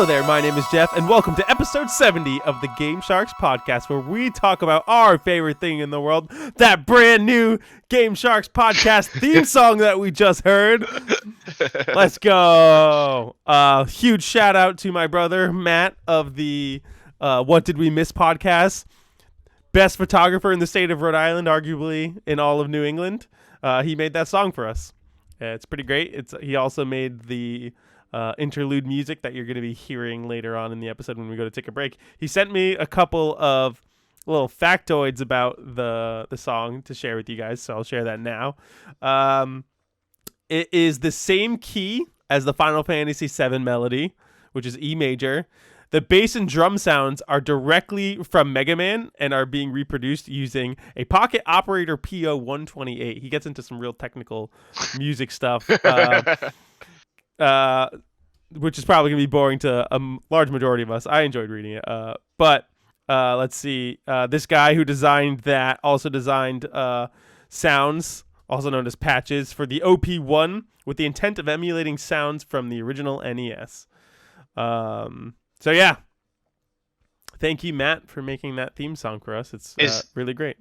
Hello there, my name is Jeff, and welcome to episode 70 of the Game Sharks podcast, where we talk about our favorite thing in the world, that brand new Game Sharks podcast theme song that we just heard. Let's go. Huge shout out to my brother, Matt, of the What Did We Miss podcast. Best photographer in the state of Rhode Island, arguably in all of New England. He made that song for us. It's pretty great. He also made the interlude music that you're going to be hearing later on in the episode when we go to take a break. He sent me a couple of little factoids about the song to share with you guys, so I'll share that now. It is the same key as the Final Fantasy VII melody, which is E major. The bass and drum sounds are directly from Mega Man and are being reproduced using a Pocket Operator PO-128. He gets into some real technical music stuff. Which is probably going to be boring to a large majority of us. I enjoyed reading it. But let's see. This guy who designed that also designed sounds, also known as patches, for the OP1 with the intent of emulating sounds from the original NES. So yeah. Thank you, Matt, for making that theme song for us. It's really great.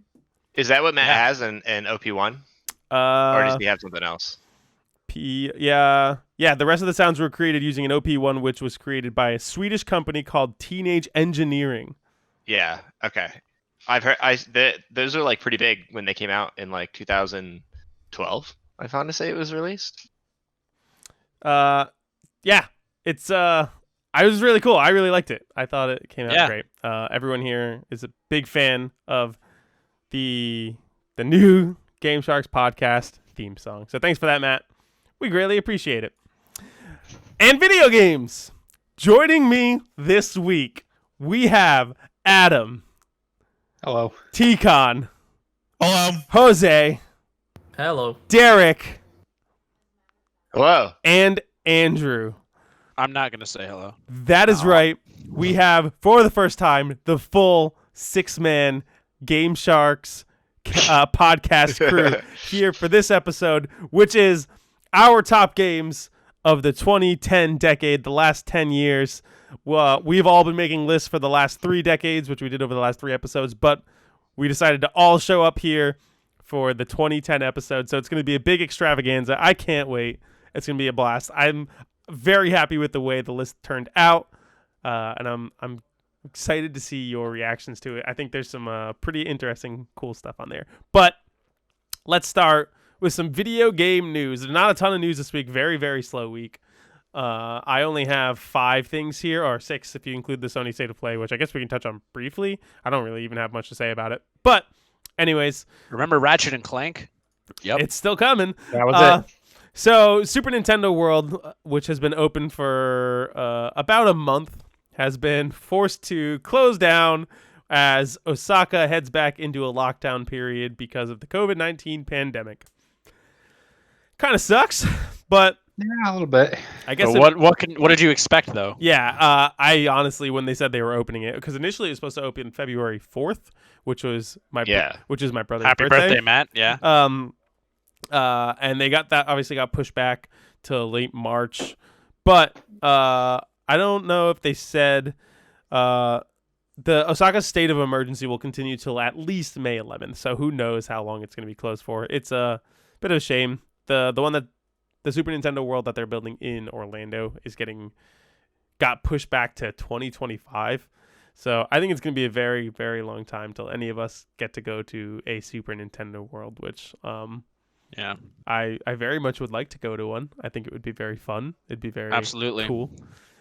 Is that what Matt has in OP1? Or does he have something else? Yeah. The rest of the sounds were created using an OP1, which was created by a Swedish company called Teenage Engineering. Yeah. Okay. I've heard. Those are like pretty big when they came out in like 2012. I found to say it was released. Yeah. It's I was really cool. I really liked it. I thought it came out great. Everyone here is a big fan of the new Game Sharks podcast theme song. So thanks for that, Matt. We greatly appreciate it. And video games. Joining me this week, we have Adam. Hello. T-Con. Hello. Jose. Hello. Derek. Hello. And Andrew. I'm not going to say hello. That is right. We have, for the first time, the full 6-man Game Sharks podcast crew here for this episode, which is our top games of the 2010 decade, the last 10 years. Well, we've all been making lists for the last 3 decades, which we did over the last 3 episodes, but we decided to all show up here for the 2010 episode, so it's going to be a big extravaganza. I can't wait. It's going to be a blast. I'm very happy with the way the list turned out, and I'm excited to see your reactions to it. I think there's some pretty interesting, cool stuff on there. But let's start with some video game news. There's not a ton of news this week. Very, very slow week. I only have 5 things here, or 6 if you include the Sony State of Play, which I guess we can touch on briefly. I don't really even have much to say about it. But anyways. Remember Ratchet and Clank? Yep. It's still coming. That was it. So Super Nintendo World, which has been open for about a month, has been forced to close down as Osaka heads back into a lockdown period because of the COVID-19 pandemic. Kind of sucks, but Yeah, a little bit. I guess. What did you expect though? Yeah, I honestly, when they said they were opening it, because initially it was supposed to open February 4th, which was my brother's Happy birthday, Matt. Yeah. And they obviously got pushed back to late March, but I don't know if they said the Osaka state of emergency will continue till at least May 11th. So who knows how long it's going to be closed for. It's a bit of a shame. The one that the Super Nintendo World that they're building in Orlando got pushed back to 2025. So I think it's going to be a very, very long time till any of us get to go to a Super Nintendo World, which yeah, I very much would like to go to one. I think it would be very fun. It'd be very absolutely cool.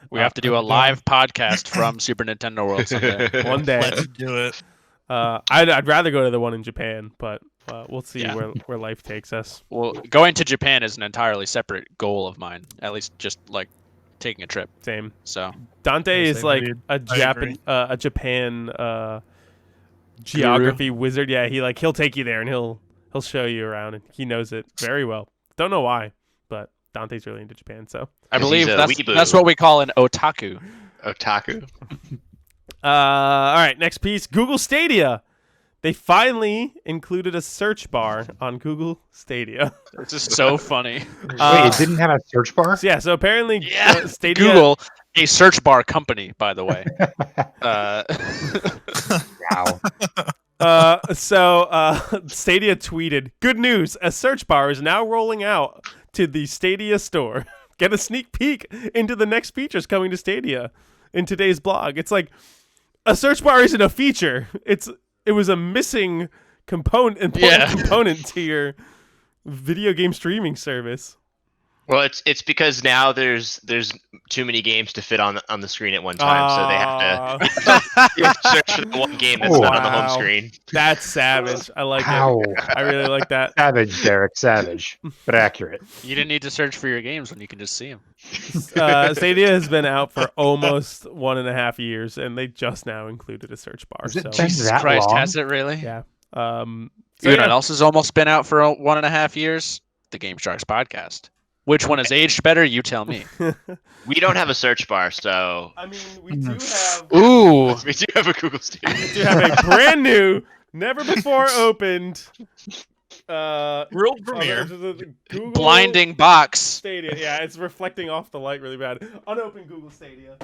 We have to do a live podcast from Super Nintendo World someday. One day. Let's do it. I'd rather go to the one in Japan, but we'll see where life takes us. Well, going to Japan is an entirely separate goal of mine. At least just like taking a trip. Same. So Dante is like a Japan geography wizard. Yeah, he'll take you there and he'll show you around, and he knows it very well. Don't know why, but Dante's really into Japan, so I believe that's what we call an otaku. Otaku. All right, next piece. Google Stadia. they finally included a search bar on Google Stadia. This is so funny. Wait, it didn't have a search bar? So apparently Yeah. Stadia... Google, a search bar company, by the way. Wow. Stadia tweeted, "Good news, a search bar is now rolling out to the Stadia store. Get a sneak peek into the next features coming to Stadia in today's blog." It's like, a search bar isn't a feature. It was a missing important component to your video game streaming service. Well, it's because now there's too many games to fit on the screen at one time, so they have to search for the one game that's not on the home screen. That's savage. I like How? it. I really like that. Savage, Derek. Savage, but accurate. You didn't need to search for your games when you can just see them. Stadia has been out for almost 1.5 years, and they just now included a search bar. Is it So, been Jesus that Christ, long? has it really? yeah. You know what else has almost been out for 1.5 years? The Game Sharks podcast. Which one has aged better? You tell me. We don't have a search bar, so I mean, we do have... Ooh. we do have a Google Stadia. We do have a brand new, never before opened World premiere. Google Blinding box. Stadia. Yeah, it's reflecting off the light really bad. Unopened Google Stadia.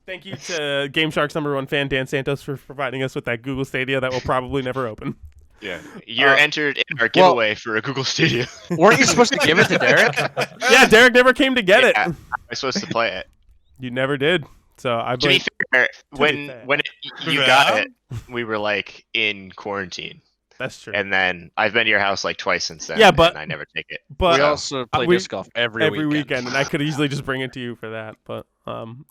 Thank you to Game Sharks #1 fan Dan Santos for providing us with that Google Stadia that will probably never open. Yeah, you're entered in our giveaway for a Google Stadia. Weren't you supposed to give it to Derek? Yeah, Derek never came to get Yeah, it. I'm supposed to play it. You never did. So I To be blame... fair, fair. when you got it, we were like in quarantine, That's true. and then I've been to your house like twice since then. Yeah, but- and I never take it. But We also play we- disc golf every weekend, and I could easily just bring it to you for that. But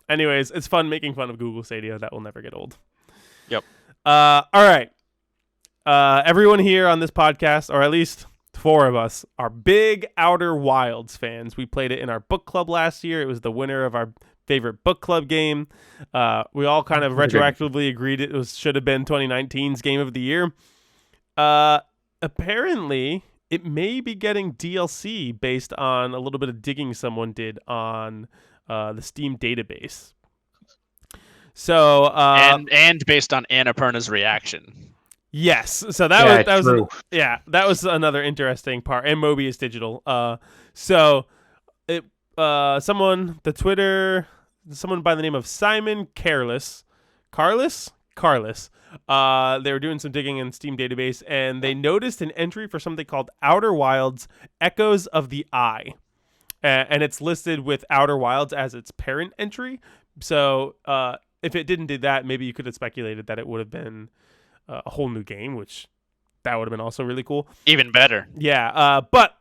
anyways, it's fun making fun of Google Stadia. That will never get old. Yep. All right. Everyone here on this podcast, or at least 4 of us, are big Outer Wilds fans. We played it in our book club last year. It was the winner of our favorite book club game. We all kind of retroactively agreed it should have been 2019's game of the year. Apparently, it may be getting DLC based on a little bit of digging someone did on the Steam database. So and based on Annapurna's reaction. yes, so that Yeah, was another interesting part, and Mobius Digital. So it someone by the name of Simon Carless. They were doing some digging in Steam database, and they noticed an entry for something called Outer Wilds Echoes of the Eye. And it's listed with Outer Wilds as its parent entry. So if it didn't do that, maybe you could have speculated that it would have been a whole new game, which that would have been also really cool. Even better. Yeah, but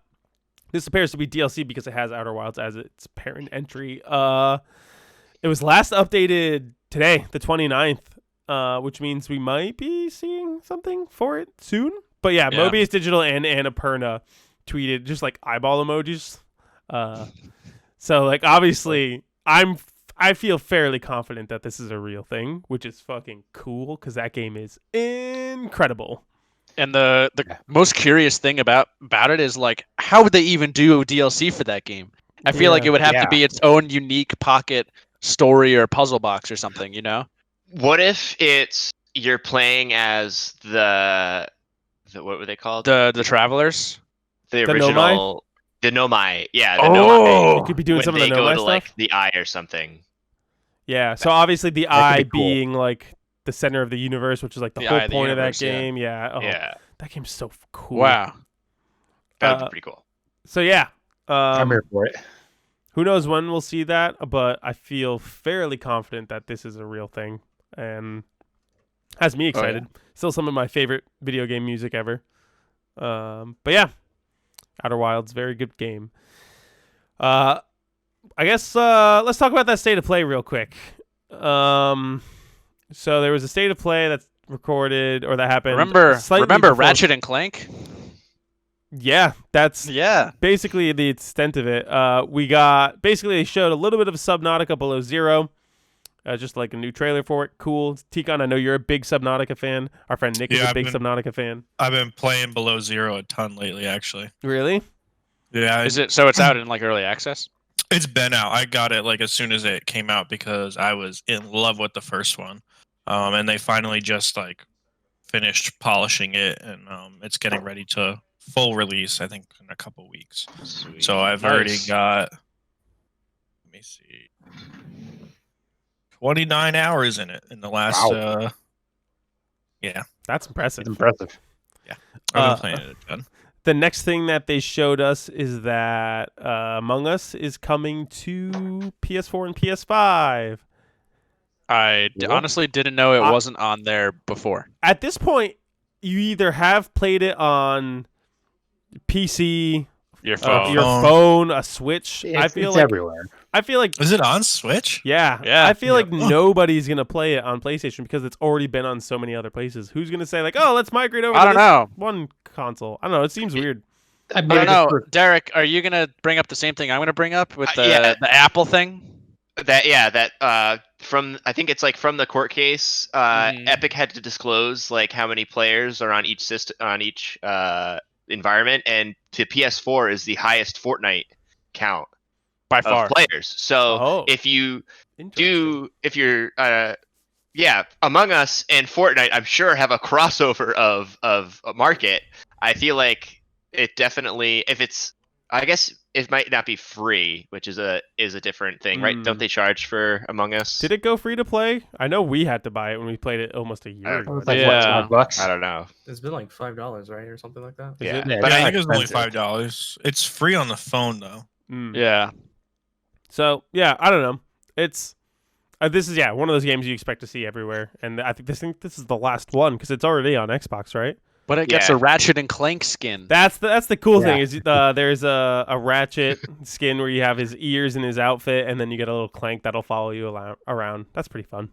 this appears to be DLC because it has Outer Wilds as its parent entry. It was last updated today, the 29th, which means we might be seeing something for it soon. But yeah, Mobius Digital and Annapurna tweeted just like eyeball emojis. So like obviously I feel fairly confident that this is a real thing, which is fucking cool because that game is incredible. And the most curious thing about it is like, how would they even do a DLC for that game? I feel like it would have to be its own unique pocket story or puzzle box or something, you know? What if you're playing as the what were they called? The Travelers? The The original the Nomai. Yeah, the You Nomai. could be doing When some of they the go Nomai to stuff. like the eye or something. Yeah, so obviously the could eye be cool. being like the center of the universe, which is like the The whole eye of the point universe, of that yeah. game. Yeah. Yeah, That game's so cool. Wow. that would Uh, be pretty cool. So yeah. I'm here for it. Who knows when we'll see that, but I feel fairly confident that this is a real thing and has me excited. Still some of my favorite video game music ever. But yeah, Outer Wilds, very good game. I guess let's talk about that state of play real quick. So there was a state of play that's recorded or that happened. Remember slightly before- Ratchet and Clank? Yeah, that's Yeah. basically the extent of it. They showed a little bit of Subnautica Below Zero, just like a new trailer for it. Cool. Tikon, I know you're a big Subnautica fan. Our friend Nick is Yeah, a big Subnautica fan. I've been playing Below Zero a ton lately, actually. Really? Yeah, Is it so it's out in like early access? it's been out. I got it like as soon as it came out because I was in love with the first one. And they finally just like finished polishing it, and it's getting ready to full release. I think in a couple weeks. Sweet. So I've already got. Let me see. 29 hours in it in the last. Wow. Yeah, That's impressive. It's impressive. I've been playing it a ton. The next thing that they showed us is that Among Us is coming to PS4 and PS5. I honestly didn't know it wasn't on there before. At this point, you either have played it on PC, Your phone. your phone, a Switch. It's everywhere. I feel like Is it on Switch? yeah. Yeah. I feel like nobody's gonna play it on PlayStation because it's already been on so many other places. Who's gonna say like, oh, let's migrate over? I to don't this know. one console. I don't know. It seems weird. I don't know. Derek, are you gonna bring up the same thing I'm gonna bring up with the Apple thing? From I think it's like from the court case, Epic had to disclose like how many players are on each system on each environment, and to PS4 is the highest Fortnite count By far. of players. So if you're Among Us and Fortnite, I'm sure have a crossover of a market. I feel like it definitely, if it's, I guess it might not be free, which is a different thing, right? Don't they charge for Among Us? Did it go free to play? I know we had to buy it when we played it almost a year ago. It's like what, $5? I don't know. It's been like $5, right, or something like that. Yeah, But I think it was only $5. It's free on the phone though. Yeah. So yeah, I don't know. It's this is one of those games you expect to see everywhere, and I think this is the last one because it's already on Xbox, right? But it gets a Ratchet and Clank skin. That's the cool thing is there's a Ratchet skin where you have his ears and his outfit, and then you get a little Clank that'll follow you around. That's pretty fun.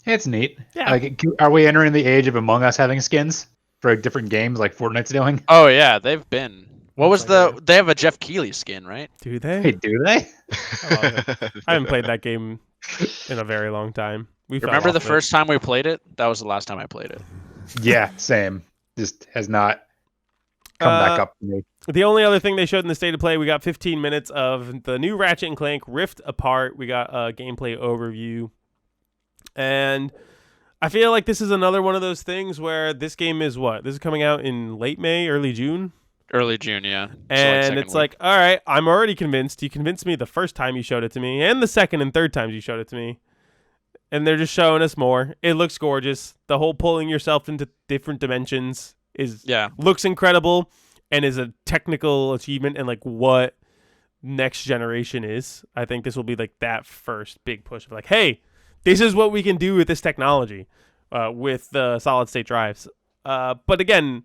It's neat. Yeah. Like, are we entering the age of Among Us having skins for different games like Fortnite's doing? Oh yeah, they've been. What was they have a Jeff Keighley skin, right? Do they? Hey, do they? I haven't played that game in a very long time. Remember the first time we played it? That was the last time I played it. Yeah, same. Just has not come back up to me. The only other thing they showed in the state of play, we got 15 minutes of the new Ratchet and Clank Rift Apart. We got a gameplay overview. And I feel like this is another one of those things where this game is what? This is coming out in late May, early June? Early June, yeah. And it's like, all right, I'm already convinced. You convinced me the first time you showed it to me, and the second and third times you showed it to me. And they're just showing us more. It looks gorgeous. The whole pulling yourself into different dimensions looks incredible and is a technical achievement and like what next generation is. I think this will be like that first big push of like, hey, this is what we can do with this technology with the solid state drives. But again,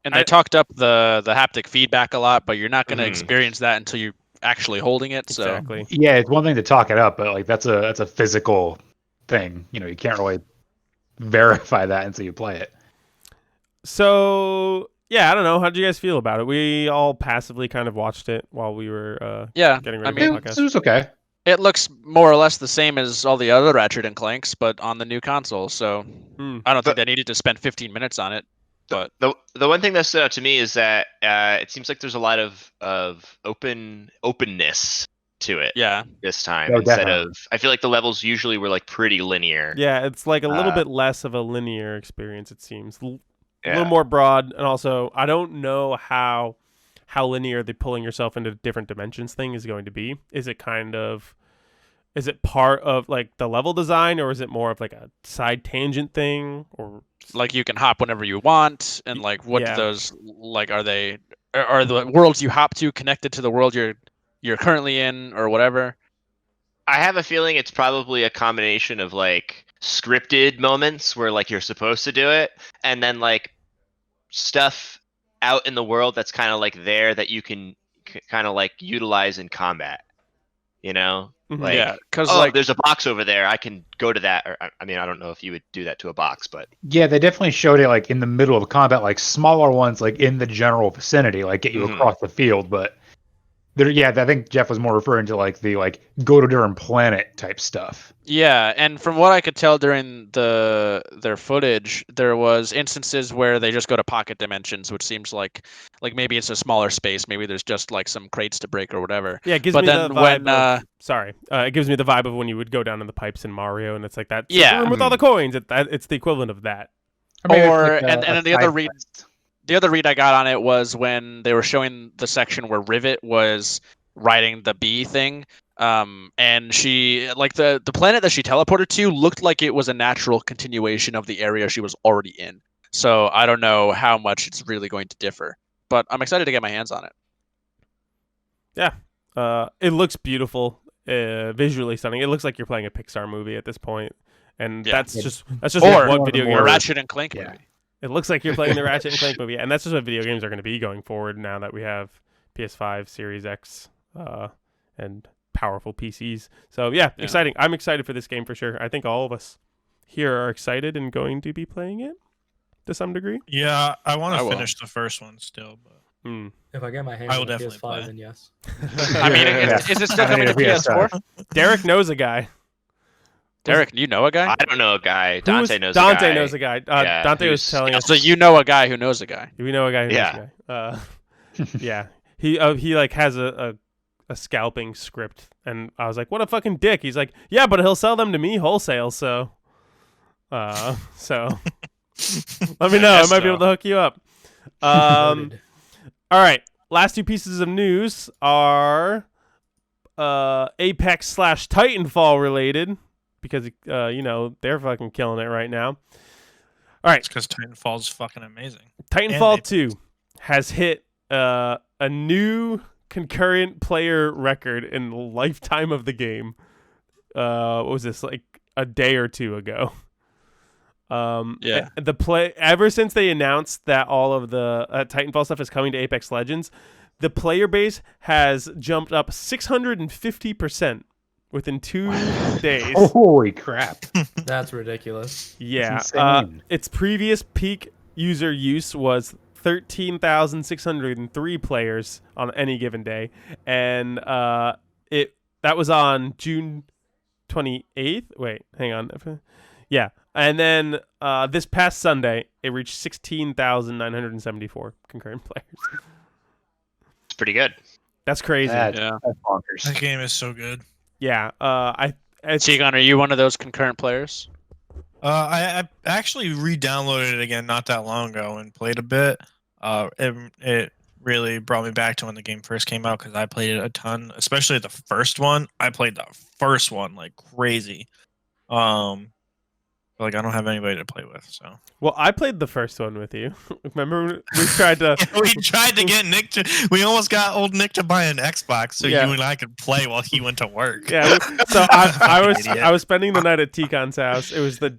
and they talked up the haptic feedback a lot, but you're not going to experience that until you're actually holding it. So exactly. Yeah, it's one thing to talk it up, but like that's a physical thing. You know, you can't really verify that until you play it. So yeah, I don't know. How did you guys feel about it? We all passively kind of watched it while we were getting ready for the podcast. It was okay. It looks more or less the same as all the other Ratchet and Clanks, but on the new console. So I don't think they needed to spend 15 minutes on it. But the one thing that stood out to me is that it seems like there's a lot of openness to it. Yeah. This time instead definitely. I feel like the levels usually were like pretty linear. Yeah, it's like a little bit less of a linear experience. It seems a little more broad, and also I don't know how linear the pulling yourself into different dimensions thing is going to be. Is it part of like the level design, or is it more of like a side tangent thing, or like you can hop whenever you want, and like what do those like are the worlds you hop to connected to the world you're currently in or whatever? I have a feeling it's probably a combination of like scripted moments where like you're supposed to do it, and then like stuff out in the world that's kind of like there that you can kind of like utilize in combat. You know? Like, because like there's a box over there. I can go to that. Or, I mean, I don't know if you would do that to a box, but yeah, they definitely showed it like in the middle of combat, like smaller ones, like in the general vicinity, like get you across the field. But there, I think Jeff was more referring to like the like go to a different planet type stuff. Yeah, and from what I could tell during their footage, there was instances where they just go to pocket dimensions, which seems like maybe it's a smaller space, maybe there's just like some crates to break or whatever. Yeah, it gives me the vibe it gives me the vibe of when you would go down in the pipes in Mario, and it's like that room with all the coins. It's the equivalent of that. Or maybe it's Or like and a then the side other read quest. the other read I got on it was when they were showing the section where Rivet was riding the bee thing. And she like the planet that she teleported to looked like it was a natural continuation of the area she was already in. So I don't know how much it's really going to differ, but I'm excited to get my hands on it. It looks beautiful, visually stunning. It looks like you're playing a Pixar movie at this point, and Yeah. that's just Or what video more- games. A Ratchet and Clank Yeah. movie. It looks like you're playing the Ratchet and Clank movie, and that's just what video games are going to be going forward now that we have PS5, Series X, and powerful PCs. So yeah, exciting. I'm excited for this game for sure. I think all of us here are excited and going to be playing it to some degree. Yeah, I want I to will. finish the first one still, but Mm. If I get my hands I will on the definitely PS5, play. then yes. I mean, Yeah. is it still I coming need to a PS5. PS4? Derek knows a guy. Derek, you know a guy? I don't know a guy. Who's- Dante knows Dante a guy. knows a guy. Yeah, Dante was who's- telling us. So you know a guy who knows a guy. We know a guy who knows Yeah. a guy. Yeah. He like has a scalping script, and I was like, what a fucking dick. He's like, yeah, but he'll sell them to me wholesale, so so let me know. I guess might be so. able to hook you up. Noted. All right. Last two pieces of news are Apex / Titanfall related because they're fucking killing it right now. All right. it's because Titanfall's fucking amazing. Titanfall Apex. 2 has hit a new concurrent player record in the lifetime of the game. What was this, like a day or two ago? Yeah. Ever since they announced that all of the Titanfall stuff is coming to Apex Legends, the player base has jumped up 650% within 2 days. Holy crap! That's ridiculous. Yeah. insane. Its previous peak user use was 13,603 players on any given day, and that was on June 28th. Wait, hang on. Yeah, and then this past Sunday, it reached 16,974 concurrent players. It's pretty good. That's crazy. That's Yeah. bonkers. That game is so good. Yeah. Chigon, are you one of those concurrent players? I actually re-downloaded it again not that long ago and played a bit. It really brought me back to when the game first came out because I played it a ton, especially the first one. I played the first one like crazy. Like I don't have anybody to play with, so Well, I played the first one with you. Remember, we tried to. we tried to get Nick to. We almost got old Nick to buy an Xbox so Yeah. you and I could play while he went to work. Yeah. So I was Idiot. I was spending the night at Ticon's house. It was the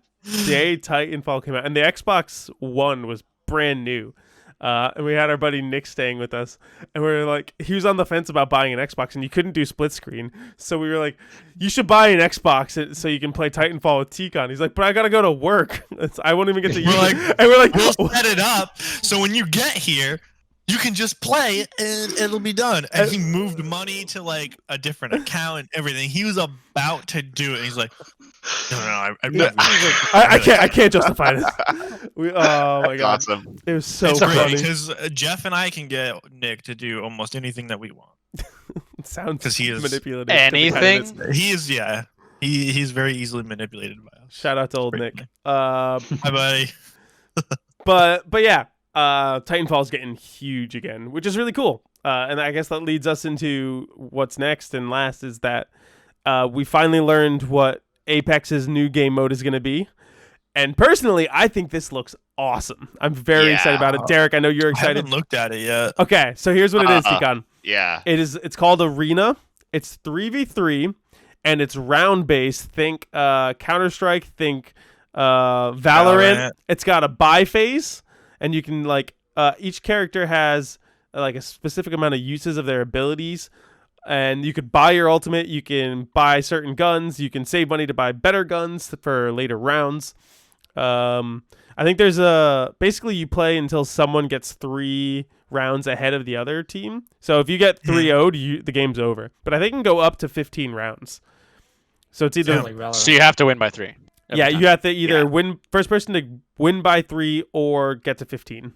day Titanfall came out, and the Xbox One was brand new. And we had our buddy Nick staying with us, and we were like, he was on the fence about buying an Xbox, and you couldn't do split screen. So we were like, you should buy an Xbox so you can play Titanfall with Ticon. He's like, but I gotta go to work. I won't even get to use We're it. like, And we're like, We'll set it up so when you get here, you can just play and it'll be done. And he moved money to like a different account and everything. He was about to do it. He's like, no. I can't justify this. Oh my That's god, awesome. it was so It's funny. great because Jeff and I can get Nick to do almost anything that we want. It sounds 'Cause he is manipulative. to the kind Anything? of this- He is, yeah. He's very easily manipulated by us. Shout out to old Great Nick. Hi, buddy. But yeah, Titanfall's getting huge again, which is really cool. And I guess that leads us into what's next and last is that we finally learned what Apex's new game mode is going to be. And personally, I think this looks awesome. I'm very excited about it. Derek, I know you're I excited. haven't looked at it yet. Okay, so here's what it is, Tikon. Yeah. It's called Arena. It's 3v3 and it's round based. Think Counter-Strike, think Valorant. Valorant. It's got a buy phase, and you can each character has like a specific amount of uses of their abilities, and you could buy your ultimate, you can buy certain guns, you can save money to buy better guns for later rounds. I think there's basically you play until someone gets 3 rounds ahead of the other team. So if you get 3-0'd, the game's over. But I think it can go up to 15 rounds. So it's either Sounds like Valorant. So you have to win by 3. every yeah, time. you have to either win first person to win by 3 or get to 15.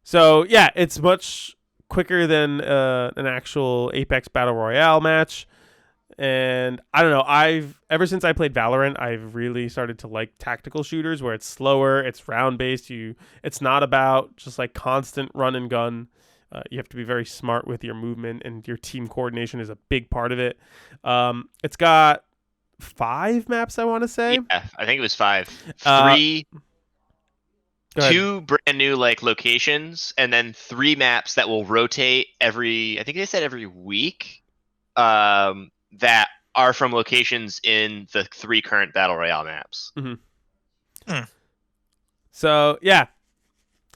So yeah, it's much quicker than an actual Apex Battle Royale match. And I don't know, ever since I played Valorant, I've really started to like tactical shooters where it's slower, it's round based. It's not about just like constant run and gun. You have to be very smart with your movement, and your team coordination is a big part of it. It's got 5 maps, I want to say. Yeah, I think it was 5. Uh, 3, Go ahead. 2 brand new like locations, and then 3 maps that will rotate every. I think they said every week. That are from locations in the 3 current battle royale maps. So yeah,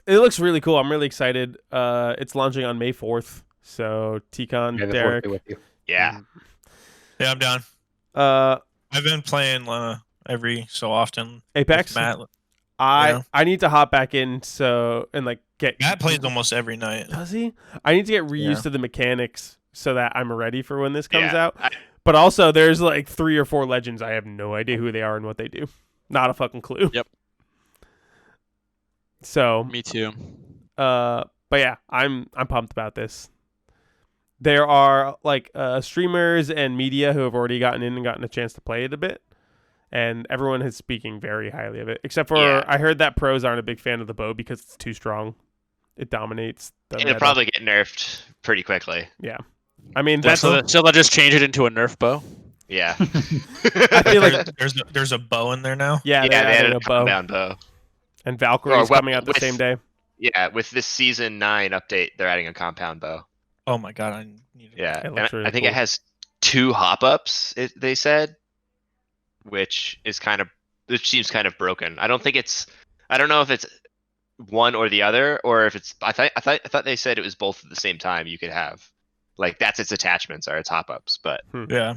it looks really cool. I'm really excited. It's launching on May 4th. So Ticon, Yeah, the Derek, 4th with you. Yeah. Yeah, I'm down. uh, I've been playing every so often. Apex. with Matt. I need to hop back in and like get. Matt plays almost every night. Does he? I need to get reused Yeah. to the mechanics so that I'm ready for when this comes Yeah, out. But also, there's like 3 or 4 legends. I have no idea who they are and what they do. Not a fucking clue. Yep. So, Me too. but yeah, I'm pumped about this. There are like streamers and media who have already gotten in and gotten a chance to play it a bit, and everyone is speaking very highly of it. Except for Yeah. I heard that pros aren't a big fan of the bow because it's too strong. It dominates. The It'll meta. probably get nerfed pretty quickly. Yeah. I mean, that's So they'll just change it into a Nerf bow. Yeah. I feel like There's a bow in there now. yeah, yeah, they they added added a bow, compound bow. and Valkyrie's Or, well, coming out the with- same day. Yeah, with this season 9 update, they're adding a compound bow. Oh my god, I need to. Yeah, It and looks really I think cool. it has 2 hop ups. They said, which seems kind of broken. I don't know if it's one or the other, or if it's. I thought they said it was both at the same time. You could have, like, that's its attachments or its hop ups, but Yeah.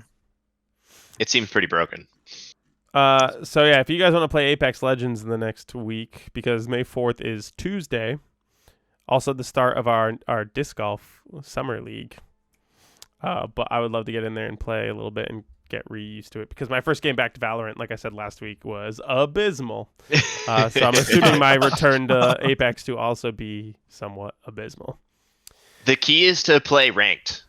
it seems pretty broken. So yeah, if you guys want to play Apex Legends in the next week, because May 4th is Tuesday, also the start of our disc golf summer league. But I would love to get in there and play a little bit and get used to it, because my first game back to Valorant, like I said last week, was abysmal. So I'm assuming my return to Apex to also be somewhat abysmal. The key is to play ranked.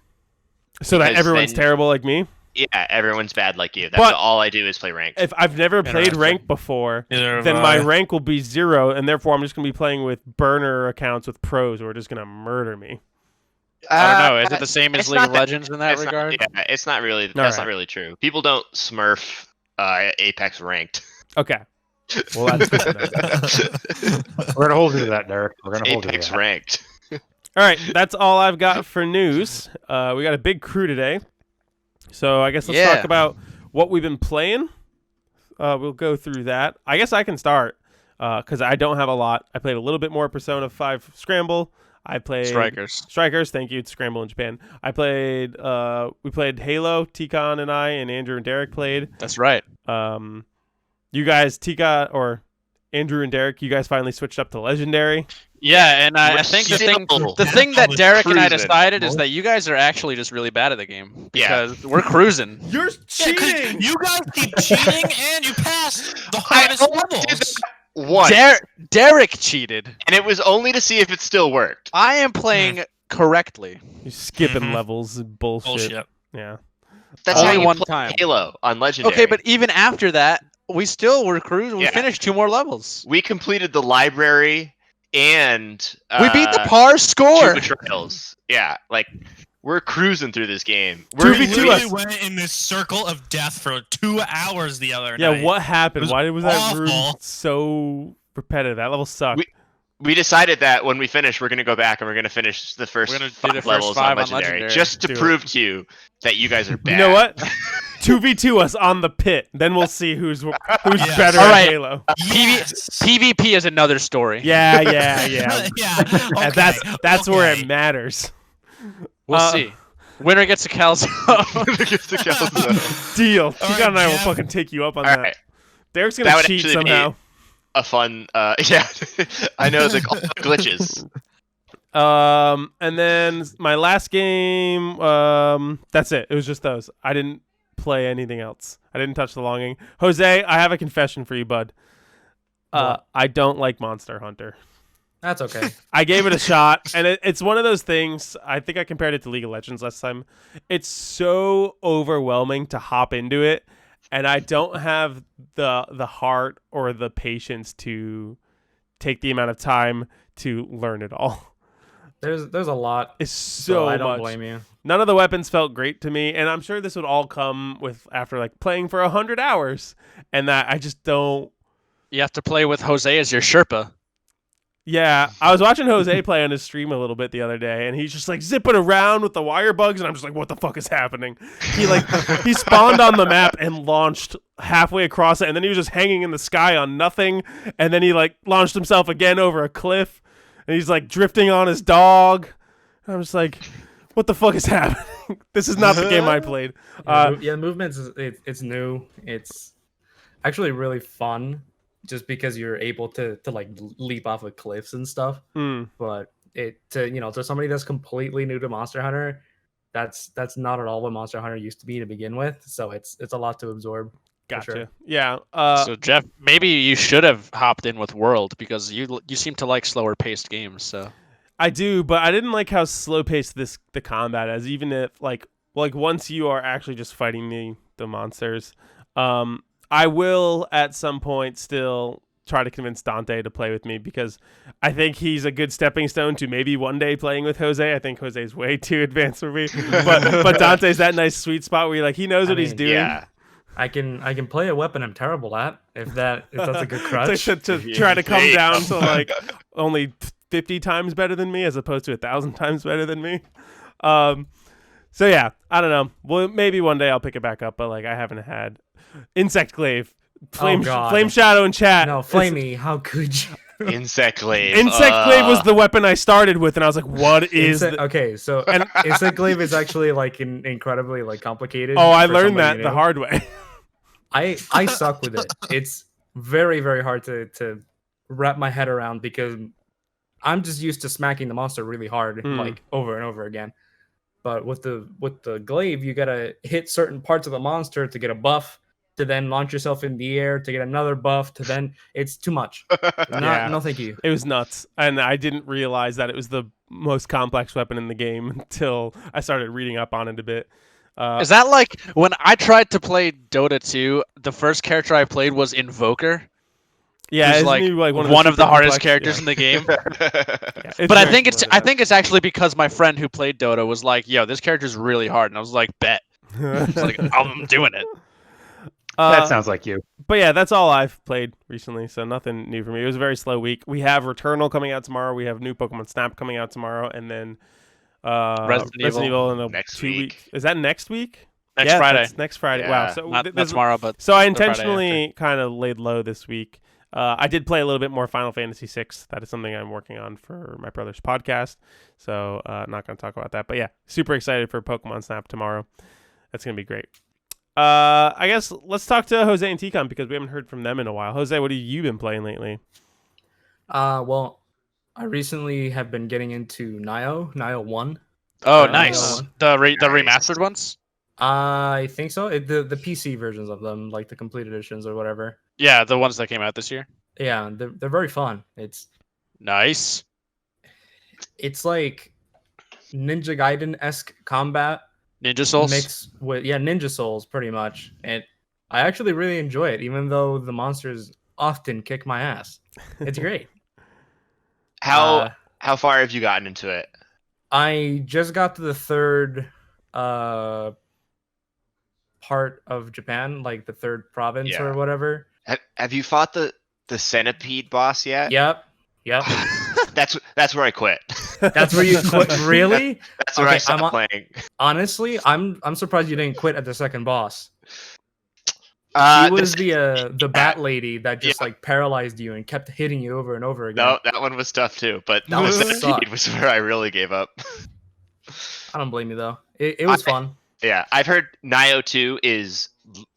So that Because everyone's then- terrible like me. Yeah, everyone's bad like you. That's But- all I do is play ranked. If I've never played Interesting. ranked before, Neither have then my I. rank will be 0, and therefore I'm just going to be playing with burner accounts with pros who are just going to murder me. I don't know. Is it the same as it's League not of that- Legends in that It's not- regard? yeah, it's not really. All That's right. not really true. People don't smurf Apex ranked. Okay. Well, that's good to know. We're gonna hold you to that, Derek. We're gonna hold you to Apex that. ranked. All right, that's all I've got for news. We got a big crew today, so I guess let's Yeah. talk about what we've been playing. We'll go through that. I guess I can start because I don't have a lot. I played a little bit more Persona 5 Scramble. I played Strikers. Thank you. It's Scramble in Japan. We played Halo. Ticon and I and Andrew and Derek played. That's right. You guys, Tika or Andrew and Derek, you guys finally switched up to Legendary. Yeah, and I We're think the still- thing that Derek and I cruising. decided is that you guys are actually just really bad at the game Yeah. because we're cruising. You're Yeah, 'cause cheating. you guys keep cheating and you passed the hardest only did levels. Once, Derek cheated. and it was only to see if it still worked. I am playing correctly. You're skipping Mhm. levels. Bullshit. Bullshit. Yeah. That's Only how you one play time. Halo on Legendary. Okay, but even after that, we still were cruising. We Yeah. finished 2 more levels. we completed the library and We beat the two par score. betrayals. Yeah, like we're cruising through this game. Two We're v We two literally us. went in this circle of death for 2 hours the other Yeah, night. what happened? It was Why was that room awful. so repetitive? That level sucked. We decided that when we finish, we're gonna go back and we're gonna finish the first We're gonna do 5 the first levels 5 on on Legendary, Legendary. just to Do it. prove to you that you guys are bad. You know what? 2v2 us on the pit. Then we'll see who's Yes. better All at right. Halo. Yes. PvP is another story. Yeah. yeah. And Okay. that's where okay. it matters. We'll Uh, see. Winner gets a calzone. Deal. All Tika right, and I will Jeff. fucking take you up on All that. right, Derek's That gonna would cheat actually be- somehow. a fun. Yeah, I know the glitches. And then my last game, that's it. It was just those. I didn't play anything else. I didn't touch the longing. Jose, I have a confession for you, bud. What? I don't like Monster Hunter. That's okay. I gave it a shot, and it's one of those things. I think I compared it to League of Legends last time. It's so overwhelming to hop into it, and I don't have the heart or the patience to take the amount of time to learn it all. There's a lot. It's so I don't much. blame you. None of the weapons felt great to me, and I'm sure this would all come with after like playing for 100 hours, and that I just don't. You have to play with Jose as your Sherpa. Yeah, I was watching Jose play on his stream a little bit the other day, and he's just like zipping around with the wire bugs, and I'm just like, what the fuck is happening? He spawned on the map and launched halfway across it, and then he was just hanging in the sky on nothing, and then he like launched himself again over a cliff, and he's like drifting on his dog. And I'm just like, what the fuck is happening? This is not the game I played. Yeah, movements it's new. It's actually really fun. Just because you're able to like leap off of cliffs and stuff, but to somebody that's completely new to Monster Hunter, that's not at all what Monster Hunter used to be to begin with. So it's a lot to absorb. Gotcha. Sure. Yeah. So Jeff, maybe you should have hopped in with World because you seem to like slower paced games. So I do, but I didn't like how slow paced the combat is. Even if like once you are actually just fighting the monsters, I will at some point still try to convince Dante to play with me because I think he's a good stepping stone to maybe one day playing with Jose. I think Jose's way too advanced for me, but Dante's that nice sweet spot where he knows what he's doing. Yeah. I can play a weapon I'm terrible at if that's a good crutch. to try to come down to like only 50 times better than me as opposed to 1,000 times better than me. So yeah, I don't know. Well, maybe one day I'll pick it back up, but like I haven't had Insect Glaive, Flame Shadow in chat. No, Flamey, how could you? Insect Glaive. Insect Glaive was the weapon I started with, and I was like, "What is?" Okay, so Insect Glaive is actually like incredibly like complicated. Oh, I learned that the hard way. I suck with it. It's very very hard to wrap my head around because I'm just used to smacking the monster really hard, like over and over again. But with the glaive, you gotta hit certain parts of the monster to get a buff, to then launch yourself in the air to get another buff, to then it's too much. No, thank you. It was nuts, and I didn't realize that it was the most complex weapon in the game until I started reading up on it a bit. Is that like when I tried to play Dota 2, the first character I played was Invoker? Yeah, it's like one of the hardest characters in the game. But I think it's actually because my friend who played Dota was like, "Yo, this character's really hard," and I was like, "Bet." I was like, "I'm doing it." That sounds like you. But yeah, that's all I've played recently, so nothing new for me. It was a very slow week. We have Returnal coming out tomorrow. We have new Pokemon Snap coming out tomorrow, and then Resident Evil in next 2 week. weeks. Is that next week? Next Friday. That's next Friday. Yeah. Wow. So not tomorrow, but so I the Friday intentionally kind of laid low this week. I did play a little bit more Final Fantasy VI. That is something I'm working on for my brother's podcast. So not going to talk about that. But yeah, super excited for Pokemon Snap tomorrow. That's going to be great. I guess let's talk to Jose and T-Con because we haven't heard from them in a while. Jose, what have you been playing lately? Well, I recently have been getting into Nioh 1. Oh, nice. The remastered ones? I think so. The PC versions of them, like the complete editions or whatever. Yeah, the ones that came out this year. Yeah, they're very fun. It's nice. It's like Ninja Gaiden-esque combat. Ninja Souls? Mixed with Ninja Souls pretty much. And I actually really enjoy it, even though the monsters often kick my ass. It's great. How far have you gotten into it? I just got to the third part of Japan, like the third province or whatever. Have you fought the centipede boss yet? Yep. That's where I quit. That's where you quit. Really? That's where I stopped playing. Honestly, I'm surprised you didn't quit at the second boss. She was the bat lady that just like paralyzed you and kept hitting you over and over again. No, that one was tough too, but the centipede was where I really gave up. I don't blame you though. It was fun. Yeah, I've heard Nioh 2 is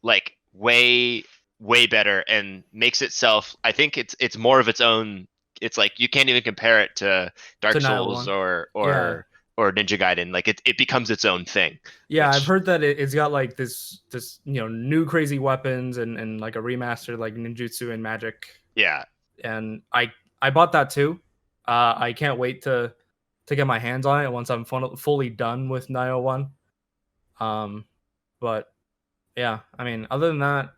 like way better and makes itself. I think it's more of its own. It's like you can't even compare it to Dark Souls or Ninja Gaiden. Like it becomes its own thing. Yeah, I've heard that it's got like this new crazy weapons and like a remastered like ninjutsu and magic. Yeah, and I bought that too. I can't wait to get my hands on it once I'm fully done with 901. But yeah, I mean, other than that,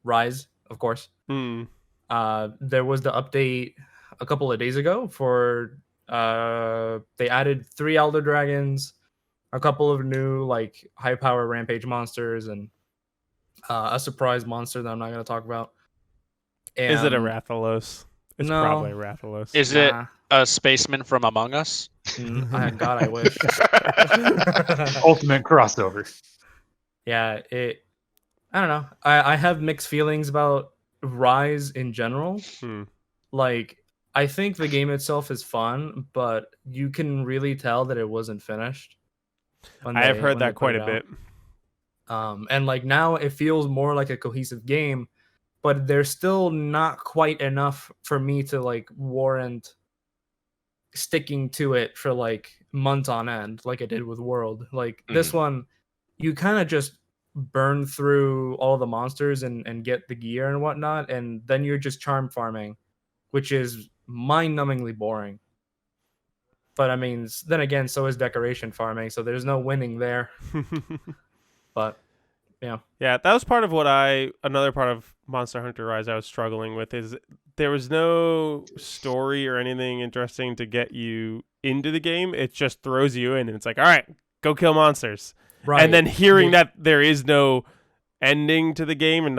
Rise, of course. There was the update a couple of days ago for they added 3 Elder Dragons, a couple of new like high power rampage monsters, and a surprise monster that I'm not going to talk about. And is it a Rathalos? It's no, probably a Rathalos. Is it a spaceman from Among Us? God, I wish. Ultimate crossover. Yeah, I don't know. I have mixed feelings about Rise in general. Like, I think the game itself is fun, but you can really tell that it wasn't finished. I have heard that quite a bit. And like now it feels more like a cohesive game, but there's still not quite enough for me to like warrant sticking to it for like months on end, like I did with World. Like this one, you kind of just burn through all the monsters and get the gear and whatnot, and then you're just charm farming, which is mind-numbingly boring. But I mean, then again, so is decoration farming, so there's no winning there. But yeah, that was part of another part of Monster Hunter Rise I was struggling with is there was no story or anything interesting to get you into the game. It just throws you in, and it's like, all right, go kill monsters. Right. And then hearing that there is no ending to the game and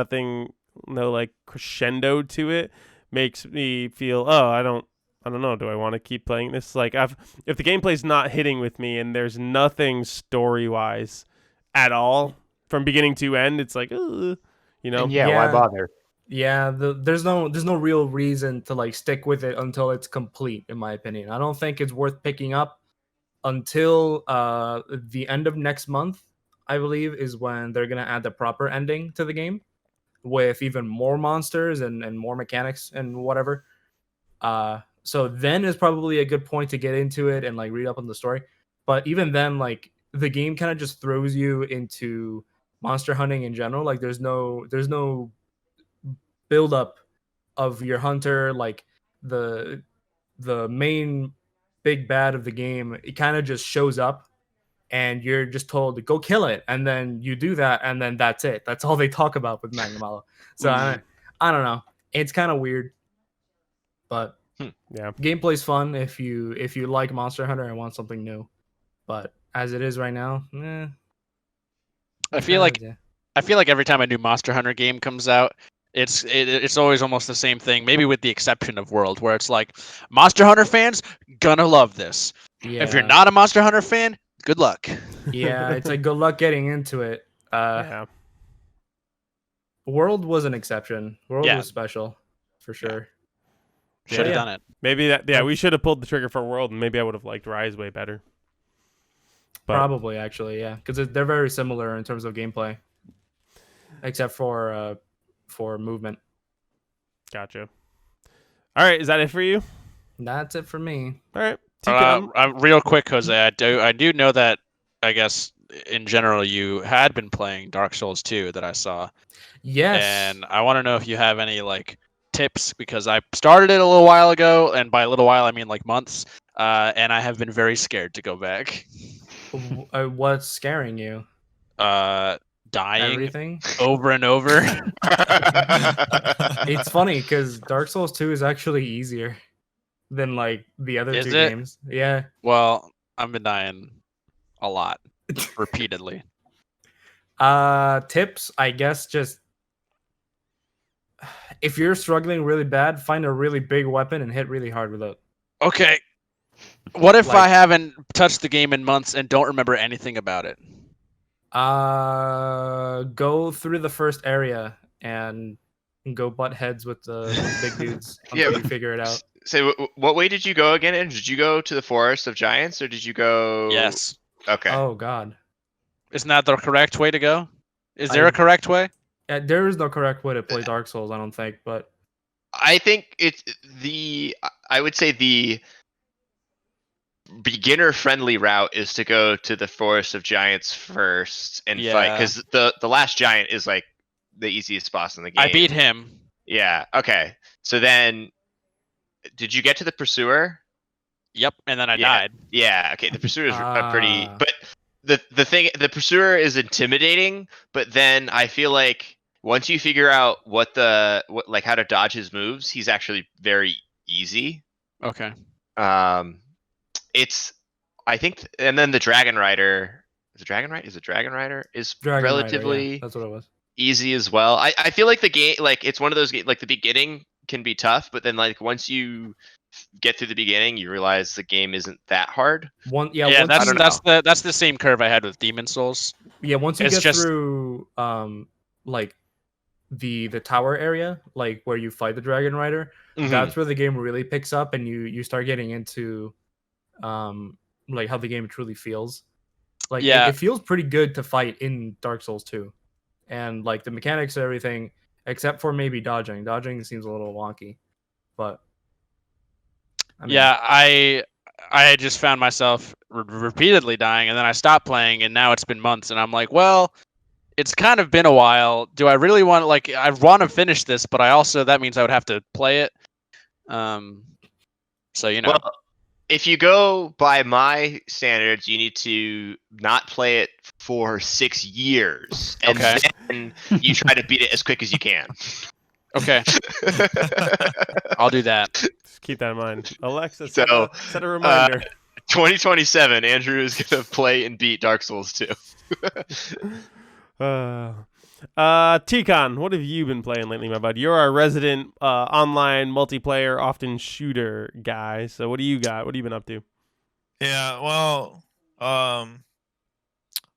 no like crescendo to it makes me feel, I don't know. Do I want to keep playing this? Like, if the gameplay's not hitting with me and there's nothing story wise at all from beginning to end, it's like, you know, why bother? Yeah, there's no real reason to like stick with it until it's complete. In my opinion, I don't think it's worth picking up until the end of next month. I believe is when they're gonna add the proper ending to the game with even more monsters and more mechanics and whatever. So then is probably a good point to get into it and like read up on the story. But even then, like the game kind of just throws you into monster hunting in general. Like there's no build up of your hunter. Like the main big bad of the game, it kind of just shows up and you're just told to go kill it, and then you do that, and then that's it. That's all they talk about with Magnamalo. So I don't know. It's kind of weird, but yeah, gameplay's fun if you like Monster Hunter and want something new. But as it is right now, I feel like every time a new Monster Hunter game comes out, it's always almost the same thing, maybe with the exception of World, where it's like Monster Hunter fans gonna love this. Yeah. If you're not a Monster Hunter fan, good luck. Yeah, it's like good luck getting into it. World was an exception. World was special for sure. Should have done it. Maybe we should have pulled the trigger for World, and maybe I would have liked Rise way better. But, probably, actually, yeah, because they're very similar in terms of gameplay, except for movement. Gotcha. All right, is that it for you? That's it for me. All right. Real quick, Jose, I do know that, I guess, in general, you had been playing Dark Souls 2 that I saw. Yes. And I want to know if you have any, like, tips, because I started it a little while ago, and by a little while, I mean, like, months, and I have been very scared to go back. What's scaring you? Dying everything over and over. It's funny because Dark Souls 2 is actually easier than like the other two games. Yeah. Well, I've been dying a lot repeatedly. Tips, I guess, just if you're struggling really bad, find a really big weapon and hit really hard with it. Okay. What if I haven't touched the game in months and don't remember anything about it? Go through the first area and go butt heads with the big dudes until you figure it out. So, what way did you go again? Did you go to the Forest of Giants, or did you go? Yes. Okay. Oh God. Isn't that the correct way to go? Is there a correct way? There is no correct way to play Dark Souls, I don't think, but I think I would say the beginner-friendly route is to go to the Forest of Giants first and fight, because the last giant is like the easiest boss in the game. I beat him. Yeah. Okay. So then, did you get to the Pursuer? Yep, and then I Yeah. died. Yeah, okay. The pursuers are pretty, Ah. but the pursuer is intimidating. But then I feel like once you figure out what like how to dodge his moves, he's actually very easy. Okay. It's I think, and then the Dragon Rider. Is it Dragon Rider? Is it Dragon Rider? Is Dragon Rider, relatively yeah, that's what it was. easy as well. I feel like the game, like it's one of those like the beginning can be tough, but then like once you get through the beginning, you realize the game isn't that hard. Yeah, Once you, that's the same curve I had with Demon Souls. once you It's get just- through like the tower area, like where you fight the Dragon Rider, that's where the game really picks up, and you start getting into like how the game truly feels. Like Yeah. it feels pretty good to fight in Dark Souls 2. And like the mechanics and everything, except for maybe dodging. Dodging seems a little wonky. But I mean, yeah, I just found myself repeatedly dying, and then I stopped playing, and now it's been months, and I'm like, well, it's kind of been a while. Do I really want to, like, I want to finish this, but I also, that means I would have to play it. So, you know. Well, if you go by my standards, you need to not play it for 6 years, and Okay. then you try to beat it as quick as you can. Okay, I'll do that. Just keep that in mind. Alexa, So, set a reminder. 2027, Andrew is gonna play and beat Dark Souls 2. T-Con, what have you been playing lately, my bud? You're our resident online multiplayer, often shooter guy. So what do you got? What have you been up to? Yeah, well,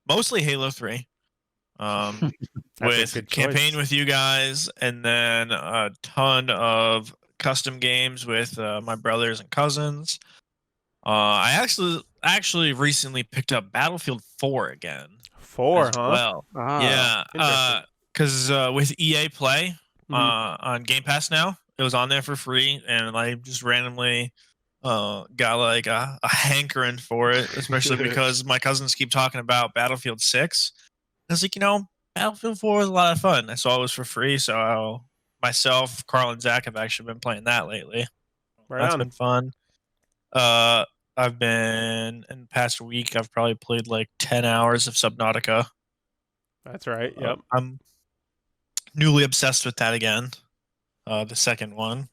mostly Halo 3. That's a With good campaign choice. with you guys, and then a ton of custom games with my brothers and cousins. I actually recently picked up Battlefield 4 again. 4, as huh? Well, yeah, interesting. because with EA Play Mhm. on Game Pass now, it was on there for free, and I just randomly got like a hankering for it, especially because my cousins keep talking about Battlefield 6. I was like, Battlefield 4 is a lot of fun. I saw it was for free, so myself, Carl, and Zach have actually been playing that lately. Right That's on. been fun. I've been in the past week. I've probably played like 10 hours of Subnautica. That's right. Yep. I'm newly obsessed with that again. The second one.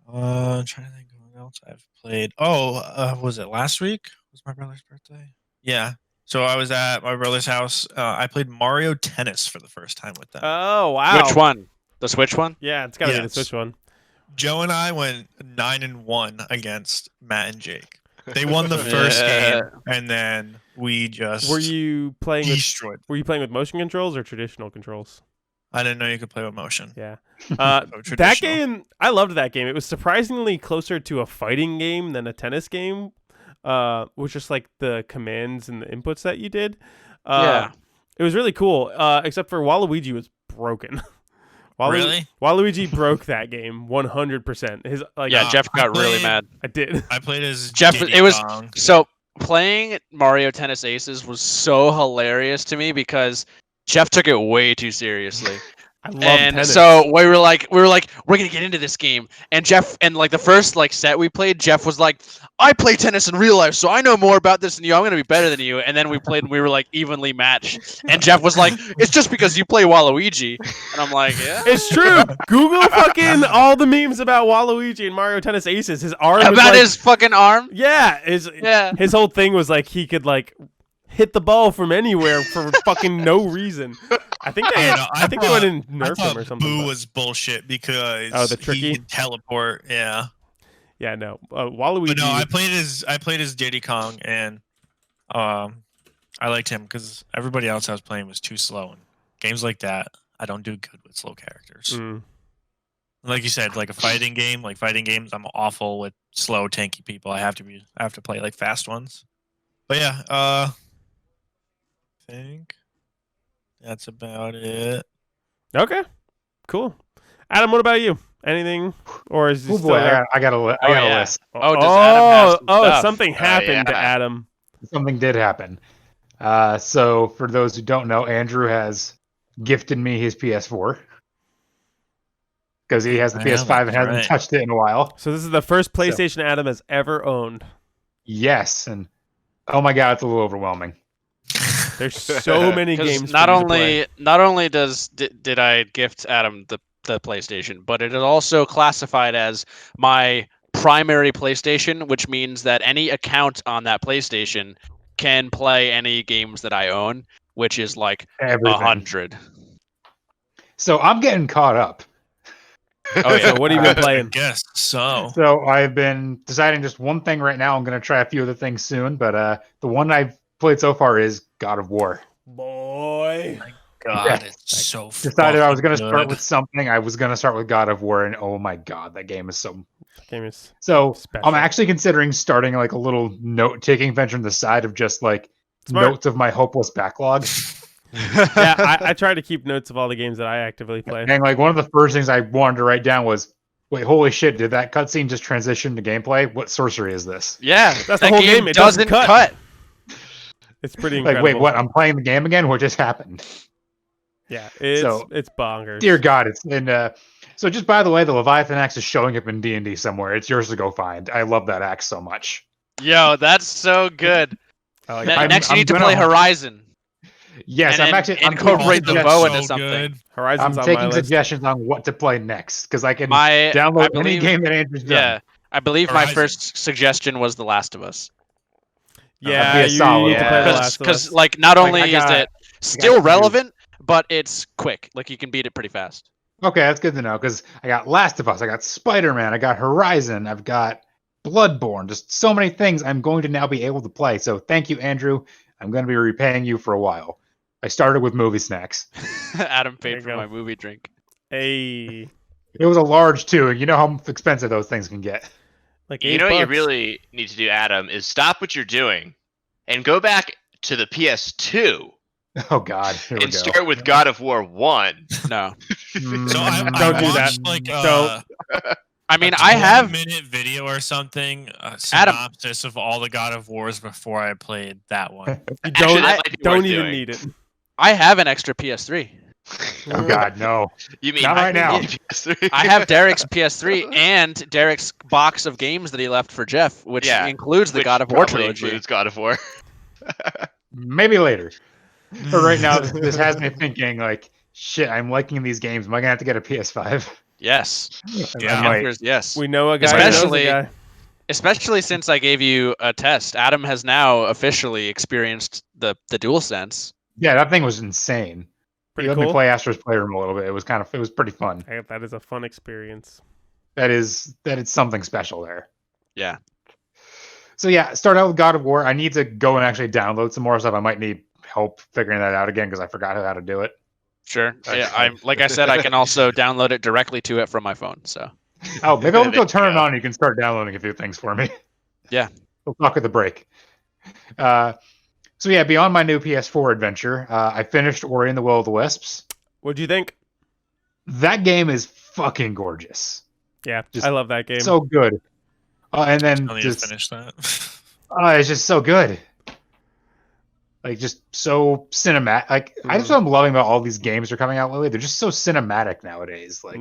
I'm trying to think of what else I've played. Was it last week? Was my brother's birthday? Yeah. So I was at my brother's house. I played Mario Tennis for the first time with them. Oh, wow. Which one? The Switch one? Yeah, it's got to be the Yes. Switch one. Joe and I went 9-1 against Matt and Jake. They won the first game, and then we just Were you playing destroyed. with motion controls or traditional controls? I didn't know you could play with motion. Yeah. So That traditional. game, I loved that game. It was surprisingly closer to a fighting game than a tennis game. With just like the commands and the inputs that you did. Yeah. It was really cool. Except for Waluigi was broken. Really? Waluigi broke that game 100%. His Yeah, Jeff got really played- mad. I did. I played as Jeff, Diddy it was Kong. so playing Mario Tennis Aces was so hilarious to me because Jeff took it way too seriously. I love And tennis. so we were like, we're gonna get into this game. And Jeff, and like the first like set we played, Jeff was like, I play tennis in real life, so I know more about this than you. I'm gonna be better than you. And then we played, and we were like evenly matched. And Jeff was like, it's just because you play Waluigi. And I'm like, yeah. It's true. Google fucking all the memes about Waluigi and Mario Tennis Aces. His arm was About like, his fucking arm. yeah, Yeah. his whole thing was like he could like hit the ball from anywhere for fucking no reason. I think they went and nerfed him or something. Boo but- was bullshit because the tricky? he could teleport. Yeah, Yeah, no. Waluigi. but no, I played as Diddy Kong, and I liked him because everybody else I was playing was too slow. And games like that, I don't do good with slow characters. Mm. Like you said, like a fighting game, like fighting games, I'm awful with slow, tanky people. I have to play like fast ones. But yeah, I think that's about it. Okay, cool. Adam, what about you? Anything, or is he Oh still boy, there? I got a yeah. list. Oh, does Adam have some stuff? Something happened to yeah. Adam. Something did happen. So for those who don't know, Andrew has gifted me his PS4. because he has the Yeah, PS5 and that's hasn't right. touched it in a while. So this is the first PlayStation Adam has ever owned. Yes, and oh my god, it's a little overwhelming. There's so many 'Cause games. For you to play. not only did I gift Adam the PlayStation, but it is also classified as my primary PlayStation, which means that any account on that PlayStation can play any games that I own, which is like Everything. 100. So I'm getting caught up. Oh yeah. So what have you been I playing? guess so. So I've been deciding just one thing right now. I'm going to try a few other things soon, but the one I've played so far is God of War. Boy. God, Yeah. it's so Decided I was going to fucking start good. with something. I was going to start with God of War, and oh my god, that game is so. Game is So special. I'm actually considering starting like a little note-taking venture on the side of just like Smart. notes of my hopeless backlog. Yeah, I try to keep notes of all the games that I actively play. And like one of the first things I wanted to write down was, wait, holy shit, did that cutscene just transition to gameplay? What sorcery is this? Yeah, That's the that whole game. It doesn't cut. It's pretty Like, incredible. wait, what? I'm playing the game again? What just happened? Yeah, So- it's bonkers. Dear God, it's in. So just by the way, the Leviathan axe is showing up in D&D somewhere. It's yours to go find. I love that axe so much. Yo, that's so good. I like Ne- that. Next, you I'm need to gonna- play Horizon. Yes, And I'm then actually I'm incorporate taking the suggestions- bow So into something. good. Horizon's I'm on my taking list. suggestions on what to play next because I can I download any believe- game that Andrew's done. Yeah, I believe my Horizon. first suggestion was The Last of Us. Yeah, That'd be a solid you need to play one. The Yeah. Last of Because Us. like not Like, only I got- is it still you. relevant, but it's quick. Like you can beat it pretty fast. Okay, that's good to know because I got Last of Us, I got Spider-Man, I got Horizon, I've got Bloodborne, just so many things I'm going to now be able to play. So thank you, Andrew. I'm going to be repaying you for a while. I started with movie snacks. Adam There you paid for go. my movie drink. Hey, It was a large too, and you know how expensive those things can get. like You $8. know what you really need to do, Adam, is stop what you're doing and go back to the PS2 Oh God, here we and go. start with God of War 1. No, So I Don't do that. watched like Don't. I mean a I have 20-minute video or something, a Adam. synopsis of all the God of Wars before I played that one. You Actually, that might be don't worth even doing. need it. I have an extra PS3. Oh God, no. You mean Not right now. PS3? I have Derek's PS3 and Derek's box of games that he left for Jeff, which Yeah, includes the Which God of War probably trilogy. includes God of War. Maybe later. But right now, this has me thinking like, shit. I'm liking these games. Am I gonna have to get a PS5? Yes, Yeah. I might. Answer is yes. We know a guy. who knows a Especially- guy. Especially since I gave you a test, Adam has now officially experienced the DualSense. Yeah, that thing was insane. Pretty He let cool. me play Astro's Playroom a little bit. It was pretty fun. Hey, that is a fun experience. That is something special there. Yeah. So yeah, start out with God of War. I need to go and actually download some more stuff. I might need help figuring that out again because I forgot how to do it. Sure. Okay. Yeah, like I said, I can also download it directly to it from my phone. So Oh, maybe I'll There go you turn it go. on. And you can start downloading a few things for me. Yeah. We'll talk at the break. So yeah, beyond my new PS4 adventure, I finished Ori and the Will of the Wisps. What'd you think? That game is fucking gorgeous. Yeah, Just I love that game. So good. And then I need to just finish that. it's just so good. Like just so cinematic. Like that's what I'm loving about all these games that are coming out lately. They're just so cinematic nowadays. Like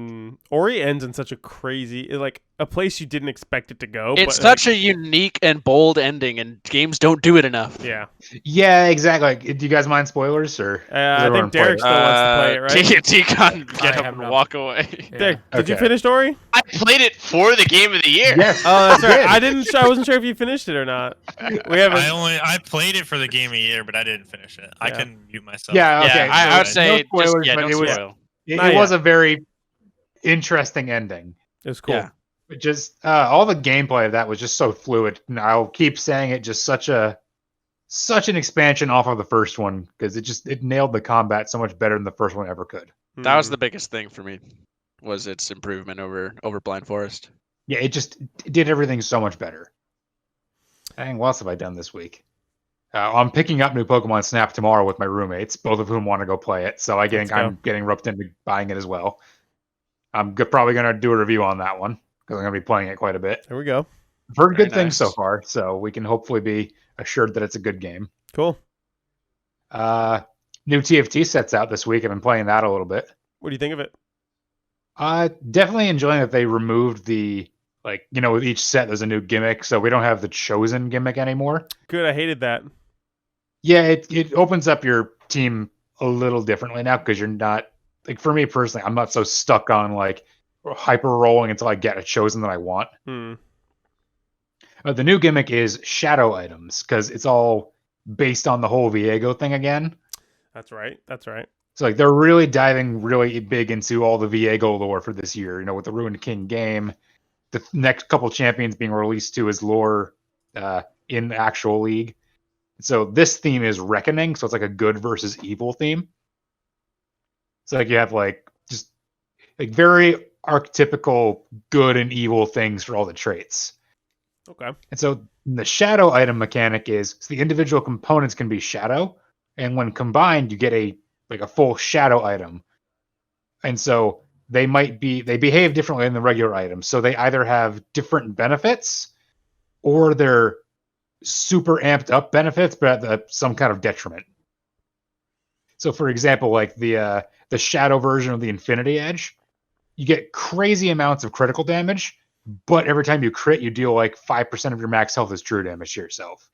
Ori ends in such a crazy, like a place you didn't expect it to go. it's but, such a unique and bold ending, and games don't do it enough. yeah. yeah, exactly. Like, do you guys mind spoilers or? I everyone think Derek play still wants to play it, right? T-Con, get I up have and not. walk away. Yeah. Derek, did you Okay. finish Ori? I played it for the game of the year. Yes. Oh, that's right. I did. I wasn't sure if you finished it or not. We haven't. I played it for the game of the year, but I didn't finish it. I Yeah. couldn't mute myself. Yeah, okay. Yeah, I would so say no spoilers, just but don't it was spoil. it, Not it was yet. a very interesting ending. It was cool. Yeah. But just all the gameplay of that was just so fluid. And I'll keep saying it. Just such an expansion off of the first one because it nailed the combat so much better than the first one ever could. That was Mm. the biggest thing for me, was its improvement over Blind Forest. Yeah, it did everything so much better. Dang, what else have I done this week? I'm picking up new Pokemon Snap tomorrow with my roommates, both of whom want to go play it. So Let's go. I'm getting roped into buying it as well. I'm probably going to do a review on that one because I'm going to be playing it quite a bit. There we go. I've heard Very good things so nice. far, so we can hopefully be assured that it's a good game. Cool. New TFT sets out this week. I've been playing that a little bit. What do you think of it? Definitely enjoying that they removed the with each set there's a new gimmick, so we don't have the chosen gimmick anymore. Good. I hated that. Yeah, it opens up your team a little differently now because you're not for me personally, I'm not so stuck on hyper rolling until I get a chosen that I want. The new gimmick is shadow items because it's all based on the whole Viego thing again. That's right. So they're really diving really big into all the Viego lore for this year. With the Ruined King game, the next couple champions being released to his lore in the actual league. So this theme is Reckoning, so it's like a good versus evil theme. So you have just very archetypical good and evil things for all the traits. Okay. And so the shadow item mechanic is the individual components can be shadow, and when combined, you get a full shadow item. And so they behave differently than the regular items. So they either have different benefits, or they're super amped up benefits, but at some kind of detriment. So, for example, the shadow version of the Infinity Edge, you get crazy amounts of critical damage, but every time you crit, you deal 5% of your max health as true damage to yourself.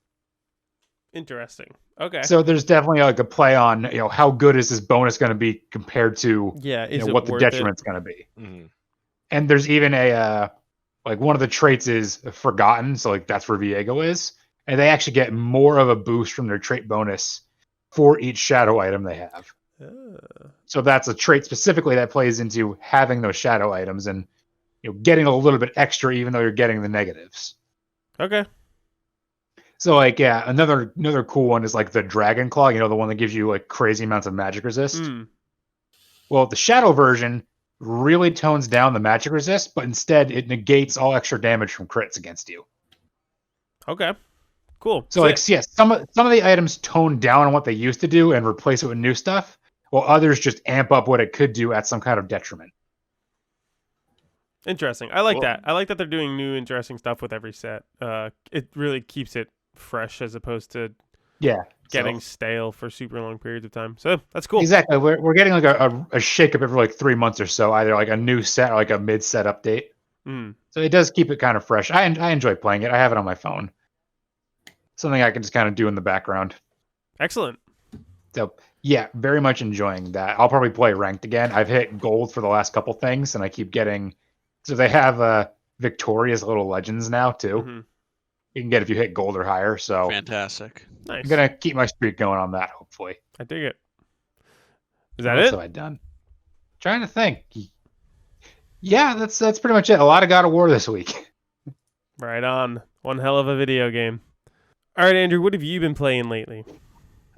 Interesting. Okay. So there's definitely a play on how good is this bonus going to be compared to what the detriment's going to be. Mm-hmm. And there's even a one of the traits is Forgotten, so that's where Viego is, and they actually get more of a boost from their trait bonus for each shadow item they have. So that's a trait specifically that plays into having those shadow items and getting a little bit extra even though you're getting the negatives. Okay. So another cool one is the Dragon Claw, the one that gives you crazy amounts of magic resist. Well, the shadow version really tones down the magic resist, but instead it negates all extra damage from crits against you. Okay. Cool. So some of the items tone down on what they used to do and replace it with new stuff, while others just amp up what it could do at some kind of detriment. Interesting. I like that. I like that they're doing new interesting stuff with every set. It really keeps it fresh as opposed to getting stale for super long periods of time. So that's cool. Exactly. We're getting a shake up every 3 months or so, either a new set or a mid set update. So it does keep it kind of fresh. I enjoy playing it. I have it on my phone. Something I can just kind of do in the background. Excellent. So yeah, very much enjoying that. I'll probably play ranked again. I've hit gold for the last couple things, and I keep getting. So they have Victoria's Little Legends now too. You can get if you hit gold or higher. So fantastic. Nice. I'm gonna keep my streak going on that. Hopefully. I dig it. Is that it? What have I done? Trying to think. Yeah, that's pretty much it. A lot of God of War this week. Right on. One hell of a video game. All right, Andrew, what have you been playing lately?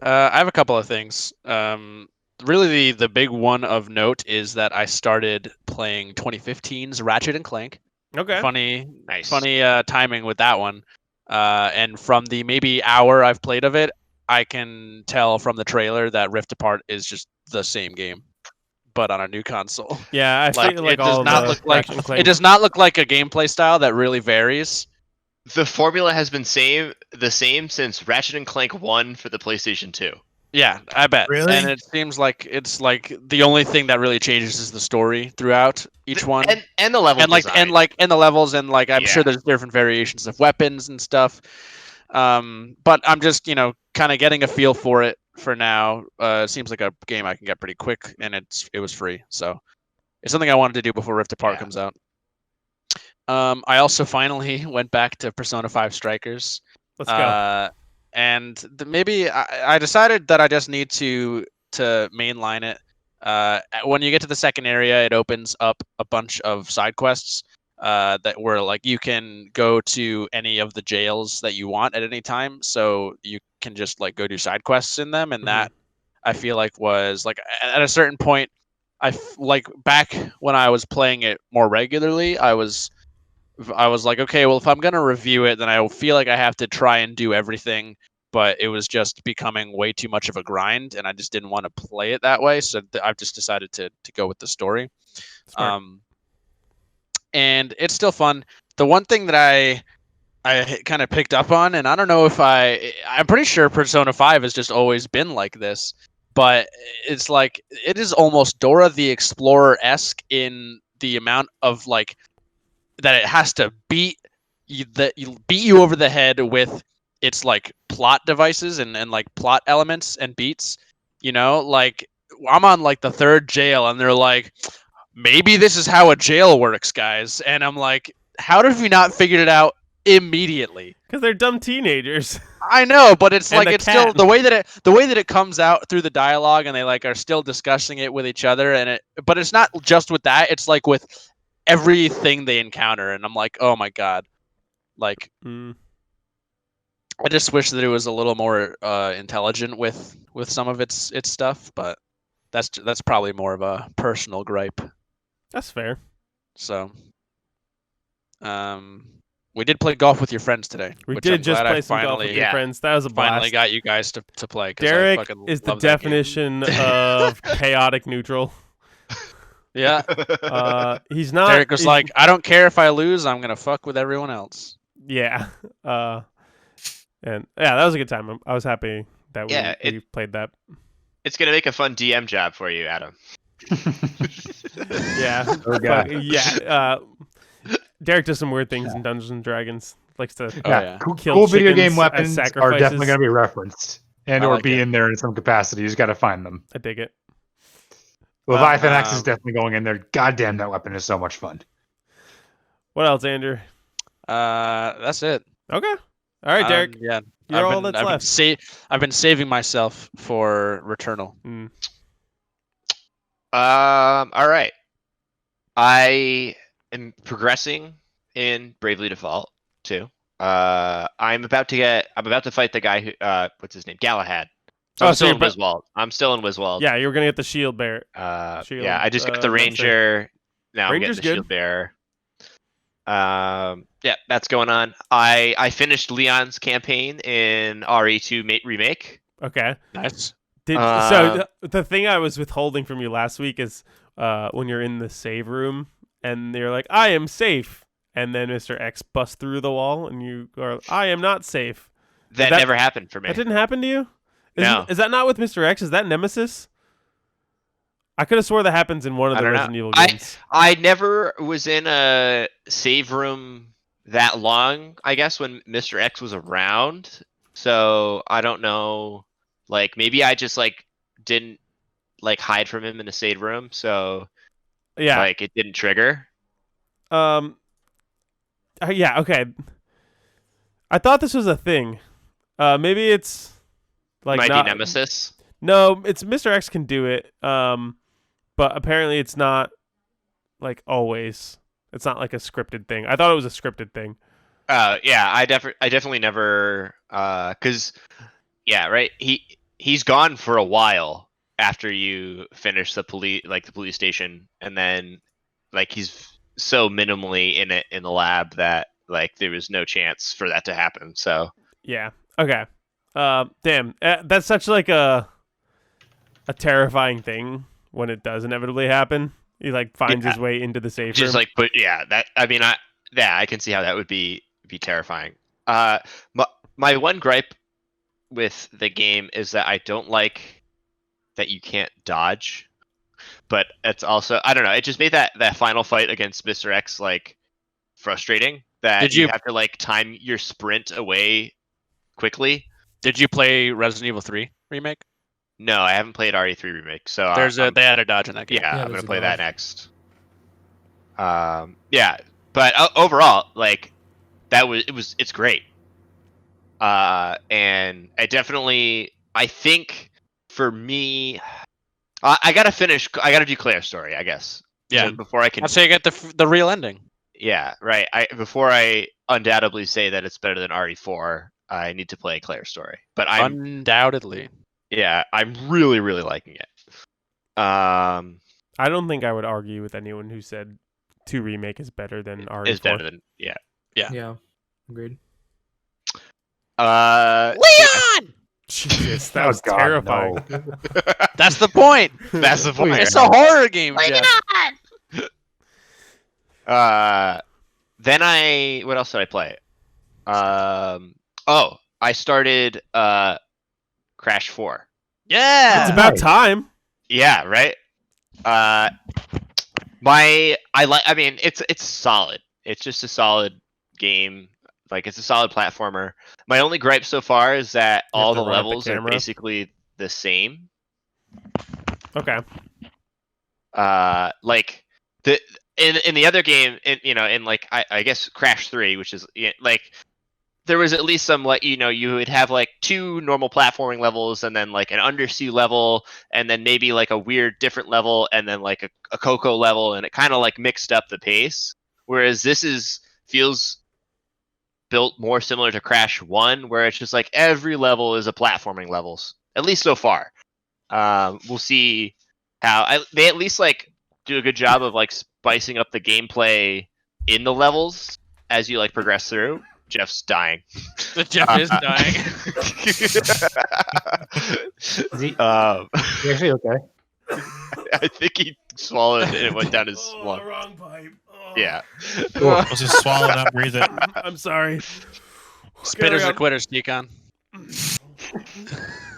I have a couple of things. Really, the big one of note is that I started playing 2015's Ratchet and Clank. Okay. Funny timing with that one. And from the maybe hour I've played of it, I can tell from the trailer that Rift Apart is just the same game, but on a new console. Yeah, I feel like it does not look like it does not look like a gameplay style that really varies. The formula has been the same since Ratchet and Clank 1 for the PlayStation 2. Yeah, I bet. Really? And it seems like it's the only thing that really changes is the story throughout each one. And the level design. And the levels and I'm sure there's different variations of weapons and stuff. But I'm just, kind of getting a feel for it for now. It seems like a game I can get pretty quick, and it was free. So it's something I wanted to do before Rift Apart comes out. I also finally went back to Persona 5 Strikers. Let's go. And maybe I decided that I just need to mainline it. When you get to the second area, it opens up a bunch of side quests that were you can go to any of the jails that you want at any time. So you can just go do side quests in them, and that I feel was at a certain point. Back when I was playing it more regularly, I was like, okay, well, if I'm going to review it, then I feel like I have to try and do everything, but it was just becoming way too much of a grind, and I just didn't want to play it that way, so I've just decided to go with the story. Smart. And it's still fun. The one thing that I kind of picked up on, and I don't know if I'm pretty sure Persona 5 has just always been like this, but it's it is almost Dora the Explorer-esque in the amount of like that it has to beat you over the head with its like plot devices and like plot elements and beats. You know, like I'm on like the third jail, and they're like, maybe this is how a jail works, guys. And I'm like, how have you not figured it out immediately? Because they're dumb teenagers. I know, but it's And like the it's still cat. the way that it comes out through the dialogue, and they like are still discussing it with each other, but it's not just with that. It's like with everything they encounter, and I'm like, oh my god, like I just wish that it was a little more intelligent with some of its stuff, but that's probably more of a personal gripe. That's fair. So, we did play golf with your friends today. We which did I'm just glad play some golf with your yeah. friends. That was a blast. finally got you guys to play. 'Cause I Derek fucking is the love that game. definition of chaotic neutral. Yeah. He's not. Derek was like, I don't care if I lose. I'm gonna fuck with everyone else. Yeah. And yeah, that was a good time. I was happy that we played that. It's gonna make a fun DM job for you, Adam. Yeah. Oh, God. Yeah. Derek does some weird things in Dungeons and Dragons. Likes to yeah. kill Cool video chickens game as weapons are sacrifices. definitely going to be referenced and I or like be it. in there in some capacity. You just got to find them. I dig it. Leviathan X is definitely going in there. Goddamn, that weapon is so much fun. What else, Andrew? That's it. Okay. All right, Derek. Yeah. You're all that's left. I've been saving myself for Returnal. All right. I am progressing in Bravely Default too. I'm about to fight the guy who what's his name? Galahad. So I'm still in Wiswald. Yeah, you were gonna get the shield bearer. Shield, yeah, I just got the ranger. Now I'm Ranger's getting the shield good. bearer. Yeah, that's going on. I finished Leon's campaign in RE2 remake. Okay. Nice. So the thing I was withholding from you last week is when you're in the save room and you're like, I am safe, and then Mr. X busts through the wall and you are, I am not safe. That never happened for me. That didn't happen to you? No. Is that not with Mr. X? Is that Nemesis? I could have swore that happens in one of the Resident Evil games. I never was in a save room that long, I guess, when Mr. X was around. So I don't know. Like, maybe I just like didn't like hide from him in the save room, so yeah, like it didn't trigger. Yeah, okay. I thought this was a thing. Maybe it's like Might not, be Nemesis. No, it's Mr. X can do it. But apparently it's not like always. It's not like a scripted thing. I thought it was a scripted thing. Yeah, I definitely never cuz yeah, right. He's gone for a while after you finish the police station, and then like he's so minimally in it in the lab that like there was no chance for that to happen. So yeah. Okay. Damn. That's such like a terrifying thing when it does inevitably happen. He like finds his way into the safe room. Just like, but yeah, that I mean, I can see how that would be terrifying. My one gripe with the game is that I don't like that you can't dodge, but it's also, I don't know, it just made that final fight against Mr. X like frustrating. That you have to like time your sprint away quickly. Did you play Resident Evil 3 remake? No, I haven't played RE3 remake. So they had a dodge in that game. Yeah, I'm gonna play that next. Yeah, but overall, like it's great. And I think for me, I gotta do Claire's story, I guess. Yeah. So before I can. That's how you get the real ending. Yeah, right. Before I undoubtedly say that it's better than RE4, I need to play Claire's story. But undoubtedly. Yeah, I'm really, really liking it. I don't think I would argue with anyone who said 2 remake is better than RE4. Is better than yeah. Agreed. Leon! Jesus, that was terrifying. No. That's the point. That's the point. It's a horror game, Jeff. Then what else did I play? I started Crash 4. Yeah. It's about time. Yeah, right? I mean, it's solid. It's just a solid game. Like it's a solid platformer. My only gripe so far is that You have all to the run at the levels are camera. basically the same. Okay. Like the in the other game, in like I guess Crash 3, which is like there was at least some like you would have like 2 normal platforming levels and then like an undersea level and then maybe like a weird different level and then like a Coco level, and it kind of like mixed up the pace. Whereas this feels built more similar to Crash 1, where it's just like every level is a platforming levels, at least so far. We'll see how they at least like do a good job of like spicing up the gameplay in the levels as you like progress through. Jeff's dying. Jeff is dying. Is he um, actually okay? I think he swallowed and it went down his lung. Wrong pipe. Oh. Yeah. Let's just swallow it up, breathe it. I'm sorry. Spitters Carry or on. quitters, Deacon.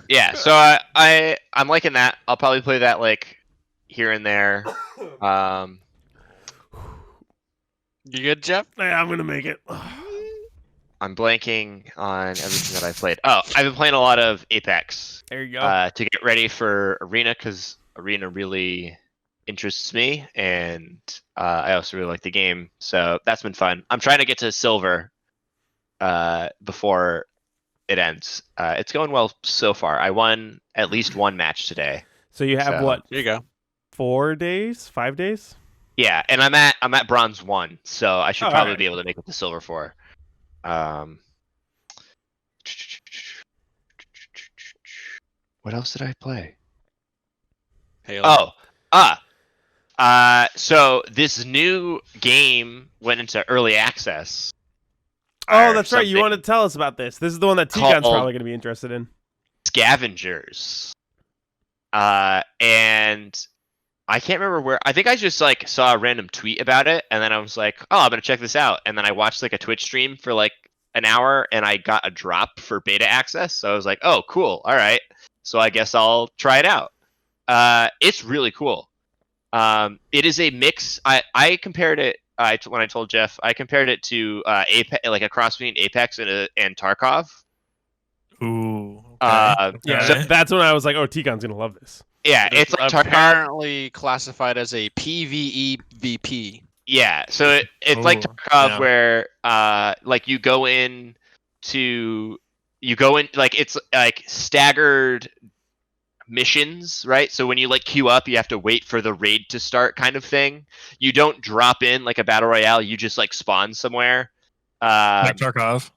Yeah, so I'm liking that. I'll probably play that like here and there. You good, Jeff? Yeah, I'm gonna make it. I'm blanking on everything that I played. Oh, I've been playing a lot of Apex There you go. to get ready for Arena, because Arena really interests me, and I also really like the game, so that's been fun. I'm trying to get to Silver before it ends. It's going well so far. I won at least one match today. So you have so- what? Here you go. 4 days? 5 days? Yeah, and I'm at Bronze 1, so I should Oh, probably alright. be able to make it to Silver 4. What else did I play? Halo. So this new game went into early access. Oh, or that's right. You something want to tell us about this. This is the one that Tigon's called- probably going to be interested in. Scavengers. And I can't remember where. I think I just like saw a random tweet about it, and then I was like, "Oh, I'm gonna check this out." And then I watched like a Twitch stream for like an hour, and I got a drop for beta access. So I was like, "Oh, cool. All right. So I guess I'll try it out." It's really cool. It is a mix. I compared it. When I told Jeff, I compared it to Apex, like a cross between Apex and Tarkov. Ooh. Okay. Yeah, Okay. that's when I was like, oh, Tigon's going to love this. Yeah, it's like Tarkov. Apparently classified as a PvE VP. Yeah, so it's like Ooh, Tarkov, yeah. where like you go in like it's like staggered missions, right? So when you like queue up, you have to wait for the raid to start, kind of thing. You don't drop in like a battle royale; you just like spawn somewhere. Like Tarkov.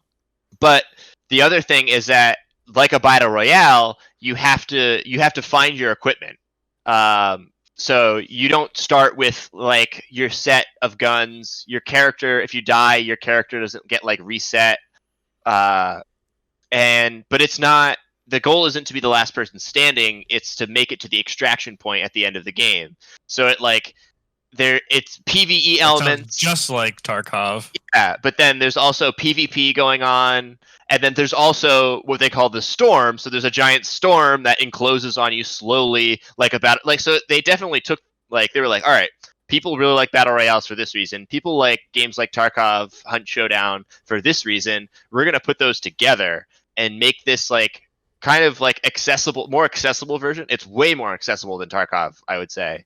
But the other thing is that, like a battle royale, you have to find your equipment. So you don't start with like your set of guns. Your character, if you die, your character doesn't get like reset. But it's not. The goal isn't to be the last person standing. It's to make it to the extraction point at the end of the game. So it's PvE elements. Sounds just like Tarkov. Yeah, but then there's also PvP going on, and then there's also what they call the storm. So there's a giant storm that encloses on you slowly, so they definitely took they were like, all right, people really like battle royales for this reason. People like games like Tarkov, Hunt Showdown for this reason. We're gonna put those together and make this like kind of like more accessible version. It's way more accessible than Tarkov, I would say.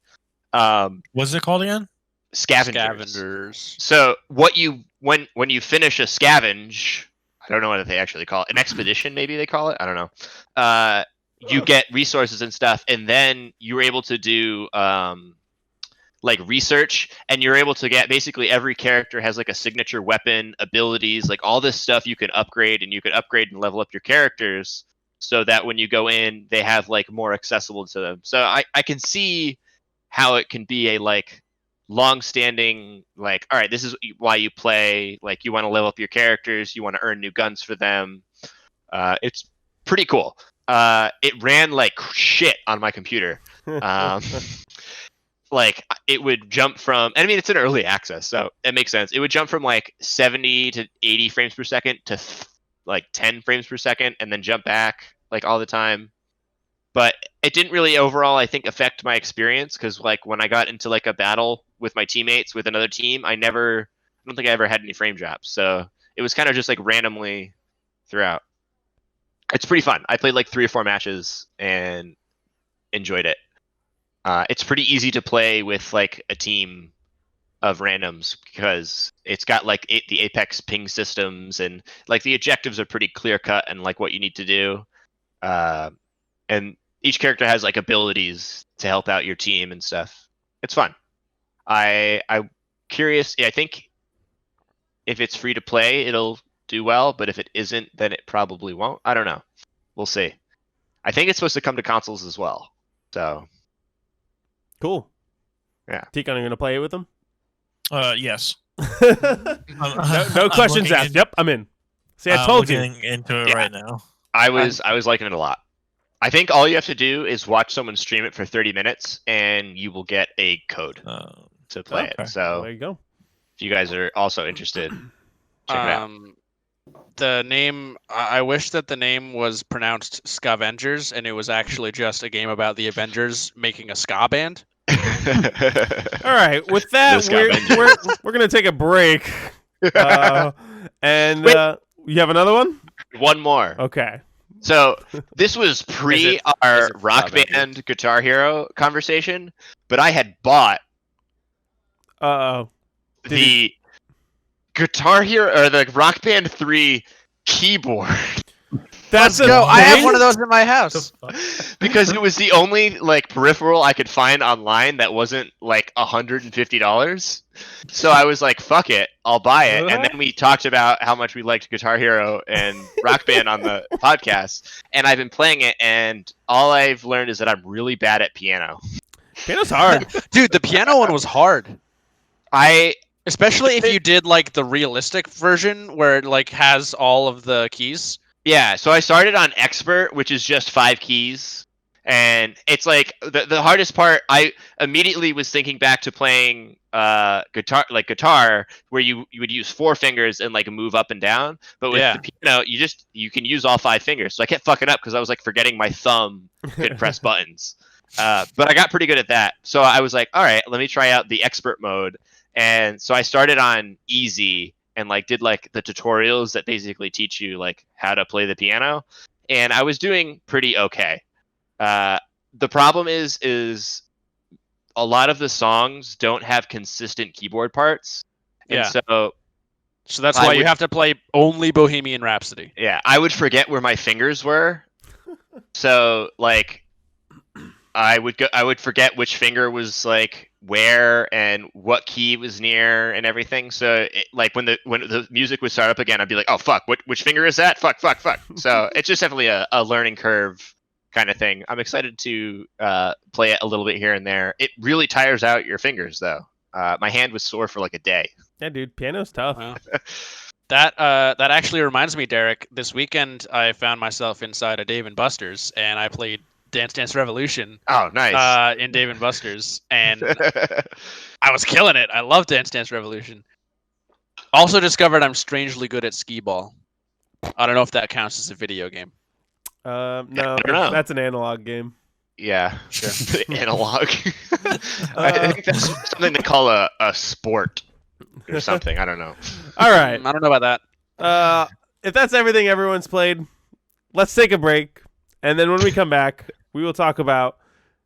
What's it called again? Scavengers. So when you finish a scavenge, I don't know what they actually call it. An expedition, maybe they call it. I don't know. You get resources and stuff, and then you're able to do like research, and you're able to get basically every character has like a signature weapon, abilities, like all this stuff you can upgrade, and you can upgrade and level up your characters so that when you go in, they have like more accessible to them. So I can see how it can be a like long-standing like, all right, this is why you play, like you want to level up your characters, you want to earn new guns for them. It's pretty cool. It ran like shit on my computer. Like it would jump from, I mean, it's in early access, so it makes sense. It would jump from like 70 to 80 frames per second to like 10 frames per second, and then jump back like all the time. But it didn't really overall, I think, affect my experience, because like when I got into like a battle with my teammates with another team, I don't think I ever had any frame drops. So it was kind of just like randomly throughout. It's pretty fun. I played like 3 or 4 matches and enjoyed it. It's pretty easy to play with like a team of randoms because it's got like the Apex ping systems, and like the objectives are pretty clear cut and like what you need to do. And each character has like abilities to help out your team and stuff. It's fun. I'm curious. Yeah, I think if it's free to play, it'll do well, but if it isn't, then it probably won't. I don't know. We'll see. I think it's supposed to come to consoles as well. So cool. Yeah. Tikon, are you gonna play it with them? Yes. No questions asked. Yep, I'm in. See, I told you. Looking into it right now. I was liking it a lot. I think all you have to do is watch someone stream it for 30 minutes, and you will get a code to play okay. it. So there you go. if you guys are also interested, check it out. The name, I wish that the name was pronounced Scavengers, and it was actually just a game about the Avengers making a ska band. All right, with that, we're gonna take a break. And Wait. You have another one? One more. Okay. So this was pre Is our it Rock Scavengers? Band Guitar Hero conversation, but I had bought Uh-oh. the Guitar Hero or the Rock Band 3 keyboard That's Go! I have one of those in my house. because it was the only like peripheral I could find online that wasn't like $150. So I was like, "Fuck it, I'll buy it." And then we talked about how much we liked Guitar Hero and Rock Band on the podcast, and I've been playing it, and all I've learned is that I'm really bad at piano. Piano's hard. Dude, the piano one was hard. Especially if you did like the realistic version where it like has all of the keys. Yeah, so I started on Expert, which is just 5 keys, and it's like the hardest part. I immediately was thinking back to playing guitar, where you would use 4 fingers and like move up and down. But with the piano, you can use all 5 fingers. So I kept fucking up because I was like forgetting my thumb could press buttons. But I got pretty good at that. So I was like, all right, let me try out the Expert mode. And so I started on easy and like did like the tutorials that basically teach you like how to play the piano, and I was doing pretty okay. The problem is a lot of the songs don't have consistent keyboard parts, and so that's why you have to play only Bohemian Rhapsody. Yeah, I would forget where my fingers were, so like I would forget which finger was like where and what key was near and everything. So like when the music would start up again, I'd be like, oh fuck, which finger is that? Fuck. So it's just definitely a learning curve kind of thing. I'm excited to play it a little bit here and there. It really tires out your fingers though. My hand was sore for like a day. Yeah, dude, piano's tough. Wow. That actually reminds me, Derek. This weekend I found myself inside a Dave & Buster's, and I played Dance Dance Revolution. Oh, nice. In Dave & Buster's, and I was killing it. I love Dance Dance Revolution. Also discovered I'm strangely good at skee ball. I don't know if that counts as a video game. No, I don't know. That's an analog game. Yeah, sure. Analog. I think that's something they call a sport or something. I don't know. All right. I don't know about that. If that's everything everyone's played, let's take a break, and then when we come back, we will talk about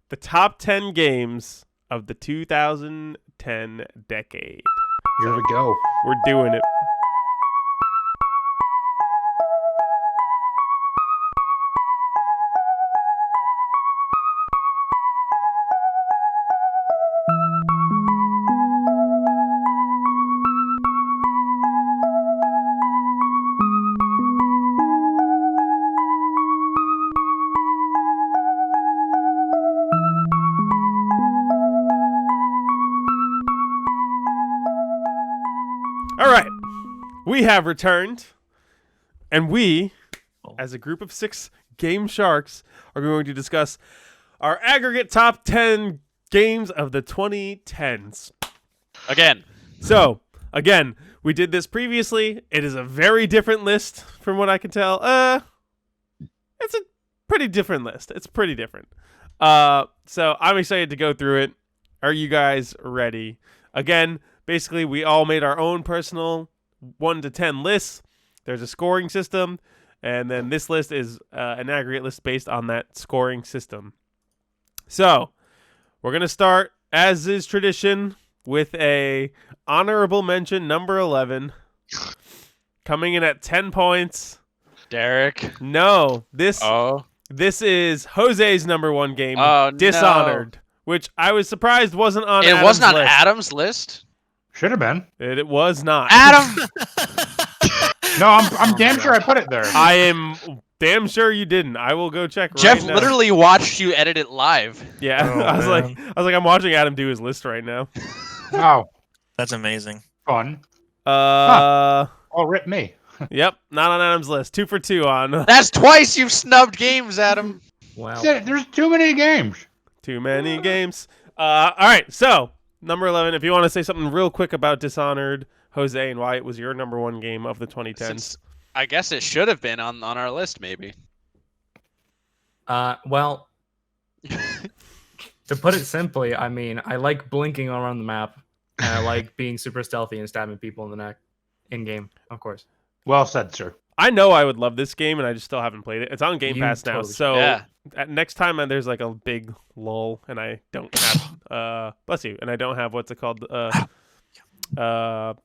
the top 10 games of the 2010 decade. Here we go. We're doing it. All right, we have returned, and we, as a group of 6 Game Sharks, are going to discuss our aggregate top 10 games of the 2010s. Again. So, again, we did this previously. It is a very different list from what I can tell. It's a pretty different list. It's pretty different. So I'm excited to go through it. Are you guys ready? Again, basically, we all made our own personal 1 to 10 lists. There's a scoring system, and then this list is an aggregate list based on that scoring system. So, we're going to start, as is tradition, with a honorable mention, number 11. Coming in at 10 points. Derek. No, this Oh. This is Jose's number 1 game, Oh, Dishonored, which I was surprised wasn't on It Adam's wasn't on list. Adam's list? Should have been. It was not. Adam! No, I'm damn sure I put it there. I am damn sure you didn't. I will go check Jeff right now. literally watched you edit it live. Yeah, Oh, I was man. like, I'm watching Adam do his list right now. Oh, That's amazing. fun. Uh, Oh, rip me. Yep, not on Adam's list. 2 for 2 on. That's twice you've snubbed games, Adam. Wow. There's too many games. Too many games. All right, so number 11. If you want to say something real quick about Dishonored, Jose, and why it was your number 1 game of the 2010s. Since I guess it should have been on our list, maybe. Well, to put it simply, I mean, I like blinking around the map, and I like being super stealthy and stabbing people in the neck, in game, of course. Well said, sir. I know I would love this game, and I just still haven't played it. It's on Game You Pass now, totally so Yeah. next time there's like a big lull, and I don't have bless you, and I don't have what's it called the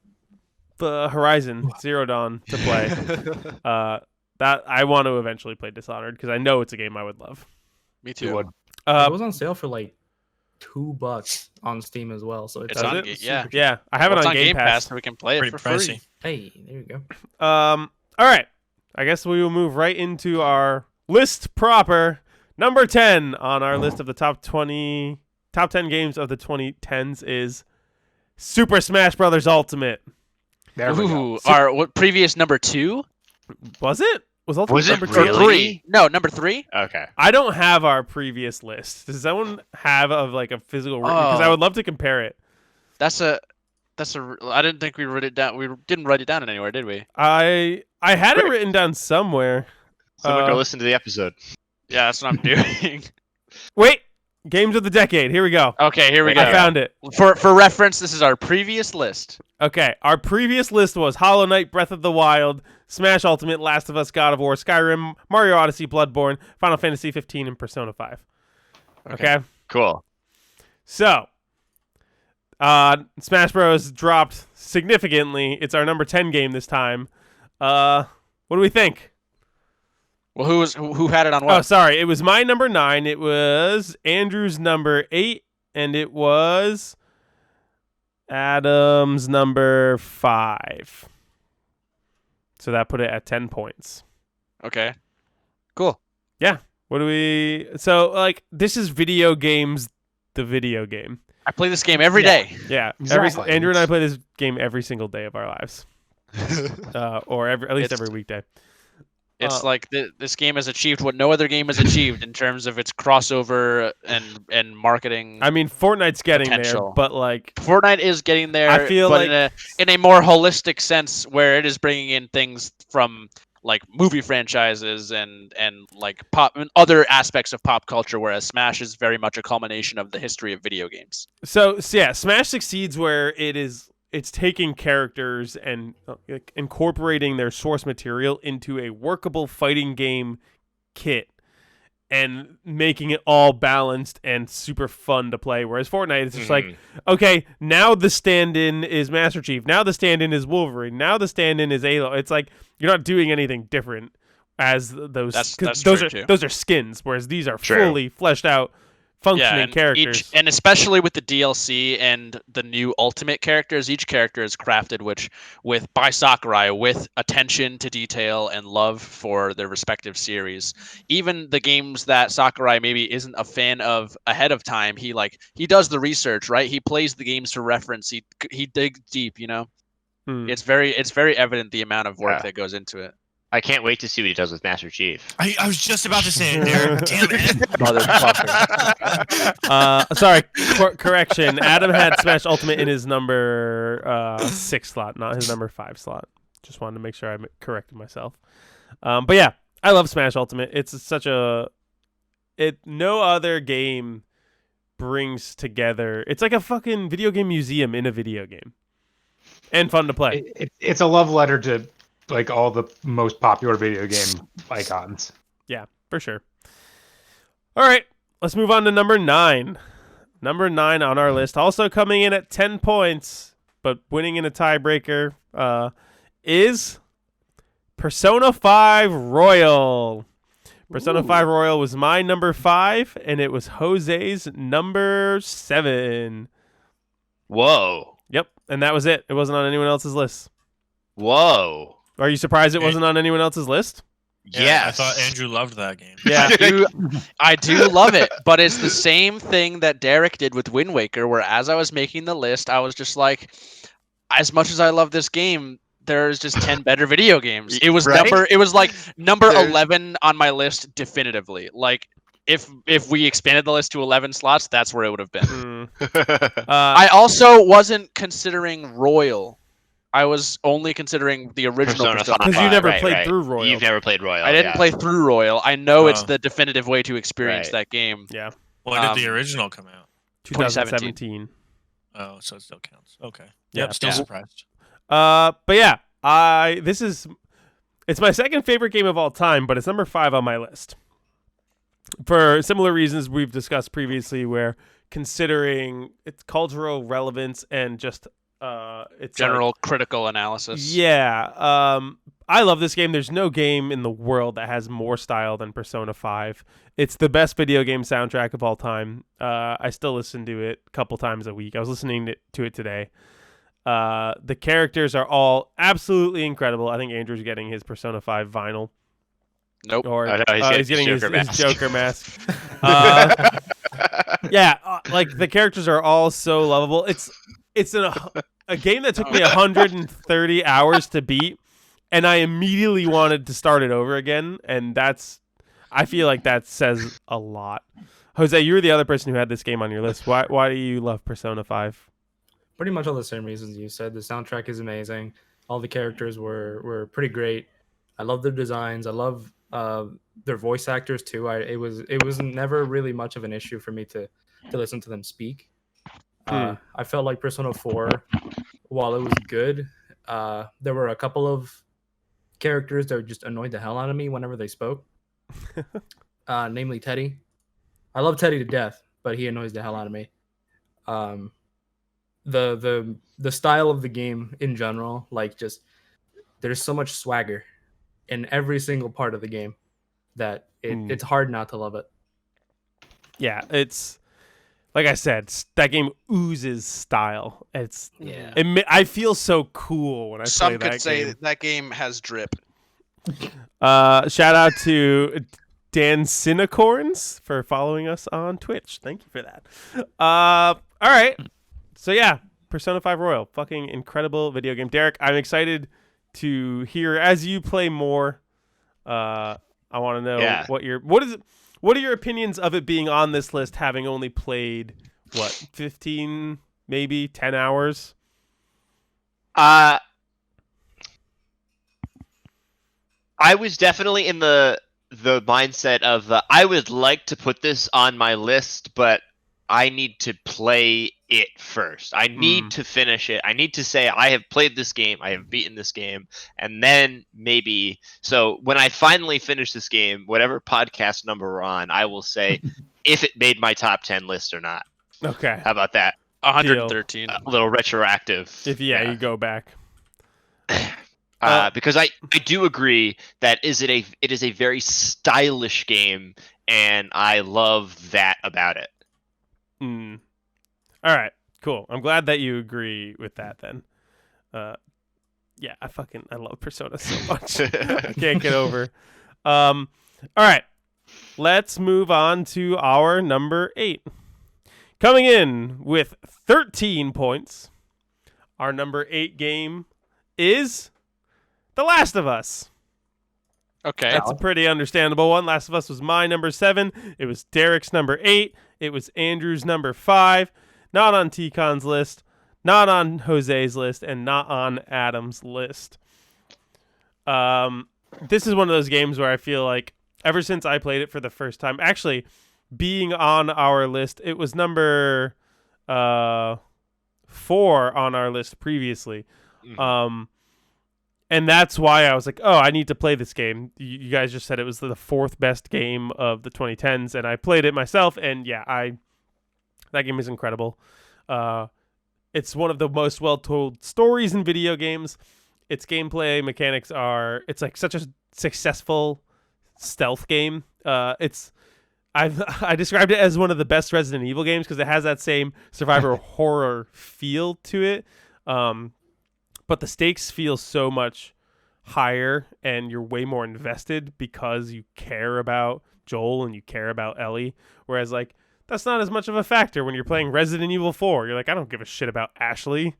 Horizon Zero Dawn to play. That I want to eventually play Dishonored because I know it's a game I would love. Me You too. would. It was on sale for like $2 on Steam as well, so It's Does on it? yeah. Yeah, I have Well, it it's on Game Pass. so we can play it Pretty for pricey. free. Hey, there you go. All right. I guess we will move right into our list proper. Number 10 on our list of the top 10 games of the 2010s is Super Smash Brothers Ultimate. There we go. Ooh, our what previous number 2? Was it? Was Ultimate Was it number 2? Or Really? 3? No, number 3? Okay. I don't have our previous list. Does someone have like a physical because I Oh. would love to compare it. That's a I didn't think we wrote it down. We didn't write it down anywhere, did we? I had it written down somewhere. Someone Uh, go listen to the episode. Yeah, that's what I'm doing. Wait, Games of the Decade. Here we go. Okay, here we I go. found it. For reference, this is our previous list. Okay, our previous list was Hollow Knight, Breath of the Wild, Smash Ultimate, Last of Us, God of War, Skyrim, Mario Odyssey, Bloodborne, Final Fantasy 15, and Persona 5. Okay? Cool. So, Smash Bros. Dropped significantly. It's our number 10 game this time. What do we think? Well, who had it on Oh, what? sorry. It was my number 9. It was Andrew's number 8. And it was Adam's number 5. So that put it at 10 points. Okay. Cool. What do we... So, like, this is video games, the video game. I play this game every Yeah. day. Yeah. Exactly. Andrew and I play this game every single day of our lives. Or at least It's- every weekday. It's like this game has achieved what no other game has achieved in terms of its crossover and marketing. I mean, Fortnite's getting Potential. there, but, like... Fortnite is getting there, I feel but like... in a more holistic sense, where it is bringing in things from like movie franchises and like pop and other aspects of pop culture, whereas Smash is very much a culmination of the history of video games. So yeah, Smash succeeds where it's taking characters and incorporating their source material into a workable fighting game kit and making it all balanced and super fun to play. Whereas Fortnite is just like, okay, now the stand-in is Master Chief. Now the stand-in is Wolverine. Now the stand-in is Alo. It's like you're not doing anything different as those. That's 'cause true, those are too. those are skins, whereas these are True. fully fleshed out, functioning and characters. and especially with the DLC and the new Ultimate characters, each character is crafted by Sakurai with attention to detail and love for their respective series. Even the games that Sakurai maybe isn't a fan of ahead of time, he does the research, right? He plays the games for reference. He digs deep, you know. It's very evident the amount of work Yeah. that goes into it. I can't wait to see what he does with Master Chief. I was just about to say it, Derek. Damn it. Motherfucker. Sorry, correction. Adam had Smash Ultimate in his number 6 slot, not his number 5 slot. Just wanted to make sure I corrected myself. But yeah, I love Smash Ultimate. It's such no other game brings together. It's like a fucking video game museum in a video game, and fun to play. It's a love letter to like all the most popular video game icons. Yeah, for sure. All right, let's move on to number 9. Number 9 on our list, also coming in at 10 points, but winning in a tiebreaker, is Persona 5 Royal. Persona 5 Royal was my number 5, and it was Jose's number 7. Whoa. Yep, and that was it. It wasn't on anyone else's list. Whoa. Are you surprised it wasn't on anyone else's list? Yeah, I thought Andrew loved that game. Yeah. I do love it, but it's the same thing that Derek did with Wind Waker, where as I was making the list, I was just like, as much as I love this game, there's just 10 better video games. It was Right? number There's- 11 on my list definitively. Like if we expanded the list to 11 slots, that's where it would have been. I also wasn't considering Royal. I was only considering the original Persona Persona. 5. Because you never Right, played right. through Royal. You've never played Royal. I didn't yeah. play through Royal. I know it's Oh. the definitive way to experience Right. that game. Yeah. When did the Um, original come out? 2017. Oh, so it still counts. Okay. Yeah. Yep, still Yeah. surprised. But yeah, it's my second favorite game of all time, but it's number 5 on my list. For similar reasons we've discussed previously, where considering its cultural relevance and just its General critical analysis. yeah, I love this game. There's no game in the world that has more style than Persona 5. It's the best video game soundtrack of all time. I still listen to it a couple times a week. I was listening to it today. The characters are all absolutely incredible. I think Andrew's getting his Persona 5 vinyl. Nope. Or Oh, no, he's getting his Joker mask. Joker mask. Like the characters are all so lovable. It's a game that took me 130 hours to beat, and I immediately wanted to start it over again. And I feel like that says a lot. Jose, you were the other person who had this game on your list. Why do you love Persona 5? Pretty much all the same reasons you said. The soundtrack is amazing. All the characters were pretty great. I love their designs. I love their voice actors too. It was never really much of an issue for me to listen to them speak. I felt like Persona 4, while it was good, there were a couple of characters that just annoyed the hell out of me whenever they spoke. Namely Teddy. I love Teddy to death, but he annoys the hell out of me. The style of the game in general, like just there's so much swagger in every single part of the game that it's hard not to love it. Yeah, it's like I said, that game oozes style. I feel so cool when I Some play that could say game. that game has drip. Shout out to Dan Cinecorns for following us on Twitch. Thank you for that. All right. So yeah, Persona 5 Royal, fucking incredible video game. Derek, I'm excited to hear as you play more. I want to know what are your opinions of it being on this list, having only played 15, maybe 10 hours? I was definitely in the mindset of I would like to put this on my list, but I need to play it first. I need to finish it. I need to say I have played this game, I have beaten this game, and then maybe. So when I finally finish this game, whatever podcast number we're on, I will say if it made my top 10 list or not. Okay. How about that? 113. A little retroactive. If you go back. Because I do agree that it is a very stylish game, and I love that about it. All right, cool. I'm glad that you agree with that then. Yeah, I love Persona so much. I can't get over. All right, let's move on to our number 8. Coming in with 13 points, our number 8 game is The Last of Us. Okay. That's a pretty understandable one. Last of Us was my number 7. It was Derek's number 8. It was Andrew's number 5. Not on T-Con's list, not on Jose's list, and not on Adam's list. This is one of those games where I feel like ever since I played it for the first time, actually, being on our list. It was number 4 on our list previously. Mhm. And that's why I was like, oh, I need to play this game. You guys just said it was the 4th best game of the 2010s, and I played it myself, and yeah, that game is incredible. It's one of the most well-told stories in video games. Its gameplay mechanics it's like such a successful stealth game. I described it as one of the best Resident Evil games because it has that same survivor horror feel to it. But the stakes feel so much higher and you're way more invested because you care about Joel and you care about Ellie. Whereas, like, that's not as much of a factor when you're playing Resident Evil 4. You're like, I don't give a shit about Ashley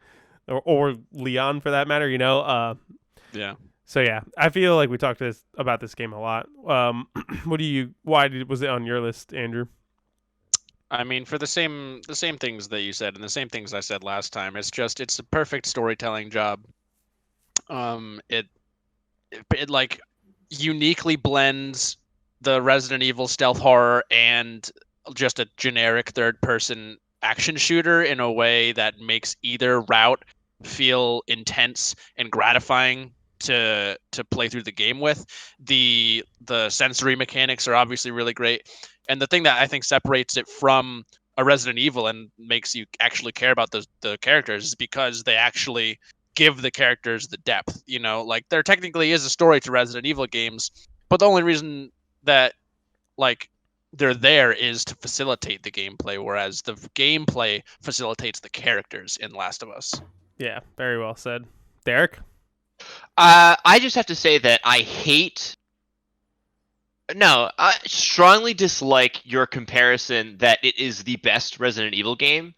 or Leon for that matter, you know? Yeah. So, yeah, I feel like we talked about this game a lot. Why was it on your list, Andrew? I mean, for the same things that you said and the same things I said last time. It's a perfect storytelling job. It like uniquely blends the Resident Evil stealth horror and just a generic third person action shooter in a way that makes either route feel intense and gratifying to play through the game with. The sensory mechanics are obviously really great. And the thing that I think separates it from a Resident Evil and makes you actually care about the characters is because they actually give the characters the depth. You know, like there technically is a story to Resident Evil games, but the only reason that like they're there is to facilitate the gameplay, whereas the gameplay facilitates the characters in Last of Us. Yeah, very well said. Derek? I just have to say that I strongly dislike your comparison that it is the best Resident Evil game,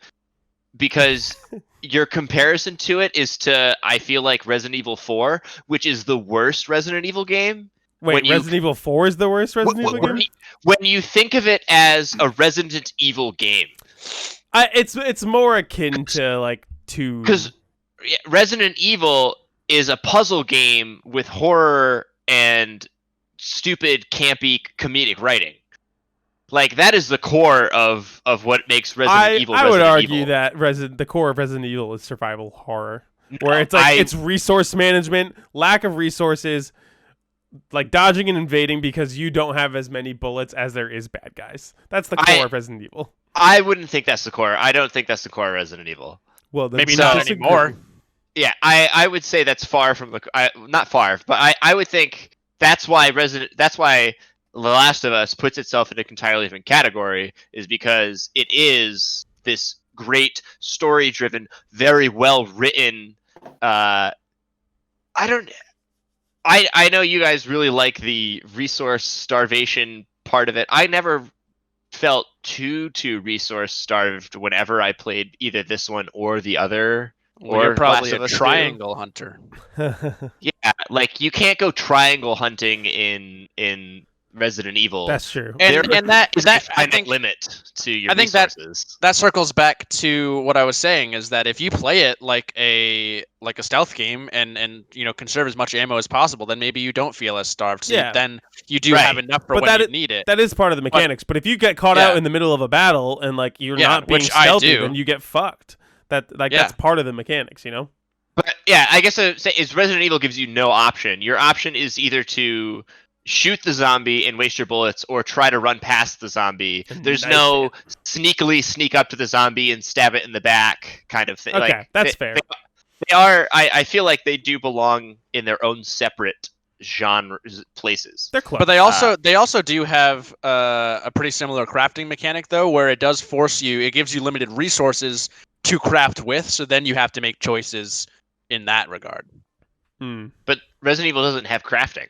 because your comparison to it is to, I feel like, Resident Evil 4, which is the worst Resident Evil game. Wait, Resident Evil 4 is the worst Resident Evil game? When you think of it as a Resident Evil game. It's more akin to, like, 2... Because Resident Evil is a puzzle game with horror and stupid, campy, comedic writing. Like, that is the core of what makes Resident Evil I Resident would argue Evil. that the core of Resident Evil is survival horror. Where it's like, it's resource management, lack of resources, like dodging and invading because you don't have as many bullets as there is bad guys. That's the core of Resident Evil. I wouldn't think that's the core. I don't think that's the core of Resident Evil. Well, maybe not anymore. Yeah, I would say that's far from not far, but I would think that's why The Last of Us puts itself in an entirely different category, is because it is this great story-driven, very well written. I know you guys really like the resource starvation part of it. I never felt too resource starved whenever I played either this one or the other. Well, you're probably a triangle hunter. Yeah, like you can't go triangle hunting in Resident Evil. That's true. And that I think limit to your resources. That circles back to what I was saying, is that if you play it like a stealth game and you know, conserve as much ammo as possible, then maybe you don't feel as starved. So then you do have enough for when you need it. That is part of the mechanics. But if you get caught out in the middle of a battle and like you're not being stealthy, then you get fucked. That's part of the mechanics, you know? But yeah, I guess is Resident Evil gives you no option. Your option is either to shoot the zombie and waste your bullets, or try to run past the zombie. There's no sneakily sneak up to the zombie and stab it in the back kind of thing. Okay, that's fair. They are. I feel like they do belong in their own separate genre places. They're close. But they also do have a pretty similar crafting mechanic, though, where it does force you. It gives you limited resources to craft with, so then you have to make choices in that regard. But Resident Evil doesn't have crafting.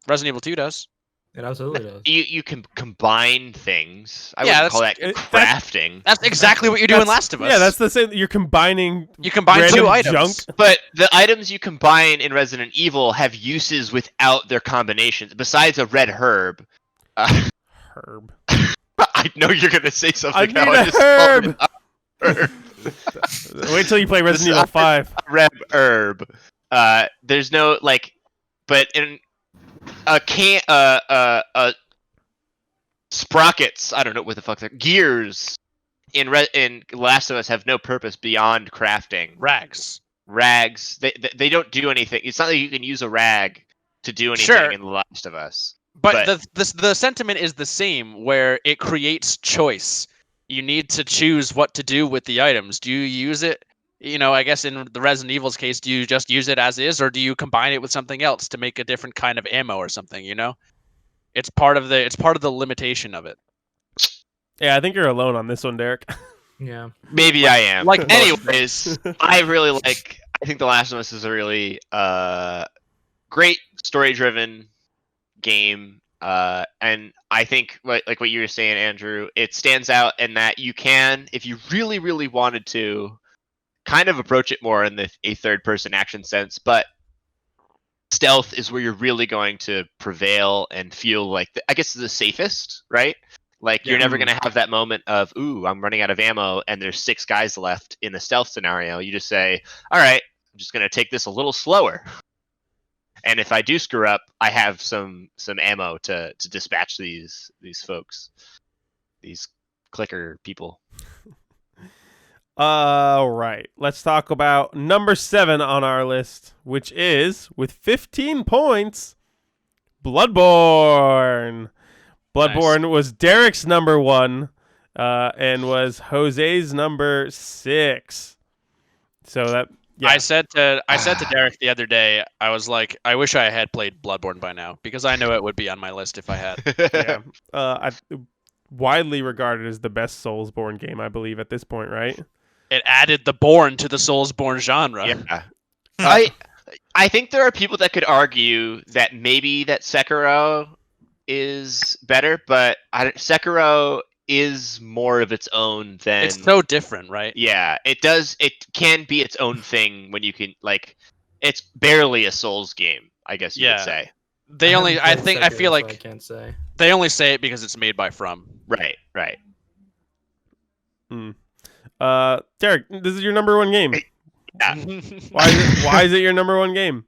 Resident Evil 2 does. It absolutely does. You can combine things. I wouldn't call that crafting. That's exactly what you do in Last of Us. Yeah, that's the same. You're combining. You combine two items. Junk. But the items you combine in Resident Evil have uses without their combinations. Besides a red herb. Herb. I know you're gonna say something. I need a herb. Wait till you play Resident Evil 5. Red herb. There's no but in a sprockets. I don't know what the fuck they're gears in Last of Us have no purpose beyond crafting. Rags. They don't do anything. It's not like you can use a rag to do anything in The Last of Us. But the sentiment is the same, where it creates choice. You need to choose what to do with the items. Do you use it? I guess in the Resident Evil's case, do you just use it as is, or do you combine it with something else to make a different kind of ammo or something? It's part of the limitation of it. Yeah, I think you're alone on this one, Derek. Yeah. Maybe I am. Anyways, I think The Last of Us is a really great story-driven game. And I think like what you were saying, Andrew, it stands out in that you can, if you really, really wanted to, kind of approach it more in a third-person action sense, but stealth is where you're really going to prevail and feel like, I guess, the safest, right? Like, you're never going to have that moment of, ooh, I'm running out of ammo and there's 6 guys left in a stealth scenario. You just say, all right, I'm just going to take this a little slower. And if I do screw up, I have some ammo to dispatch these folks, these clicker people. All right, let's talk about number 7 on our list, which is, with 15 points, Bloodborne. Bloodborne was Derek's number 1, and was Jose's number 6. So that. Yeah. I said to Derek the other day, I was like, I wish I had played Bloodborne by now, because I know it would be on my list if I had. Yeah. Widely regarded as the best Soulsborne game, I believe, at this point, right? It added the Born to the Soulsborne genre. Yeah. I think there are people that could argue that maybe that Sekiro is better, but Sekiro is more of its own than... It's so different, right? Yeah, it can be its own thing when you can, like, it's barely a Souls game, I guess you would say. I feel like I can't say. They only say it because it's made by From. Right. Derek, this is your number 1 game. Yeah. Why is it your number 1 game?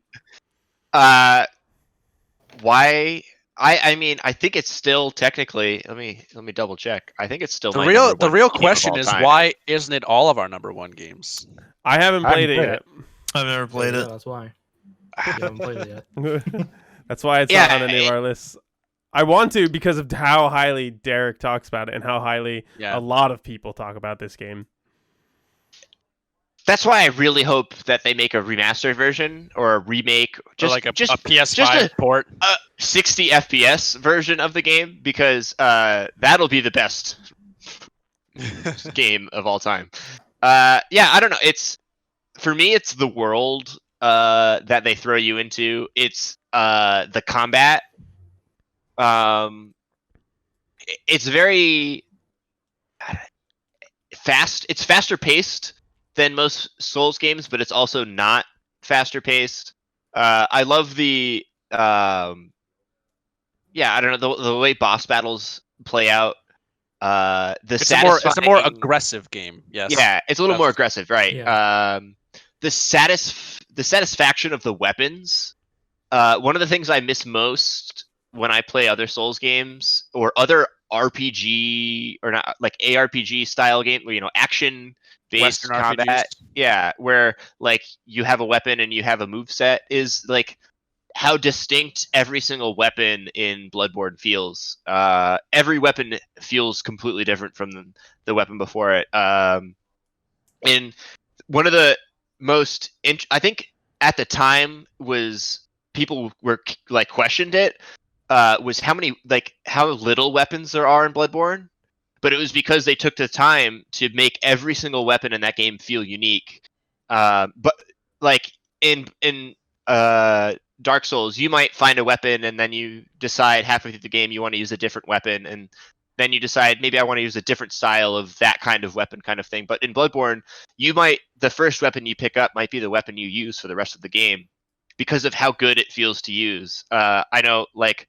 Why? I mean, I think it's still technically. Let me double check. I think it's still the real question is, why isn't it all of our number 1 games? I haven't played it yet. I've never played it. That's why. You haven't played it yet. That's why it's not on any of our lists. I want to, because of how highly Derek talks about it and how highly a lot of people talk about this game. That's why I really hope that they make a remastered version or a remake, just like a PS5 port, a 60 FPS version of the game, because that'll be the best game of all time. I don't know. For me, it's the world that they throw you into. It's the combat. It's very fast. It's faster paced than most Souls games, but it's also not faster paced. I love the I don't know, the way boss battles play out. It's a more aggressive game. Yes. Yeah, it's a little more aggressive, right? Yeah. The satisfaction of the weapons. One of the things I miss most when I play other Souls games or other RPG or not, like ARPG style game, where action based combat, where like you have a weapon and you have a move set, is like how distinct every single weapon in Bloodborne feels. Every weapon feels completely different from the weapon before it. And one of the most I think at the time was people were like questioned it was how little weapons there are in Bloodborne. But it was because they took the time to make every single weapon in that game feel unique. But like in Dark Souls, you might find a weapon and then you decide halfway through the game you want to use a different weapon, and then you decide maybe I want to use a different style of that kind of weapon, kind of thing. But in Bloodborne, the first weapon you pick up might be the weapon you use for the rest of the game because of how good it feels to use. I know, like.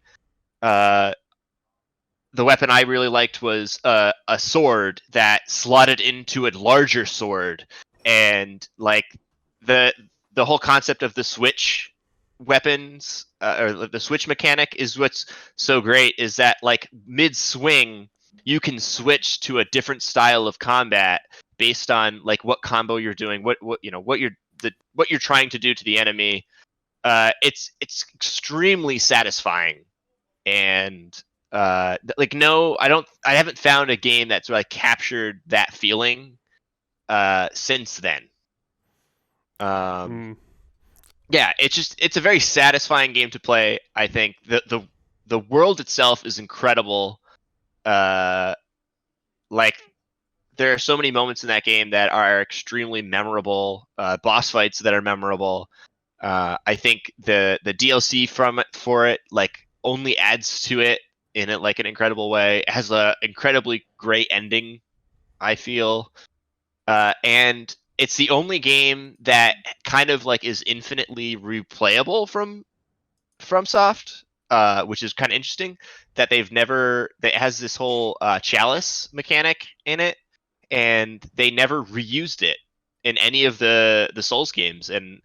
The weapon I really liked was a sword that slotted into a larger sword, and like the whole concept of the switch weapons or the switch mechanic is what's so great, is that like mid swing you can switch to a different style of combat based on like what combo you're doing, what you're trying to do to the enemy. It's extremely satisfying, and like I haven't found a game that's like captured that feeling since then. Yeah, it's a very satisfying game to play. I think the world itself is incredible. Like there are so many moments in that game that are extremely memorable. Boss fights that are memorable. I think the DLC for it like only adds to it in it like an incredible way. It has a incredibly great ending, I feel, and it's the only game that kind of like is infinitely replayable from FromSoft, which is kind of interesting. That that has this whole chalice mechanic in it, and they never reused it in any of the Souls games, and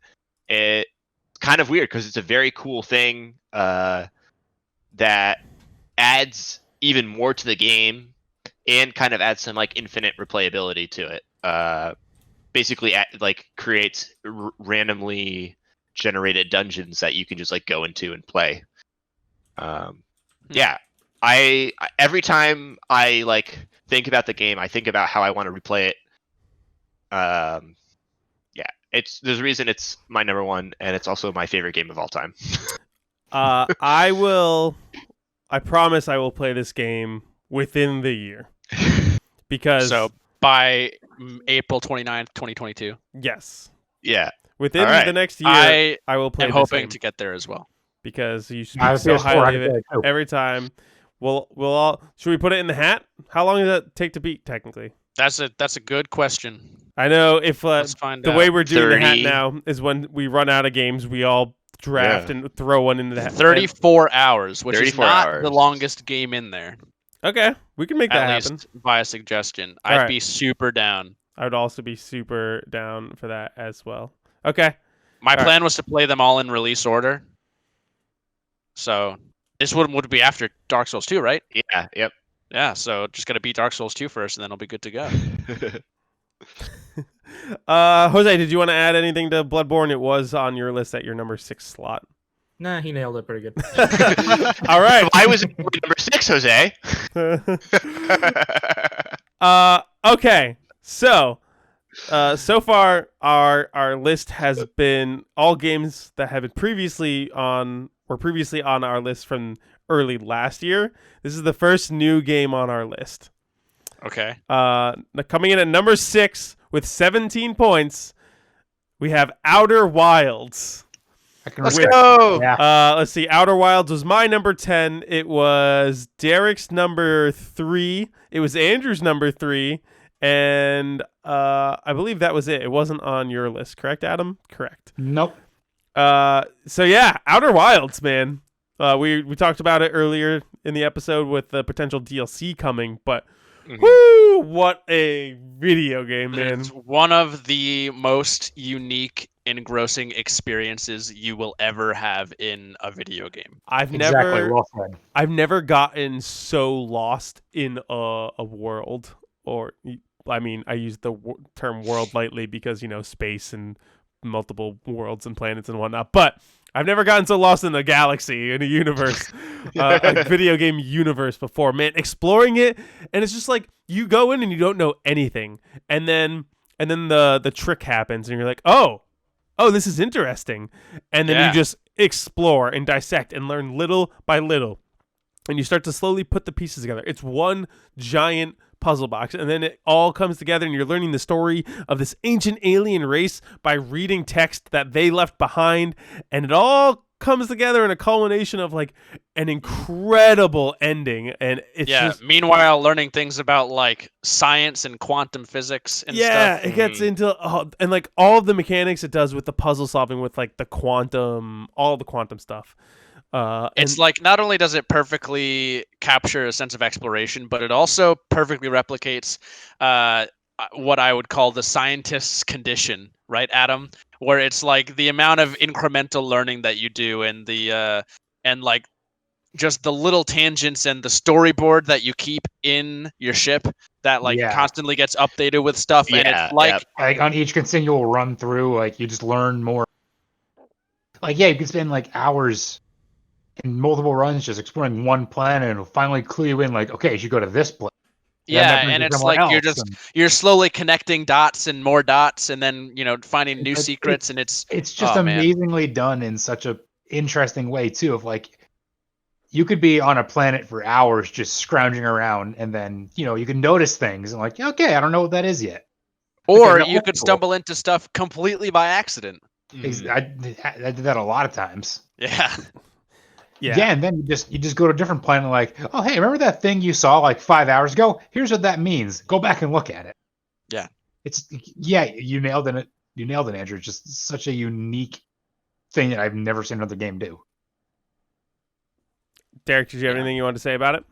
it's kind of weird because it's a very cool thing that adds even more to the game and kind of adds some like infinite replayability to it. Basically, like creates randomly generated dungeons that you can just like go into and play. Yeah, I every time I like think about the game, I think about how I want to replay it. Yeah, there's a reason it's my number one, and it's also my favorite game of all time. I promise I will play this game within the year. Because so by April 29th, 2022. Yes. Yeah. Within the next year, I will play I'm this hoping game. to get there as well. Because you speak so highly of it every time. We'll all should we put it in the hat? How long does that take to beat technically? That's a good question. I know if Let's find the out. way we're doing 30. the hat now is when we run out of games, we all draft and throw one into the hat. 34 hours, which 34 is not hours. the longest game in there. Okay, we can make that At happen. least by a suggestion. All I'd right. be super down. I would also be super down for that as well. Okay. My All plan was to play them all in release order. So this would be after Dark Souls 2, right? Yeah. Yep. Yeah, so just got to beat Dark Souls 2 first, and then I'll be good to go. Jose, did you want to add anything to Bloodborne? It was on your list at your number 6 slot. Nah, he nailed it pretty good. All right. I was number 6, Jose. Okay. So far our list has been all games that have been previously on our list from early last year. This is the first new game on our list. Okay. Coming in at number 6 with 17 points, we have Outer Wilds. Let's go. Yeah. Let's see. Outer Wilds was my number 10. It was Derek's number 3. It was Andrew's number 3. And I believe that was it. It wasn't on your list, correct, Adam? Correct. Nope. So yeah, Outer Wilds, man. We talked about it earlier in the episode with the potential DLC coming, but whoo, what a video game, man. It's one of the most unique, engrossing experiences you will ever have in a video game. I've never gotten so lost in a world, or I mean, I use the term world lightly because, space and multiple worlds and planets and whatnot, but I've never gotten so lost in a galaxy, in a universe, a video game universe before, man. Exploring it, and it's just like you go in and you don't know anything, and then the trick happens, and you're like, oh, this is interesting, and then you just explore and dissect and learn little by little, and you start to slowly put the pieces together. It's one giant puzzle box, and then it all comes together, and you're learning the story of this ancient alien race by reading text that they left behind, and it all comes together in a culmination of like an incredible ending. And it's just, meanwhile learning things about like science and quantum physics and stuff. It gets into and like all of the mechanics it does with the puzzle solving, with like all the quantum stuff. It's like not only does it perfectly capture a sense of exploration, but it also perfectly replicates what I would call the scientist's condition, right, Adam? Where it's like the amount of incremental learning that you do, and the and like just the little tangents and the storyboard that you keep in your ship that like constantly gets updated with stuff, and it's like on each continual run through, like you just learn more. Like you can spend like hours in multiple runs just exploring one planet, and it'll finally clue you in, like, okay, you should go to this place. And it's like you're slowly connecting dots and more dots, and then finding new secrets, and it's just amazingly done in such a interesting way too. Of like, you could be on a planet for hours just scrounging around, and then you can notice things and like, okay, I don't know what that is yet. Or you could stumble into stuff completely by accident. I did that a lot of times. Yeah. Yeah, and then you just go to a different planet, like, oh hey, remember that thing you saw like 5 hours ago? Here's what that means. Go back and look at it. Yeah. You nailed it. You nailed it, Andrew. It's just such a unique thing that I've never seen another game do. Derek, did you have anything you want to say about it?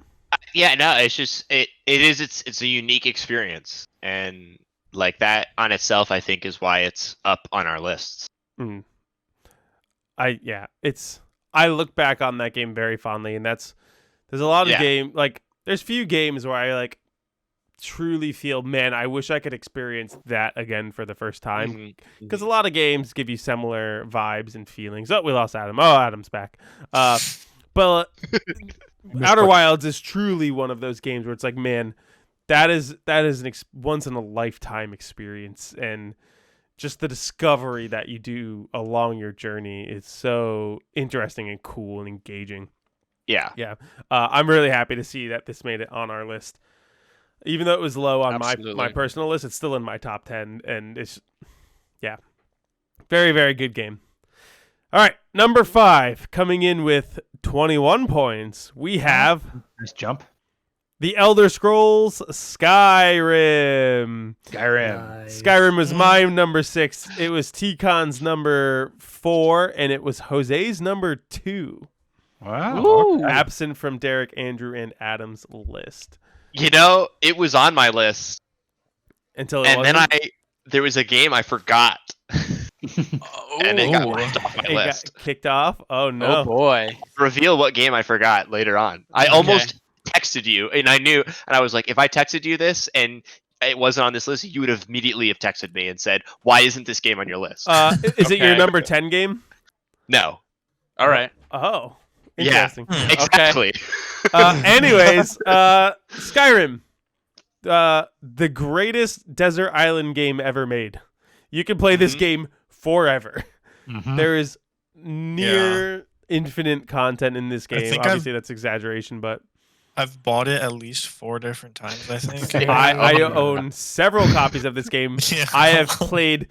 Yeah, no, it's just it's a unique experience, and like that on itself, I think, is why it's up on our lists. I look back on that game very fondly, and there's a lot of game, like there's few games where I like truly feel, man, I wish I could experience that again for the first time, because a lot of games give you similar vibes and feelings. Oh, we lost Adam. Oh, Adam's back. But Outer Wilds is truly one of those games where it's like, man, that is an once in a lifetime experience, and just the discovery that you do along your journey is so interesting and cool and engaging. Yeah. I'm really happy to see that this made it on our list. Even though it was low on my personal list, it's still in my top 10, and it's, very, very good game. All right, number 5, coming in with 21 points, we have... Nice jump. The Elder Scrolls Skyrim. Skyrim was my number 6. It was T-Con's number 4, and it was Jose's number 2. Wow. Okay. Absent from Derek, Andrew, and Adam's list. It was on my list. Until it wasn't? Then there was a game I forgot. And it got left off my list. Got kicked off? Oh, no. Oh, boy. Reveal what game I forgot later on. I almost texted you, and I knew, and I was like, if I texted you this and it wasn't on this list, you would have immediately texted me and said, why isn't this game on your list? Is it your number 10 game? No. All right. Oh, interesting. Yeah, exactly. Anyways, Skyrim, the greatest desert island game ever made. You can play this game forever. There is near infinite content in this game. Obviously, that's exaggeration, but I've bought it at least 4 different times, I think. I own several copies of this game. Yeah. I have played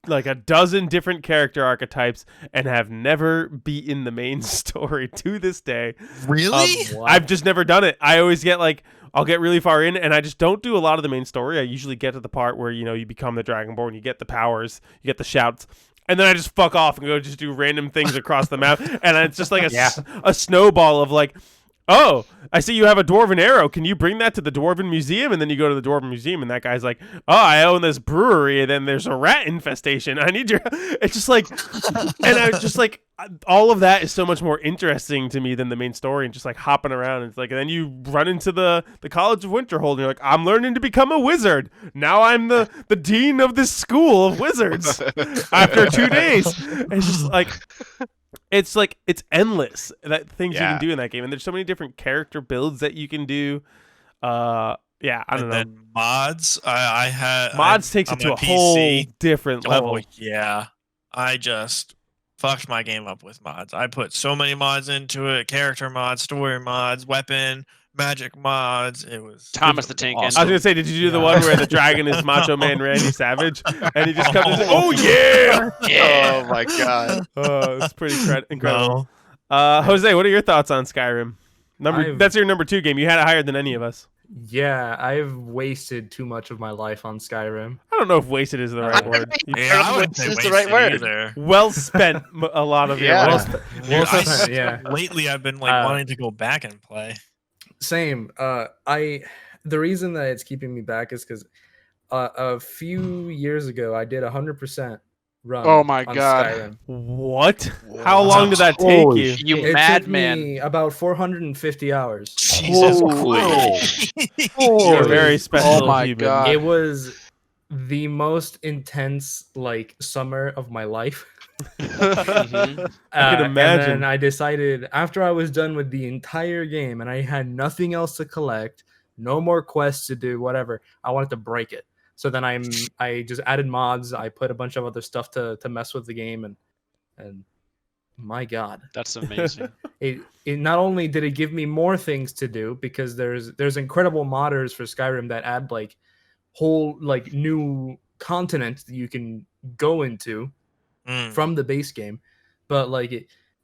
like a dozen different character archetypes and have never beaten the main story to this day. Really? I've just never done it. I always get I'll get really far in, and I just don't do a lot of the main story. I usually get to the part where, you become the Dragonborn, you get the powers, you get the shouts, and then I just fuck off and go just do random things across the map, and it's just like a snowball of like, oh, I see you have a dwarven arrow. Can you bring that to the dwarven museum? And then you go to the dwarven museum, and that guy's like, oh, I own this brewery, and then there's a rat infestation. I need your... It's just like... And I was just like... All of that is so much more interesting to me than the main story, and just like hopping around. And it's like, and then you run into the College of Winterhold, and you're like, I'm learning to become a wizard. Now I'm the dean of this school of wizards after 2 days. And it's just like... It's endless that things you can do in that game, and there's so many different character builds that you can do. I don't know. Mods, I had mods takes it to a whole different level. Oh yeah, I just fucked my game up with mods. I put so many mods into it: character mods, story mods, weapon, magic mods. It was Thomas the Tank. awesome. I was gonna say, did you do the one where the dragon is Macho Man Randy Savage, and he just comes in, oh yeah, Oh my god. Oh, it's pretty incredible. Jose, what are your thoughts on Skyrim? That's your number 2 game. You had it higher than any of us. Yeah, I've wasted too much of my life on Skyrim. I don't know if wasted is the right word. I wouldn't say It's the right word. either. Well spent, a lot of your life. Well spent, yeah. Lately, I've been wanting to go back and play. Same. The reason that it's keeping me back is because a few years ago I did 100% run. Oh my on God. Skyrim. What? How long did that take Holy you? shit. You It took madman. me about 450 hours. Jesus Holy. Christ. You're a It very was- special Oh my human. God. It was the most intense like summer of my life. Mhm. I can And imagine. then I decided after I was done with the entire game and I had nothing else to collect, no more quests to do, whatever, I wanted to break it. So then I just added mods. I put a bunch of other stuff to mess with the game, and my God, That's amazing. it not only did it give me more things to do because there's incredible modders for Skyrim that add like whole like new continents that you can go into from the base game, but like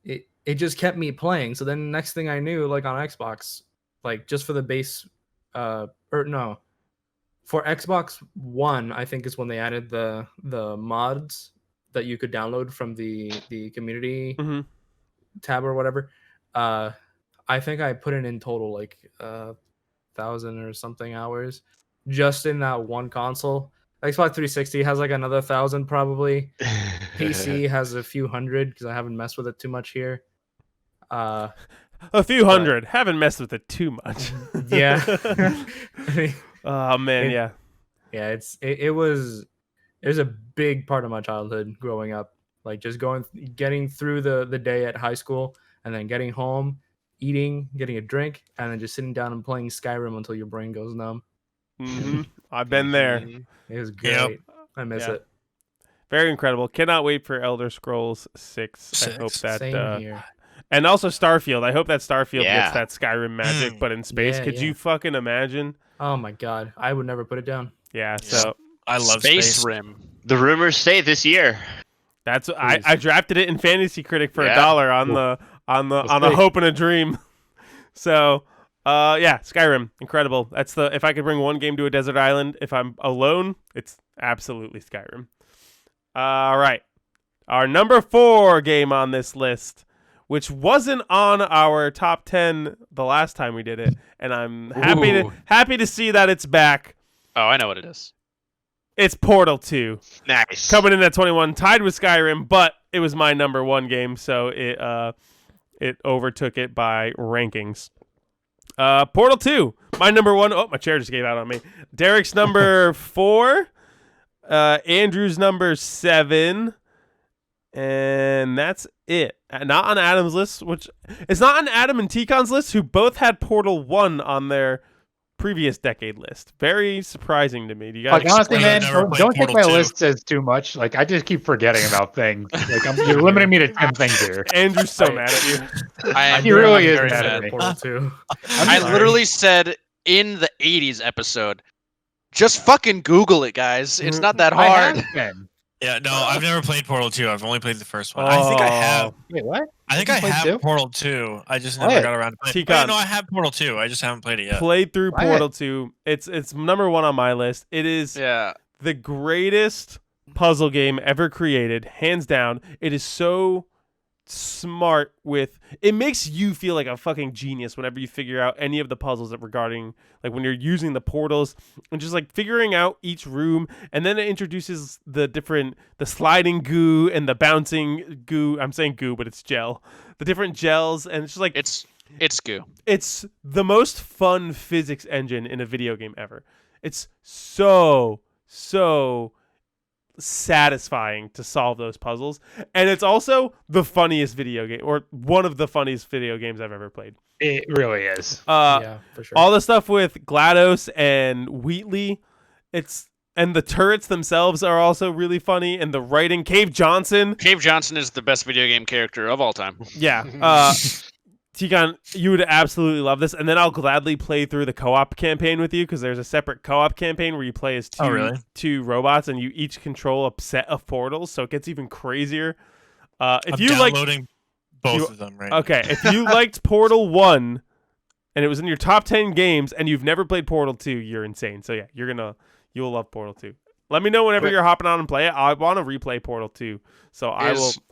it just kept me playing. So then next thing I knew, like on Xbox, like just for the base, or no, for Xbox One, I think is when they added the mods that you could download from the community Mhm. tab or whatever. I think I put in total like 1,000 or something hours just in that one console. Xbox 360 has like another 1,000 probably. PC has a few hundred because I haven't messed with it too much here. A few hundred. Haven't messed with it too much. Yeah. I mean, Oh man, It- yeah. yeah, it was a big part of my childhood growing up. Like just getting through the day at high school and then getting home, eating, getting a drink, and then just sitting down and playing Skyrim until your brain goes numb. Hmm. I've been there. Mhm. It was great. Yep. I miss Yeah. it. Very incredible. Cannot wait for Elder Scrolls 6. I hope that Same here. and also Starfield. I hope that Starfield Yeah. gets that Skyrim magic, but in space. Yeah, Could yeah. you fucking imagine? Oh my God, I would never put it down. Yeah, Yeah. so I love Space space. Rim. The rumors say this year. that's Please. I drafted it in Fantasy Critic for Yeah. $1 on Let's on a see. hope and a dream. So yeah, Skyrim, incredible. That's the if I could bring one game to a desert island, if I'm alone, it's absolutely Skyrim. All right. Our number 4 game on this list, which wasn't on our top 10 the last time we did it, and I'm Ooh. happy to see that it's back. Oh, I know what it is. It's Portal 2. Nice. Coming in at 21, tied with Skyrim, but it was my number 1 game, so it overtook it by rankings. Portal 2, my number 1. Oh, my chair just gave out on me. Derek's number 4. Andrew's number 7. And that's it. Not on Adam's list, which it's not on Adam and Ticon's list, who both had Portal 1 on their previous decade list. Very surprising to me. Do you guys? Like honestly, I've man, never don't played think my Portal 2. list as too much. Like I just keep forgetting about things. Like you're limiting me to 10 things here. Andrew's so mad at you. He really I'm is very mad sad. at me. Portal 2. I sorry. literally said in the 80s episode, just fucking Google it, guys. It's not that I hard. have been. Yeah, no, I've never played Portal 2. I've only played the first one. I think I have. Wait, what? I think You I played have two? Portal 2. I just Play never it. got around to playing it. T-Con. Oh, no, I have Portal 2. I just haven't played it yet. Played through Play Portal 2. It's number 1 on my list. It is Yeah. the greatest puzzle game ever created, hands down. It is so smart with it makes you feel like a fucking genius whenever you figure out any of the puzzles that regarding like when you're using the portals and just like figuring out each room, and then it introduces the sliding goo and the bouncing goo. I'm saying goo, but it's gel. The different gels, and it's just like It's goo. it's the most fun physics engine in a video game ever. It's so satisfying to solve those puzzles, and it's also the funniest video game, or one of the funniest video games I've ever played. It really is. Yeah, for sure. All the stuff with GLaDOS and Wheatley, and the turrets themselves are also really funny, and the writing, Cave Johnson. Cave Johnson is the best video game character of all time. Yeah. Tigon, you would absolutely love this, and then I'll gladly play through the co-op campaign with you, because there's a separate co-op campaign where you play as two robots, and you each control a set of portals, so it gets even crazier. If I'm you downloading both you- of them right okay, if you liked Portal 1 and it was in your top 10 games and you've never played Portal 2, you're insane. So yeah, you'll love Portal 2. Let me know whenever you're hopping on and play it. I want to replay Portal 2, so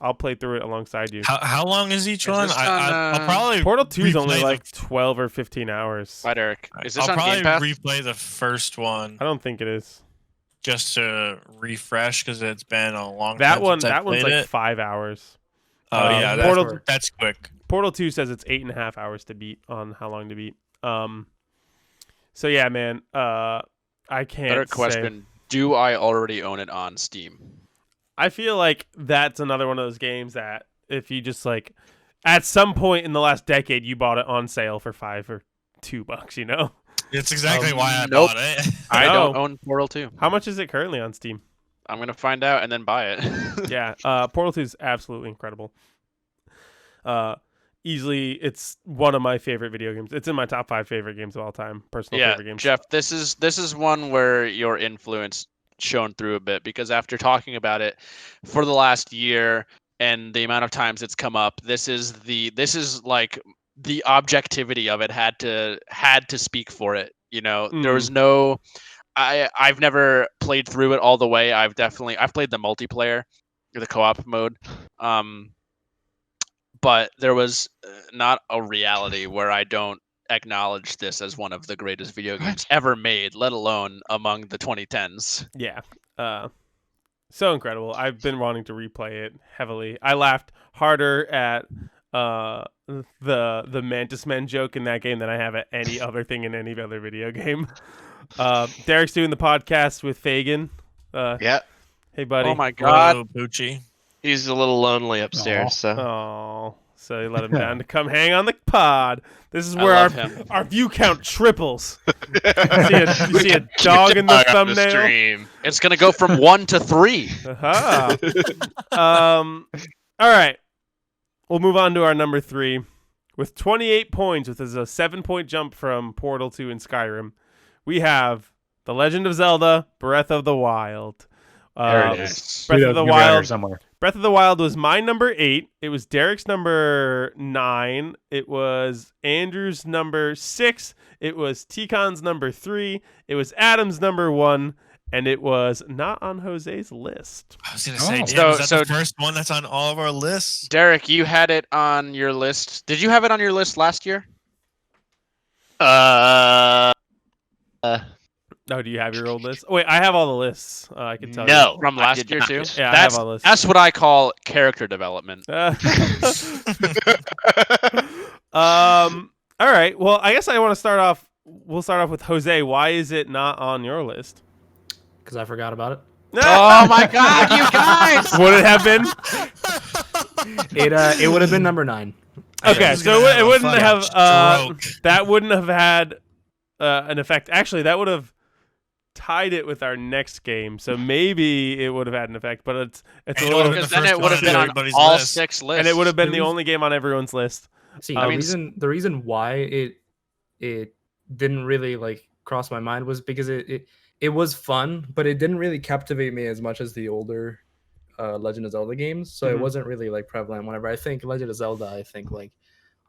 I'll play through it alongside you. How long is each Is one? this I'll on, probably Portal 2 is replay only the- like 12 or 15 hours. Right, Eric. Is this I'll on probably Game Pass? replay the first one. I don't think it is. just to refresh because it's been a long That time one, since I that one's played like it. 5 hours. Oh yeah, Portal that's quick. Portal 2 says it's 8.5 hours to beat on how long to beat. So yeah, man. I can't Better say. question: do I already own it on Steam? I feel like that's another one of those games that if you just like, at some point in the last decade, you bought it on sale for $5 or $2. You know. It's exactly why I nope. bought it. I No. don't own Portal 2. How much is it currently on Steam? I'm gonna find out and then buy it. Yeah. Portal 2 is absolutely incredible. Easily, it's one of my favorite video games. It's in my top 5 favorite games of all time. Personal Yeah, favorite games. Jeff, this is one where your influence shone through a bit because after talking about it for the last year and the amount of times it's come up, this is like the objectivity of it had to speak for it. You know, there was no. I've never played through it all the way. I've played the multiplayer, the co-op mode. But there was not a reality where I don't acknowledge this as one of the greatest video games ever made, let alone among the 2010s. Yeah. So incredible. I've been wanting to replay it heavily. I laughed harder at the Mantis Man joke in that game than I have at any other thing in any other video game. Derek's doing the podcast with Fagin. Yeah. Hey, buddy. Oh my god. Whoa, Poochie. He's a little lonely upstairs, so Oh, so you let him down to come hang on the pod. This is I where love him. our view count triples. You see a dog in the thumbnail? stream. It's gonna go from 1 to 3. Aha. All right. We'll move on to our number 3. With 28 points, which is a 7-point jump from Portal 2 and Skyrim, we have The Legend of Zelda: Breath of the Wild. There it is. Breath of the Wild. Somewhere. Breath of the Wild was my number 8. It was Derek's number 9. It was Andrew's number 6. It was T-Con's number 3. It was Adam's number 1. And it was not on Jose's list. I was gonna say, damn, So- is that so- the first one that's on all of our lists? Derek, you had it on your list. Did you have it on your list last year? Oh, do you have your old list? Oh, wait, I have all the lists. I can tell No. you. From I last did year not. too? Yeah, I have That's all lists. that's what I call character development. All right. Well, I guess I want to start off. We'll start off with Jose. Why is it not on your list? Because I forgot about it. Oh my god, you guys! Would it have been? It would have been number 9. Okay, He's so gonna it have a wouldn't fucking have. stroke. That wouldn't have had an effect. Actually, that would have tied it with our next game. So maybe it would have had an effect. But it's And a it little, would've Because the then first it would one have on been on everybody's all list. 6 lists. and it would have been The the reason- only game on everyone's list. See, I the mean, reason why it didn't really like cross my mind was because it was fun, but it didn't really captivate me as much as the older Legend of Zelda games. So Mhm. it wasn't really like prevalent. Whenever I think Legend of Zelda, I think like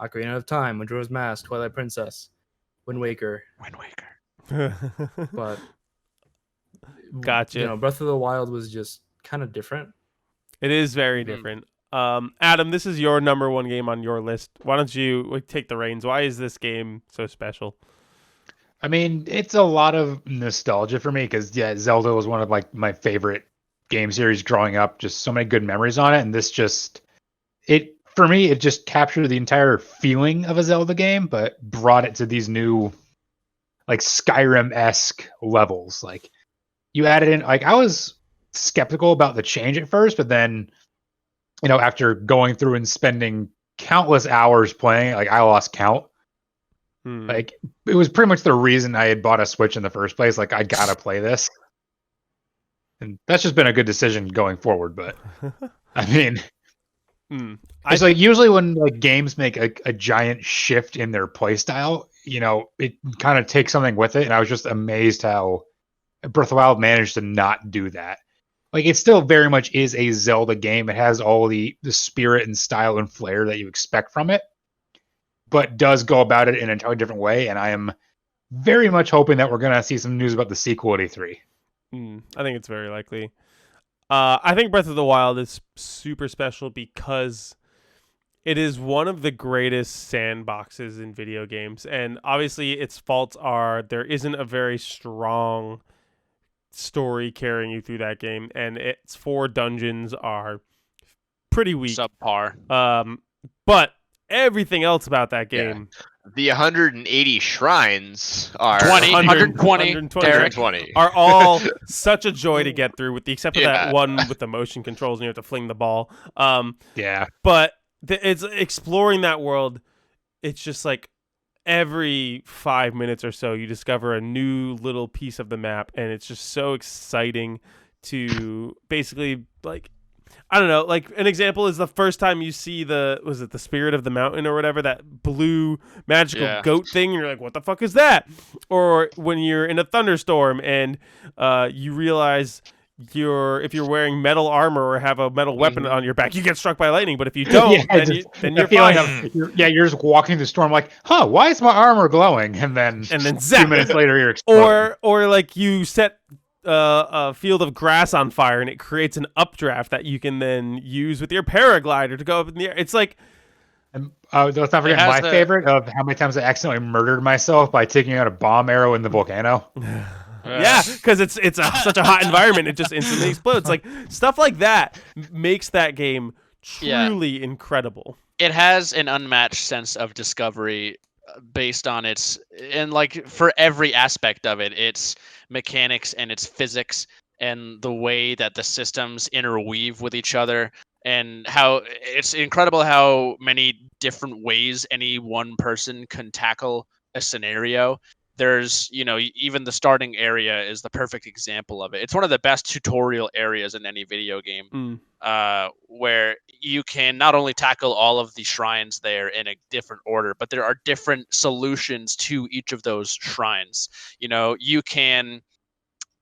Ocarina of Time, Majora's Mask, Twilight Princess, Wind Waker. Wind Waker. But Gotcha. You know, Breath of the Wild was just kind of different. It is very different. Adam, this is your number 1 game on your list. Why don't you take the reins? Why is this game so special? I mean, it's a lot of nostalgia for me because Zelda was one of like my favorite game series growing up. Just so many good memories on it, and this just for me it just captured the entire feeling of a Zelda game, but brought it to these new like Skyrim-esque levels. Like you added in, like I was skeptical about the change at first, but then after going through and spending countless hours playing, like I lost count. Like it was pretty much the reason I had bought a Switch in the first place. Like I gotta play this, and that's just been a good decision going forward. But I mean, it's like usually when like games make a giant shift in their play style, it kind of takes something with it. And I was just amazed how Breath of the Wild managed to not do that. Like it still very much is a Zelda game. It has all the spirit and style and flair that you expect from it, but does go about it in an entirely different way. And I am very much hoping that we're going to see some news about the sequel at E3. I think it's very likely. I think Breath of the Wild is super special because it is one of the greatest sandboxes in video games. And obviously its faults are there isn't a very strong story carrying you through that game, and its 4 dungeons are pretty weak. Subpar. But everything else about that game, The 180 shrines are 120, 120. are all such a joy to get through, with the except of that Yeah. one with the motion controls and you have to fling the ball. Yeah. But it's exploring that world. It's just like every 5 minutes or so you discover a new little piece of the map, and it's just so exciting to basically, like, I don't know, like an example is the first time you see the Spirit of the Mountain or whatever, that blue magical goat thing, and you're like, what the fuck is that? Or when you're in a thunderstorm and you realize if you're wearing metal armor or have a metal weapon on your back, you get struck by lightning. But if you don't, then you're fine. You're just walking the storm like, why is my armor glowing? And then zap. 2 minutes later you're exploding. Or like you set a field of grass on fire and it creates an updraft that you can then use with your paraglider to go up in the air. It's like, And let's not forget my favorite of how many times I accidentally murdered myself by taking out a bomb arrow in the volcano. Yeah, because it's such a hot environment, it just instantly explodes. Like stuff like that makes that game truly incredible. It has an unmatched sense of discovery based on and like for every aspect of it, its mechanics and its physics and the way that the systems interweave with each other, and how it's incredible how many different ways any one person can tackle a scenario. There's, even the starting area is the perfect example of it. It's one of the best tutorial areas in any video game, where you can not only tackle all of the shrines there in a different order, but there are different solutions to each of those shrines. You can...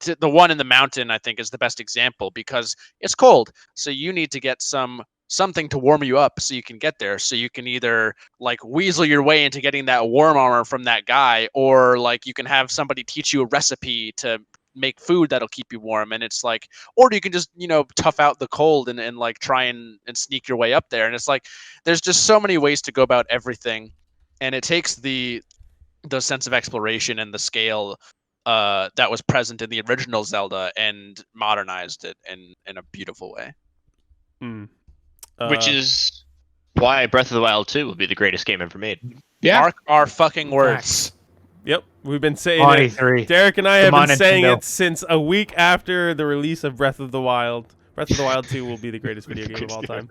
The one in the mountain, I think, is the best example because it's cold. So you need to get something to warm you up so you can get there. So you can either like weasel your way into getting that warm armor from that guy, or like you can have somebody teach you a recipe to make food that'll keep you warm. And it's like, or you can just, tough out the cold and like try and sneak your way up there. And it's like, there's just so many ways to go about everything. And it takes the sense of exploration and the scale that was present in the original Zelda and modernized it in a beautiful way. Which is why Breath of the Wild 2 will be the greatest game ever made. Yeah. Mark our fucking words. Yep, we've been saying it. Derek and I have been saying it since a week after the release of Breath of the Wild. Breath of the Wild 2 will be the greatest video game of all time.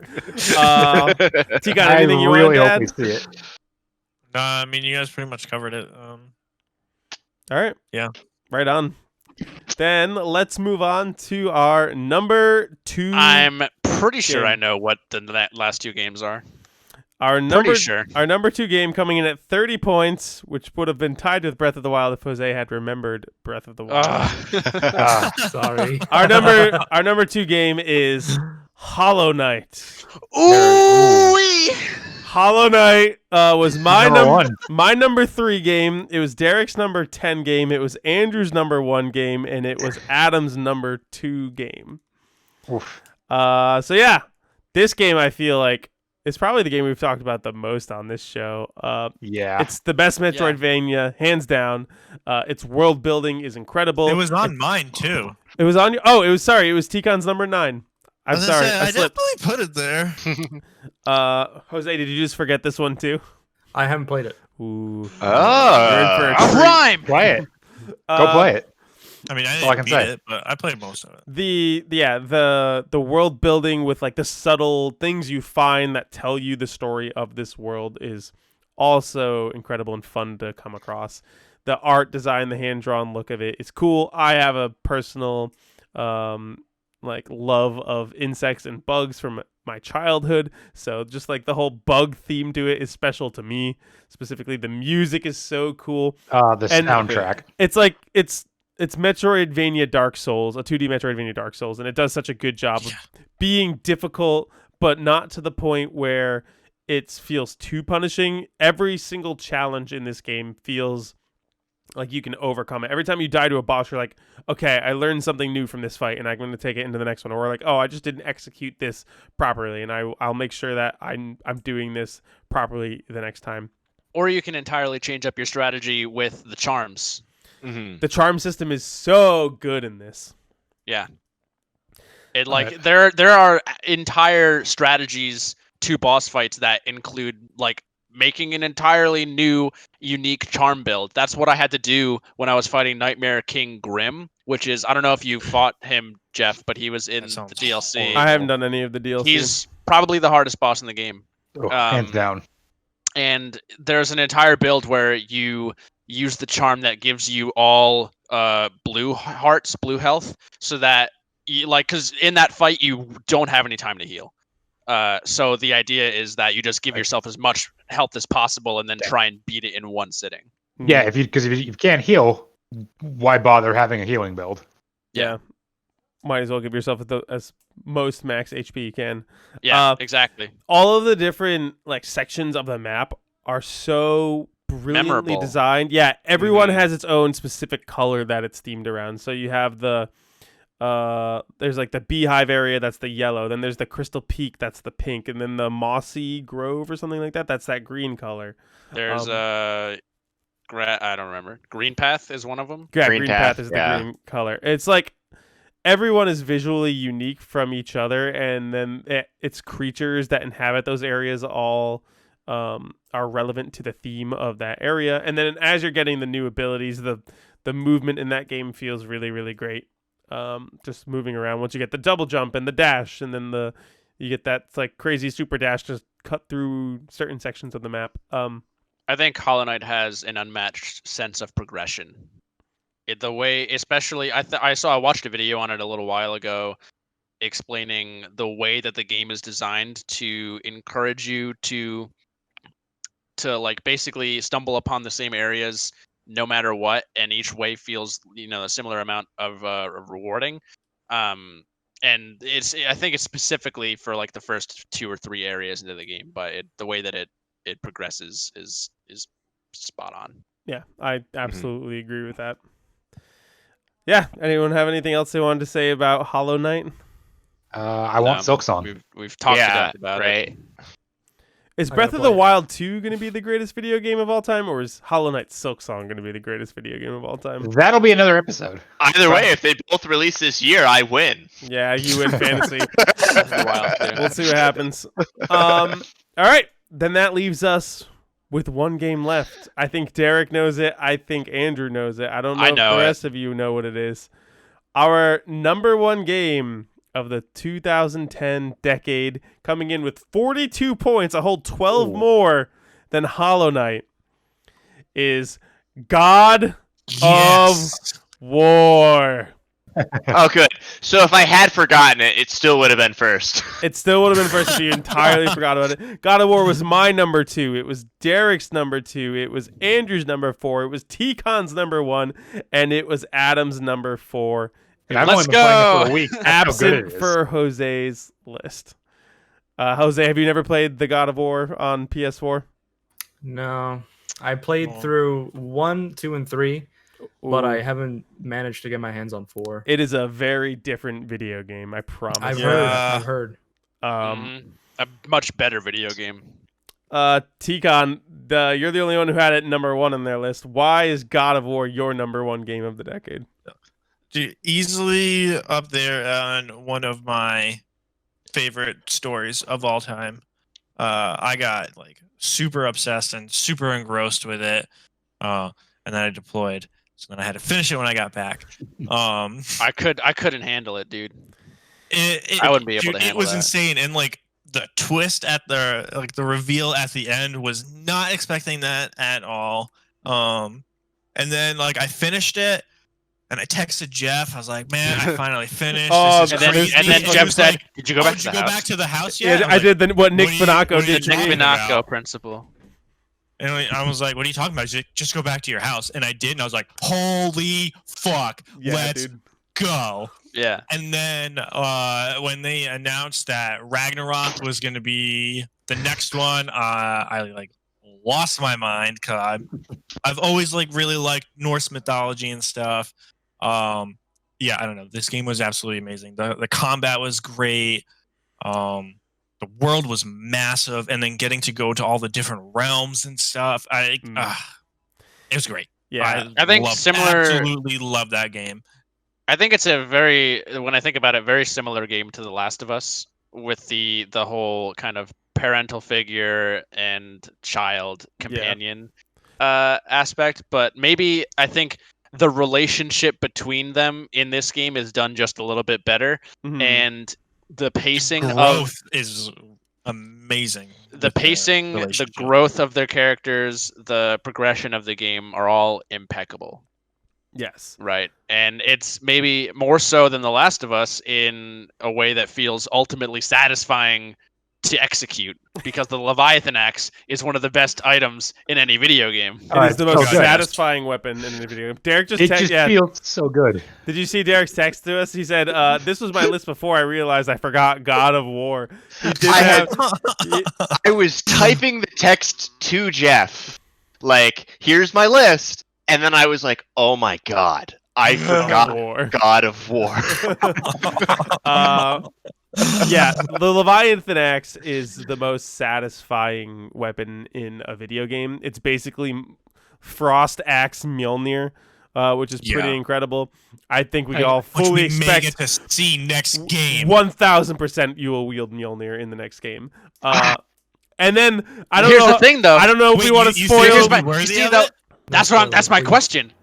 T-Gon, anything you want to add? Hope we see it. I mean, you guys pretty much covered it. All right. Yeah. Right on. Then let's move on to our number 2. I'm pretty sure I know what the last 2 games are. Our number 2 game coming in at 30 points, which would have been tied with Breath of the Wild if Jose had remembered Breath of the Wild. Sorry. Our number 2 game is Hollow Knight. Ooh! Hollow Knight was my number 3 game. It was Derek's number 10 game. It was Andrew's number 1 game, and it was Adam's number 2 game. Oof. So yeah, this game I feel like is probably the game we've talked about the most on this show. Yeah, it's the best Metroidvania, hands down. Its world building is incrable. It was on mine too. It was on your. Oh, it was T-Con's number 9. I'm sorry. I definitely put it there. Jose, did you just forget this one too? I haven't played it. Ooh. Oh. You're in for a treat. Rhyme! Play it. Go play it. I mean, I all I didn't can beat say. it, but I played most of it. The world building with like the subtle things you find that tell you the story of this world is also incredible and fun to come across. The art design, the hand-drawn look of it is cool. I have a personal like love of insects and bugs from my childhood, so just like the whole bug theme to it is special to me. Specifically, the music is so cool. The soundtrack. It's like it's Metroidvania Dark Souls, a 2D Metroidvania Dark Souls, and it does such a good job of being difficult, but not to the point where it feels too punishing. Every single challenge in this game feels like you can overcome it. Every time you die to a boss, you're like, okay, I learned something new from this fight, and I'm going to take it into the next one. Or like, oh, I just didn't execute this properly, and I'll make sure that I'm doing this properly the next time. Or you can entirely change up your strategy with the charms. The charm system is so good in this. Yeah. It like there are entire strategies to boss fights that include like making an entirely new unique charm build. That's what I had to do when I was fighting Nightmare King Grim, which is I don't know if you fought him, Jeff, but he was in the DLC. horrible. I haven't done any of the DLC. He's probably the hardest boss in the game. Hands down. And there's an entire build where you use the charm that gives you all blue hearts, blue health, so that because in that fight you don't have any time to heal. So the idea is that you just give yourself as much health as possible and then try and beat it in one sitting. Yeah, if you can't heal, why bother having a healing build? Yeah. Might as well give yourself as most max HP you can. Yeah, exactly. All of the different like sections of the map are so brilliantly Memorable. designed. Yeah, everyone has its own specific color that it's themed around. So you have the there's like the beehive area, that's the yellow, then there's the crystal peak, that's the pink, and then the mossy grove or something like that, that's that green color. There's I don't remember. Green path is one of them. Yeah, Green green path, path is the green color. It's like everyone is visually unique from each other, and then it's creatures that inhabit those areas all are relevant to the theme of that area. And then as you're getting the new abilities, the movement in that game feels really, really great. Just moving around. Once you get the double jump and the dash, and then you get that like crazy super dash to cut through certain sections of the map. I think Hollow Knight has an unmatched sense of progression. The way, especially, I watched a video on it a little while ago, explaining the way that the game is designed to encourage you to like basically stumble upon the same areas no matter what, and each way feels a similar amount of rewarding. And I think it's specifically for like the first 2 or 3 areas into the game, but the way that it progresses is spot on. Yeah, I absolutely agree with that. Yeah, anyone have anything else they wanted to say about Hollow Knight? I want Silksong. We've talked about it. Is Breath of the Wild 2 going to be the greatest video game of all time, or is Hollow Knight Silksong going to be the greatest video game of all time? That'll be another episode. Either way, if they both release this year, I win. Yeah, you win fantasy. We'll see what happens. All right, then that leaves us with one game left. I think Derek knows it. I think Andrew knows it. I don't know if the rest of you know what it is. Our number one game of the 2010 decade, coming in with 42 points, a whole 12 more than Hollow Knight, is God of War. Oh, good. So if I had forgotten it, it still would have been first. It still would have been first if you entirely forgot about it. God of War was my number 2. It was Derek's number 2. It was Andrew's number 4. It was T-Con's number 1. And it was Adam's number 4. And I've only been playing it for a week. Absent for Jose's list. Jose, have you never played the God of War on PS4? No. I played through 1, 2, and 3. But I haven't managed to get my hands on 4. It is a very different video game, I promise. I've heard. A much better video game. T-Con, you're the only one who had it number 1 on their list. Why is God of War your number 1 game of the decade? Easily up there on one of my favorite stories of all time. I got like super obsessed and super engrossed with it, and then I deployed. So then I had to finish it when I got back. I couldn't handle it, dude. I wouldn't be able to handle it. It was insane, and like the twist at the reveal at the end was not expecting that at all. And then like I finished it, and I texted Jeff. I was like, "Man, I finally finished." And then Jeff said, like, "Did you go back to the house?" Back to the house yet? Yeah, I did what Nick Finacco did. The Nick Finacco principle. And I was like, "What are you talking about?" He's like, "Just go back to your house." And I did, and I was like, "Holy fuck, let's go!" Yeah. And then when they announced that Ragnarok was going to be the next one, I like lost my mind because I've always like really liked Norse mythology and stuff. Yeah, I don't know. This game was absolutely amazing. The combat was great. The world was massive, and then getting to go to all the different realms and stuff. It was great. Yeah. I think absolutely love that game. I think it's when I think about it, very similar game to The Last of Us, with the whole kind of parental figure and child companion aspect. But maybe I think the relationship between them in this game is done just a little bit better, and the pacing growth is amazing. The pacing, the growth of their characters, the progression of the game are all impeccable. Yes. Right. And it's maybe more so than The Last of Us in a way that feels ultimately satisfying to execute, because the Leviathan axe is one of the best items in any video game. It is the most satisfying weapon in any video game. Derek just feels so good. Did you see Derek's text to us? He said, this was my list before I realized I forgot God of War. I was typing the text to Jeff, like, here's my list. And then I was like, oh my God, I forgot God of War. Yeah, the Leviathan axe is the most satisfying weapon in a video game. It's basically Frost Axe Mjolnir, which is pretty incredible. I think we all fully expect may get to see next game. 1000% you will wield Mjolnir in the next game. And then I don't know. Here's the thing, though. I don't know if we want to spoil. That's my question.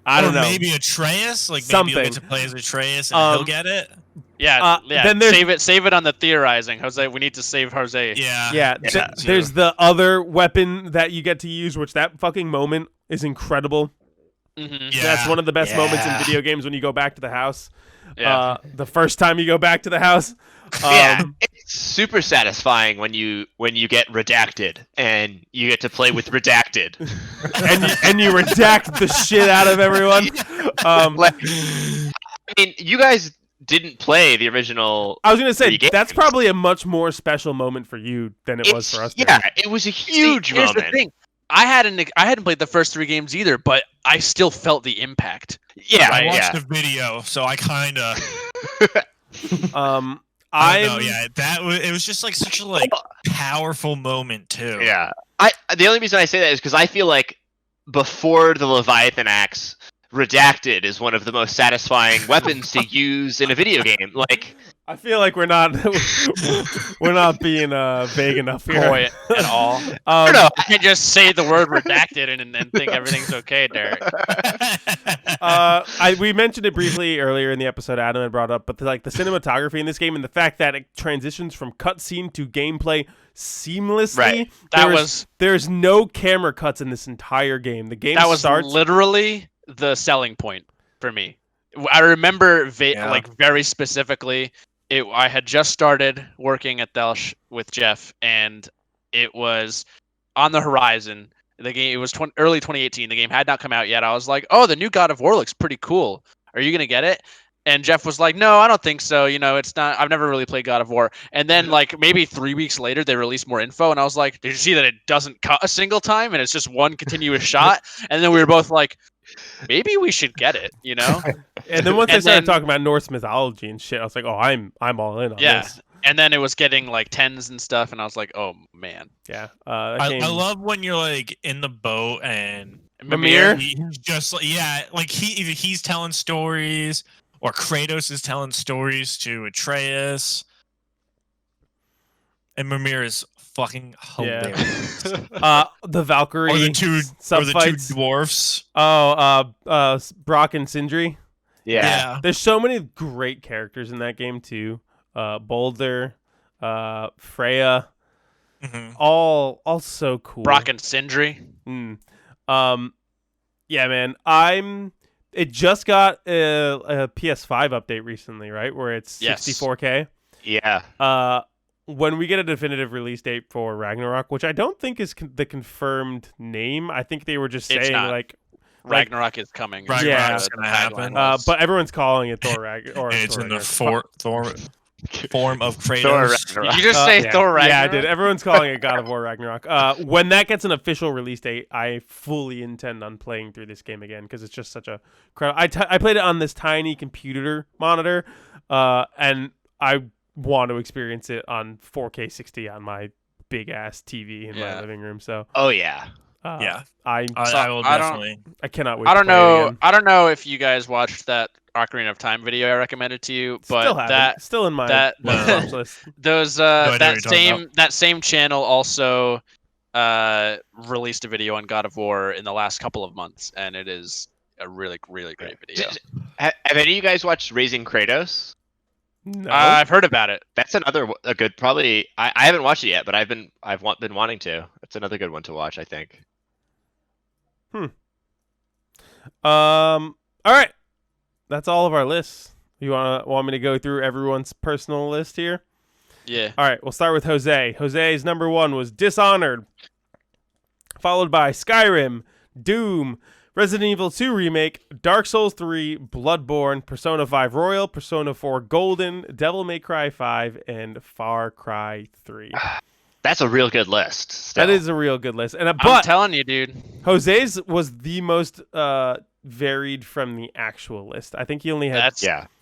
I don't know. Maybe Atreus, like something. Maybe you'll get to play as Atreus and he'll get it. Yeah, Then save it on the theorizing, Jose. We need to save Jose. Yeah. There's the other weapon that you get to use, which that fucking moment is incredible. Mm-hmm. Yeah. That's one of the best moments in video games, when you go back to the house. Yeah. The first time you go back to the house. It's super satisfying when you get redacted and you get to play with redacted, and you redact the shit out of everyone. I mean, you guys didn't play the original. I was gonna say that's probably a much more special moment for you than it was for us. Yeah, it was a huge moment. Here's the thing. I hadn't played the first 3 games either, but I still felt the impact. Yeah, I watched the video, so I kind of. It was just like such a powerful moment too. Yeah, the only reason I say that is because I feel like before the Leviathan axe, redacted is one of the most satisfying weapons to use in a video game. Like, I feel like we're not being vague enough here Boy, at all. I can't just say the word redacted and think everything's okay, Derek. We mentioned it briefly earlier in the episode. Adam had brought up, but the cinematography in this game and the fact that it transitions from cutscene to gameplay seamlessly. Right. There's no camera cuts in this entire game. The game starts literally the selling point for me. I remember very specifically. I had just started working at Delsh with Jeff, and it was on the horizon. The game, it was early 2018. The game had not come out yet. I was like, "Oh, the new God of War looks pretty cool. Are you gonna get it?" And Jeff was like, "No, I don't think so. It's not. I've never really played God of War." And then, maybe 3 weeks later, they released more info, and I was like, "Did you see that it doesn't cut a single time, and it's just one continuous shot?" And then we were both like, maybe we should get it, And then once they started talking about Norse mythology and shit, I was like, oh, I'm all in on this. And then it was getting 10s and stuff, and I was like, oh man. Yeah. I love when you're in the boat and Mimir. He's just either he's telling stories or Kratos is telling stories to Atreus, and Mimir is fucking hilarious. The Valkyrie or the two dwarfs. Brock and Sindri. Yeah. There's so many great characters in that game too. Boulder, Freya, all so cool. Brock and Sindri. Yeah, man. It just got a PS5 update recently, right? Where it's 64K. Yeah. When we get a definitive release date for Ragnarok, which I don't think is the confirmed name, I think they were just saying Ragnarok is coming. Ragnarok's gonna happen. But everyone's calling it Thor Ragnarok. It's in the form of Kratos. Thor Ragnarok. Did you just say Thor Ragnarok? Yeah, I did. Everyone's calling it God of War Ragnarok. When that gets an official release date, I fully intend on playing through this game again because it's just such a. I played it on this tiny computer monitor, and I want to experience it on 4K 60 on my big ass TV in my living room. So. Oh yeah. Yeah. I I will I don't- definitely. I cannot wait. I to don't play it know. again. I don't know if you guys watched that Ocarina of Time video I recommended to you, but Still haven't. Still in my that- watch list. those idea what you're talking that same channel also released a video on God of War in the last couple of months, and it is a really great video. Have any of you guys watched Raising Kratos? No. I've heard about it. That's a good probably. I haven't watched it yet, but I've been wanting to. It's another good one to watch, I think. All right. That's all of our lists. You want me to go through everyone's personal list here? Yeah. All right, we'll start with Jose. Jose's number 1 was Dishonored, followed by Skyrim, Doom, Resident Evil 2 Remake, Dark Souls 3, Bloodborne, Persona 5 Royal, Persona 4 Golden, Devil May Cry 5, and Far Cry 3. That's a real good list. Still. That is a real good list. And I'm but telling you, dude. Jose's was the most varied from the actual list. I think he only had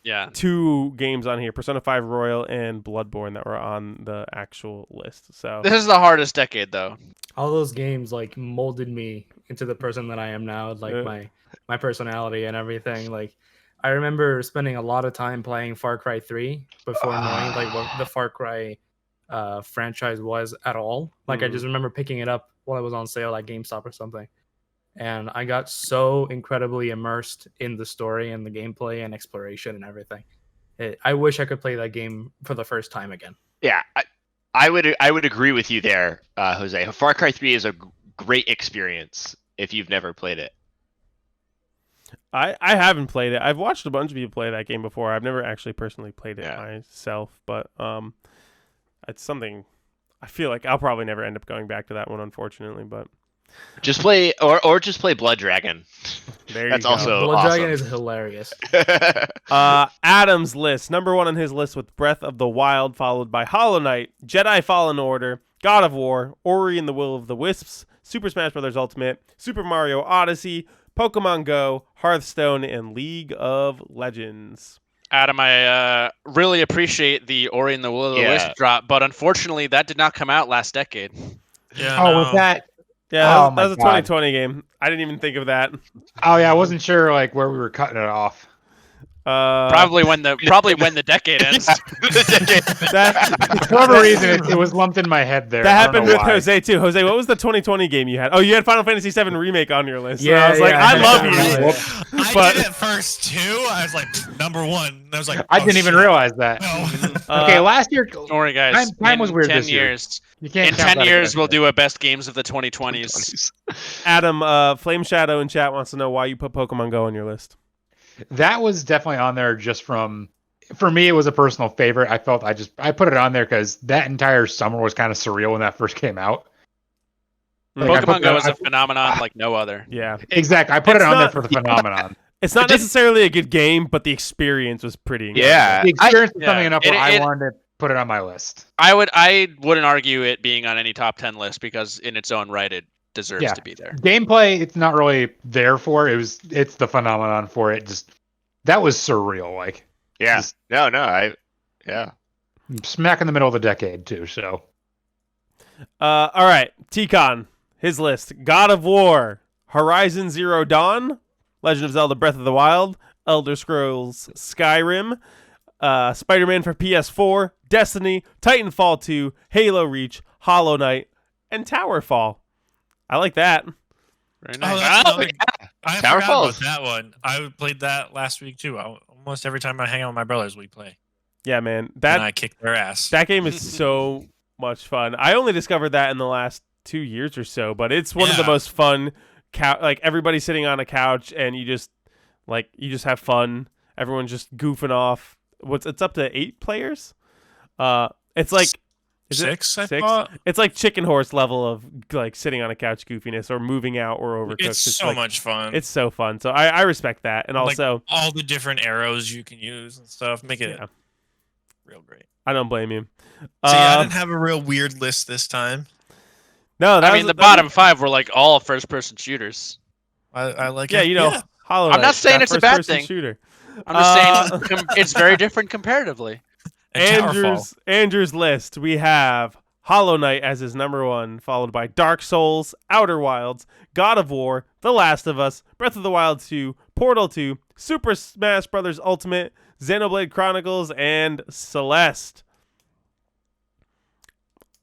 Yeah. 2 games on here, Persona 5 Royal and Bloodborne, that were on the actual list. So This is the hardest decade, though. All those games like molded me into the person that I am now, like my personality and everything. Like I remember spending a lot of time playing Far Cry 3 before knowing like what the Far Cry franchise was at all. Like I just remember picking it up while it was on sale at GameStop or something. And I got so incredibly immersed in the story and the gameplay and exploration and everything. I wish I could play that game for the first time again. Yeah, I would agree with you there, Jose. Far Cry 3 is a great experience if you've never played it. I haven't played it. I've watched a bunch of people play that game before. I've never actually personally played it myself, but it's something I feel like I'll probably never end up going back to that one, unfortunately. But just play or just play Blood Dragon. There That's you go. also Blood awesome. Dragon is hilarious. Adam's list. Number 1 on his list with Breath of the Wild, followed by Hollow Knight, Jedi Fallen Order, God of War, Ori and the Will of the Wisps, Super Smash Bros. Ultimate, Super Mario Odyssey, Pokemon Go, Hearthstone, and League of Legends. Adam, I really appreciate the Ori and the Will of the Wisp drop, but unfortunately, that did not come out last decade. Yeah. was that? Yeah, Oh that my was a God. 2020 game. I didn't even think of that. Oh yeah, I wasn't sure like where we were cutting it off. Probably when the decade ends. that For whatever reason, it was lumped in my head there. that I don't happened know with why. Jose too. Jose, what was the 2020 game you had? Oh, you had Final Fantasy VII Remake on your list. So Yeah, I was like, yeah, I yeah. love Yeah. you. Whoops. I But- did it first too. I was like number 1. I was like, I oh, didn't even shit. realize that. No. Okay, last year. Don't worry, guys. Time was weird In 10 this year. years. You can't In count 10 that years, against we'll it. do a best games of the 2020s. Adam, Flame Shadow in chat wants to know why you put Pokemon Go on your list. That was definitely on there just from. For me, it was a personal favorite. I felt I put it on there because that entire summer was kind of surreal when that first came out. Like, I put Pokemon Go that- is a phenomenon like no other. Yeah. Exactly. I put It's it on there not- for the phenomenon. It's not necessarily a good game, but the experience was pretty incredible. Yeah. The experience was yeah. something enough where I It- wanted to put it on my list. I wouldn't argue it being on any top 10 list because in its own right it deserves Yeah. to be there. Gameplay, it's not really there for. It's the phenomenon for it. Just that was surreal. Like Yeah. Just- Yeah. smack in the middle of the decade too. So All right, T-Con, his list: God of War, Horizon Zero Dawn, Legend of Zelda: Breath of the Wild, Elder Scrolls Skyrim, Spider-Man for PS4, Destiny, Titanfall 2, Halo Reach, Hollow Knight, and Towerfall. I like that. Very Oh, nice. that's Oh, another- yeah. I Tower forgot Falls. about that one. I played that last week too. Almost every time I hang out with my brothers, we play. Yeah, man, And that I kick their ass. that game is so much fun. I only discovered that in the last 2 years or so, but it's one of the Yeah. most fun. Like everybody sitting on a couch and you just have fun. Everyone's just goofing off. It's up to 8 players. It's like is it 6, I 6? thought. It's like chicken horse level of like sitting on a couch goofiness or moving out or overcooked. It's so like, much fun. It's so fun. So I respect that, and Like, also all the different arrows you can use and stuff make it yeah, real great. I don't blame you. See, I Uh, didn't have a real weird list this time. no, that I was- mean, the that- bottom 5 were like all first-person shooters. I like Yeah, it. you know, Yeah. Hollow I'm not Knight, saying that it's a bad first-person thing. Shooter. I'm just saying it's very different comparatively. And Towerfall. Andrew's list. We have Hollow Knight as his number 1, followed by Dark Souls, Outer Wilds, God of War, The Last of Us, Breath of the Wild 2, Portal 2, Super Smash Bros. Ultimate, Xenoblade Chronicles, and Celeste.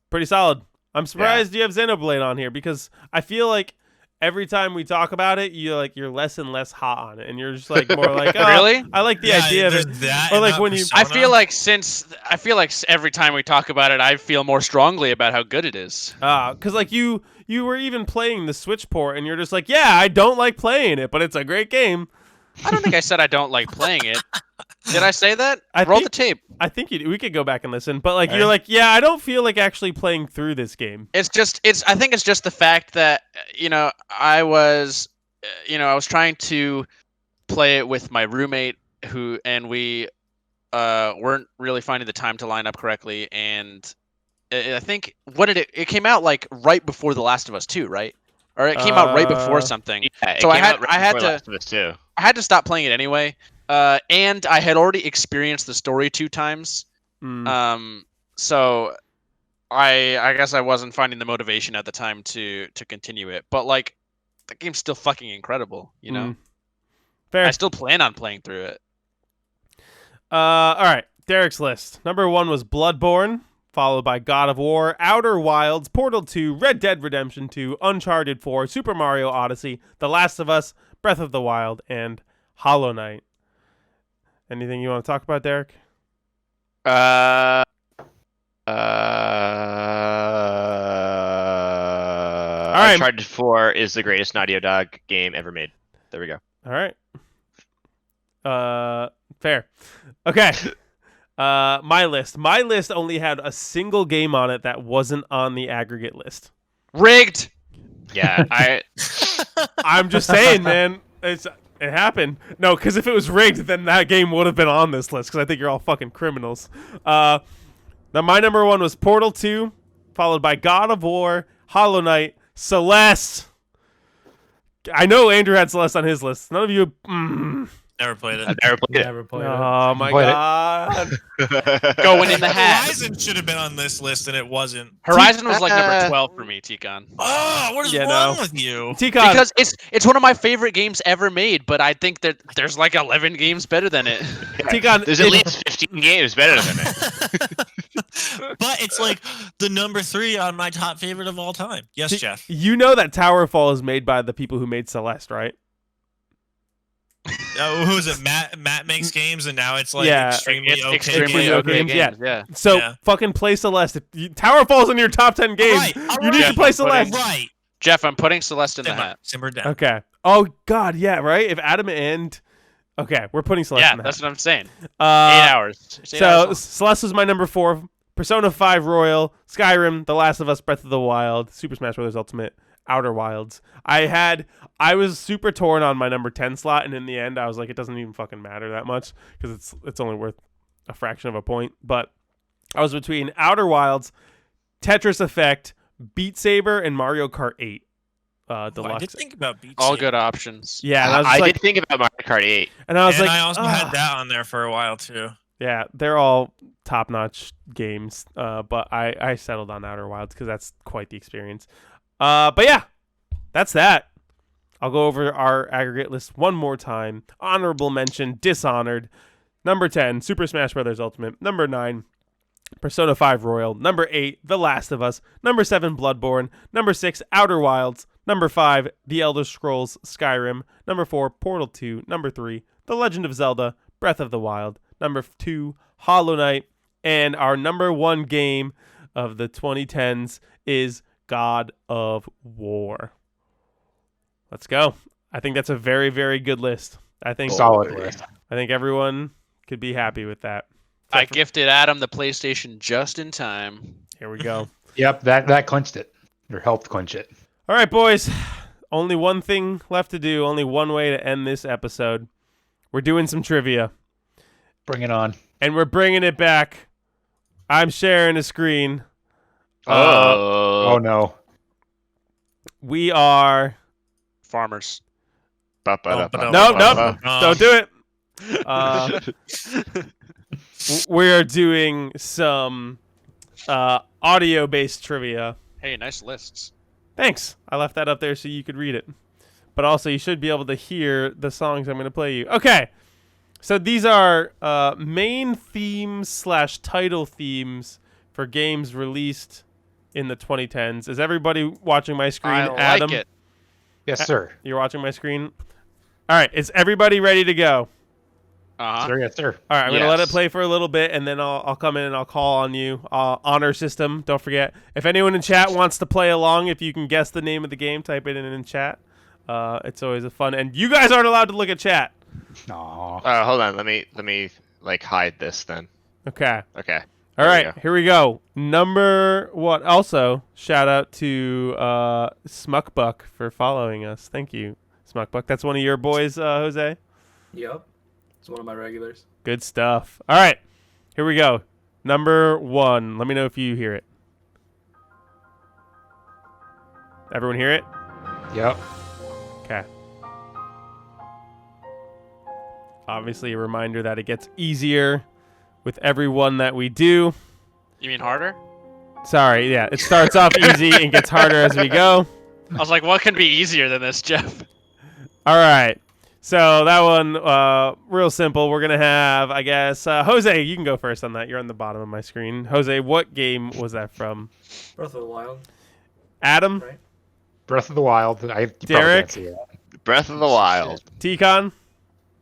Pretty solid. I'm surprised you have Xenoblade on here because I feel like every time we talk about it, you're less and less hot on it, and you're just like more like, oh, Really? I like the idea of it. That Or like when you, I feel like every time we talk about it, I feel more strongly about how good it is. because like you were even playing the Switch port, and you're just like, yeah, I don't like playing it, but it's a great game. I don't think I said I don't like playing it. Did I say that? I Roll think- the tape. I think we could go back and listen, but like you're like, yeah, I don't feel like actually playing through this game. I think it's just the fact that I was trying to play it with my roommate and we weren't really finding the time to line up correctly, and I think it came out like right before The Last of Us 2, right? Or it came out right before something. Yeah, it So came out right I had before to Last of Us 2. I had to stop playing it anyway. And I had already experienced the story 2 times. So I guess I wasn't finding the motivation at the time to continue it. But like the game's still fucking incredible, you know? Fair. I still plan on playing through it. All right, Derek's list. Number 1 was Bloodborne, followed by God of War, Outer Wilds, Portal 2, Red Dead Redemption 2, Uncharted 4, Super Mario Odyssey, The Last of Us, Breath of the Wild, and Hollow Knight. Anything you want to talk about, Derek? Uncharted 4 is the greatest Naughty Dog game ever made. There we go. All right. Fair. Okay. My list. My list only had a single game on it that wasn't on the aggregate list. Rigged. Yeah, I'm just saying, man. It happened. No, because if it was rigged, then that game would have been on this list. Because I think you're all fucking criminals. Now my number 1 was Portal 2, followed by God of War, Hollow Knight, Celeste. I know Andrew had Celeste on his list. None of you. Never played it. I've never played it. Never played it. Oh my Played it. god. Going in the hat. Horizon should have been on this list, and it wasn't. Horizon was like number 12 for me, Tikon. Oh, what is Yeah, wrong no. with you? Tikon, Because it's one of my favorite games ever made, but I think that there's like 11 games better than it. Tikon, There's at least 15 games better than it. But it's like the number 3 on my top favorite of all time. Yes, Jeff. you know that Towerfall is made by the people who made Celeste, right? Who is it? Matt makes games, and now it's like Yeah, extremely It's okay. extremely games. okay Games, games. yeah. Yeah. So Yeah. fucking play Celeste. If Towerfall's in your top 10 games. Right, all You need right. to play Celeste. Right. Jeff, I'm putting Celeste in the hat. Simmer down. Okay. Oh god, yeah, right. If Adam and okay, we're putting Celeste Yeah, in the that's hat. what I'm saying. 8 Uh, hours. It's 8 hours So long. Celeste was my number 4. Persona 5 Royal, Skyrim, The Last of Us, Breath of the Wild, Super Smash Bros. Ultimate, Outer Wilds. I was super torn on my number 10 slot, and in the end, I was like, it doesn't even fucking matter that much because it's only worth a fraction of a point. But I was between Outer Wilds, Tetris Effect, Beat Saber, and Mario Kart 8 I Deluxe. did think about Beat All Saber. good options. Yeah, and I was I like, did think about Mario Kart 8. and I was And like, I also "Ah." had that on there for a while too. Yeah, they're all top-notch games, but I settled on Outer Wilds because that's quite the experience. But yeah, that's that. I'll go over our aggregate list one more time. Honorable mention, Dishonored. Number 10, Super Smash Bros. Ultimate. Number 9, Persona 5 Royal. Number 8, The Last of Us. Number 7, Bloodborne. Number 6, Outer Wilds. Number 5, The Elder Scrolls Skyrim. Number 4, Portal 2. Number 3, The Legend of Zelda, Breath of the Wild. Number 2, Hollow Knight. And our number 1 game of the 2010s is God of War. Let's go. I think that's a very, very good list. I think Solid list. I think everyone could be happy with that. I gifted Adam the PlayStation just in time. Here we go. Yep, that clinched it. Or helped clinch it. All right, boys. Only one thing left to do. Only one way to end this episode. We're doing some trivia. Bring it on. And we're bringing it back. I'm sharing a screen. Oh no. We are... Farmers. Nope. Don't do it. We are doing some audio-based trivia. Hey, nice lists. Thanks. I left that up there so you could read it. But also, you should be able to hear the songs I'm going to play you. Okay. So these are main themes / title themes for games released in the 2010s. Is everybody watching my screen? I like Adam? it. Yes, sir. You're watching my screen? All right. Is everybody ready to go? Uh-huh. Sir, yes, sir. All right. I'm going to let it Yes. play for a little bit, and then I'll come in and I'll call on you. Honor system. Don't forget. If anyone in chat wants to play along, if you can guess the name of the game, type it in chat. It's always a fun. And you guys aren't allowed to look at chat. Aw. Hold on. Let me like hide this then. Okay. Okay. All There we right, go. here we go. Number what? Also, shout out to Smuckbuck for following us. Thank you, Smuckbuck. That's one of your boys, Jose. Yep. It's one of my regulars. Good stuff. All right, here we go. Number 1. Let me know if you hear it. Everyone hear it? Yep. Okay. Obviously, a reminder that it gets easier with every one that we do. You mean harder? Sorry, yeah, it starts off easy and gets harder as we go. I was like, what can be easier than this, Jeff? All right. So that one, real simple. We're going to have, I guess, Jose, you can go first on that. You're on the bottom of my screen. Jose, what game was that from? Breath of the Wild. Adam? Right. Breath of the Wild. You probably Derek? can't see that. Breath of the Wild. T-Con?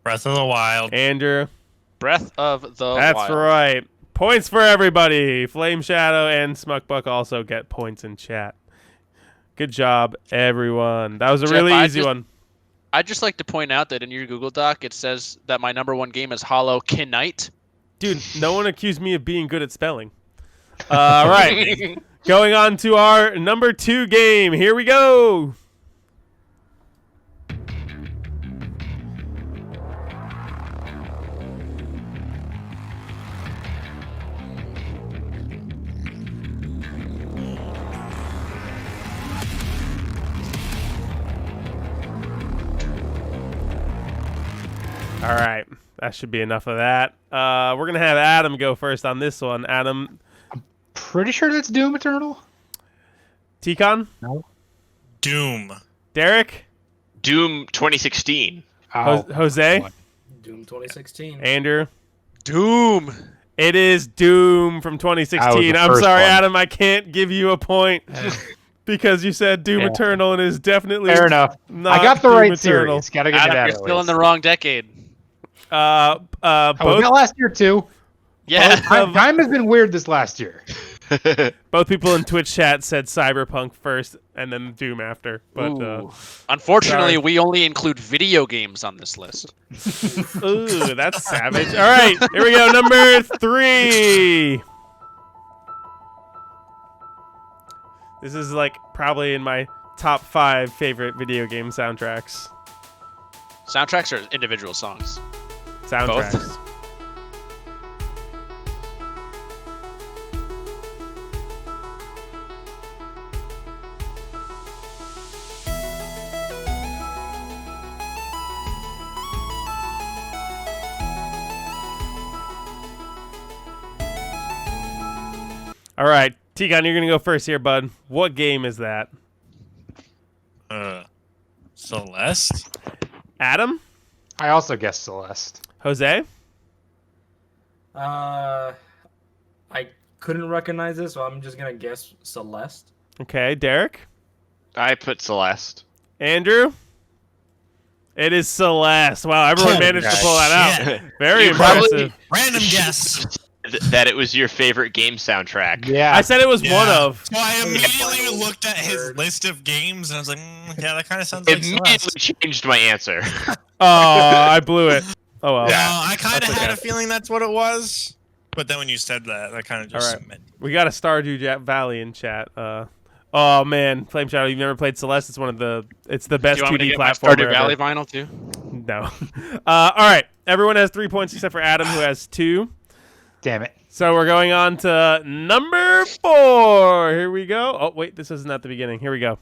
Breath of the Wild. Andrew? Breath of the That's Wild. right. Points for everybody. Flame Shadow and Smuckbuck also get points in chat. Good job, everyone. That was a Jeff, really easy one. I'd just like to point out that in your Google Doc, it says that my number 1 game is Hollow Knight. Dude, no one accused me of being good at spelling. All right. Going on to our number 2 game. Here we go. All right. That should be enough of that. We're going to have Adam go first on this one. Adam, Pretty sure that's Doom Eternal. T-Con, Doom. Derek, Doom 2016. Jose, Doom 2016. Andrew. Doom. It is Doom from 2016. the I'm first sorry, one. Adam. I can't give you a point because you said Doom Yeah. Eternal and is definitely Fair enough. not I got the Doom right Eternal. series. Gotta give Adam, it that. you're still in the wrong decade. Oh, was Both that last year too? Yeah. Time has been weird this last year. both people in Twitch chat said Cyberpunk first and then Doom after. But Ooh. Unfortunately, sorry. we only include video games on this list. ooh, that's savage. All right, here we go. Number 3. This is like probably in my top 5 favorite video game soundtracks. Soundtracks are individual songs. Soundtracks. Both? All right, T-Gon, you're gonna go first here, bud. What game is that? Celeste. Adam? I also guessed Celeste. Jose? I couldn't recognize this, so I'm just gonna guess Celeste. Okay, Derek? I put Celeste. Andrew? It is Celeste. Wow, everyone Oh, managed to pull that shit. out. Very You probably- impressive. Random guess. That it was your favorite game soundtrack. Yeah. I said it was Yeah. one of. So I immediately looked at his Word. list of games and I was like, yeah, that kind of sounds like Immediately Celeste. changed my answer. Oh, I blew it. Oh, well. No, I kind of That's had okay. a feeling that's what it was, but then when you said that, that kind of just All right. meant. We got a Stardew Valley in chat. Oh, man. Flame Shadow, you've never played Celeste? It's it's the Do best you want me to 2D get my platform Stardew ever. Valley vinyl too? No. All right. Everyone has 3 points except for Adam, who has 2. Damn it. So we're going on to number 4. Here we go. Oh, wait. This isn't at the beginning. Here we go.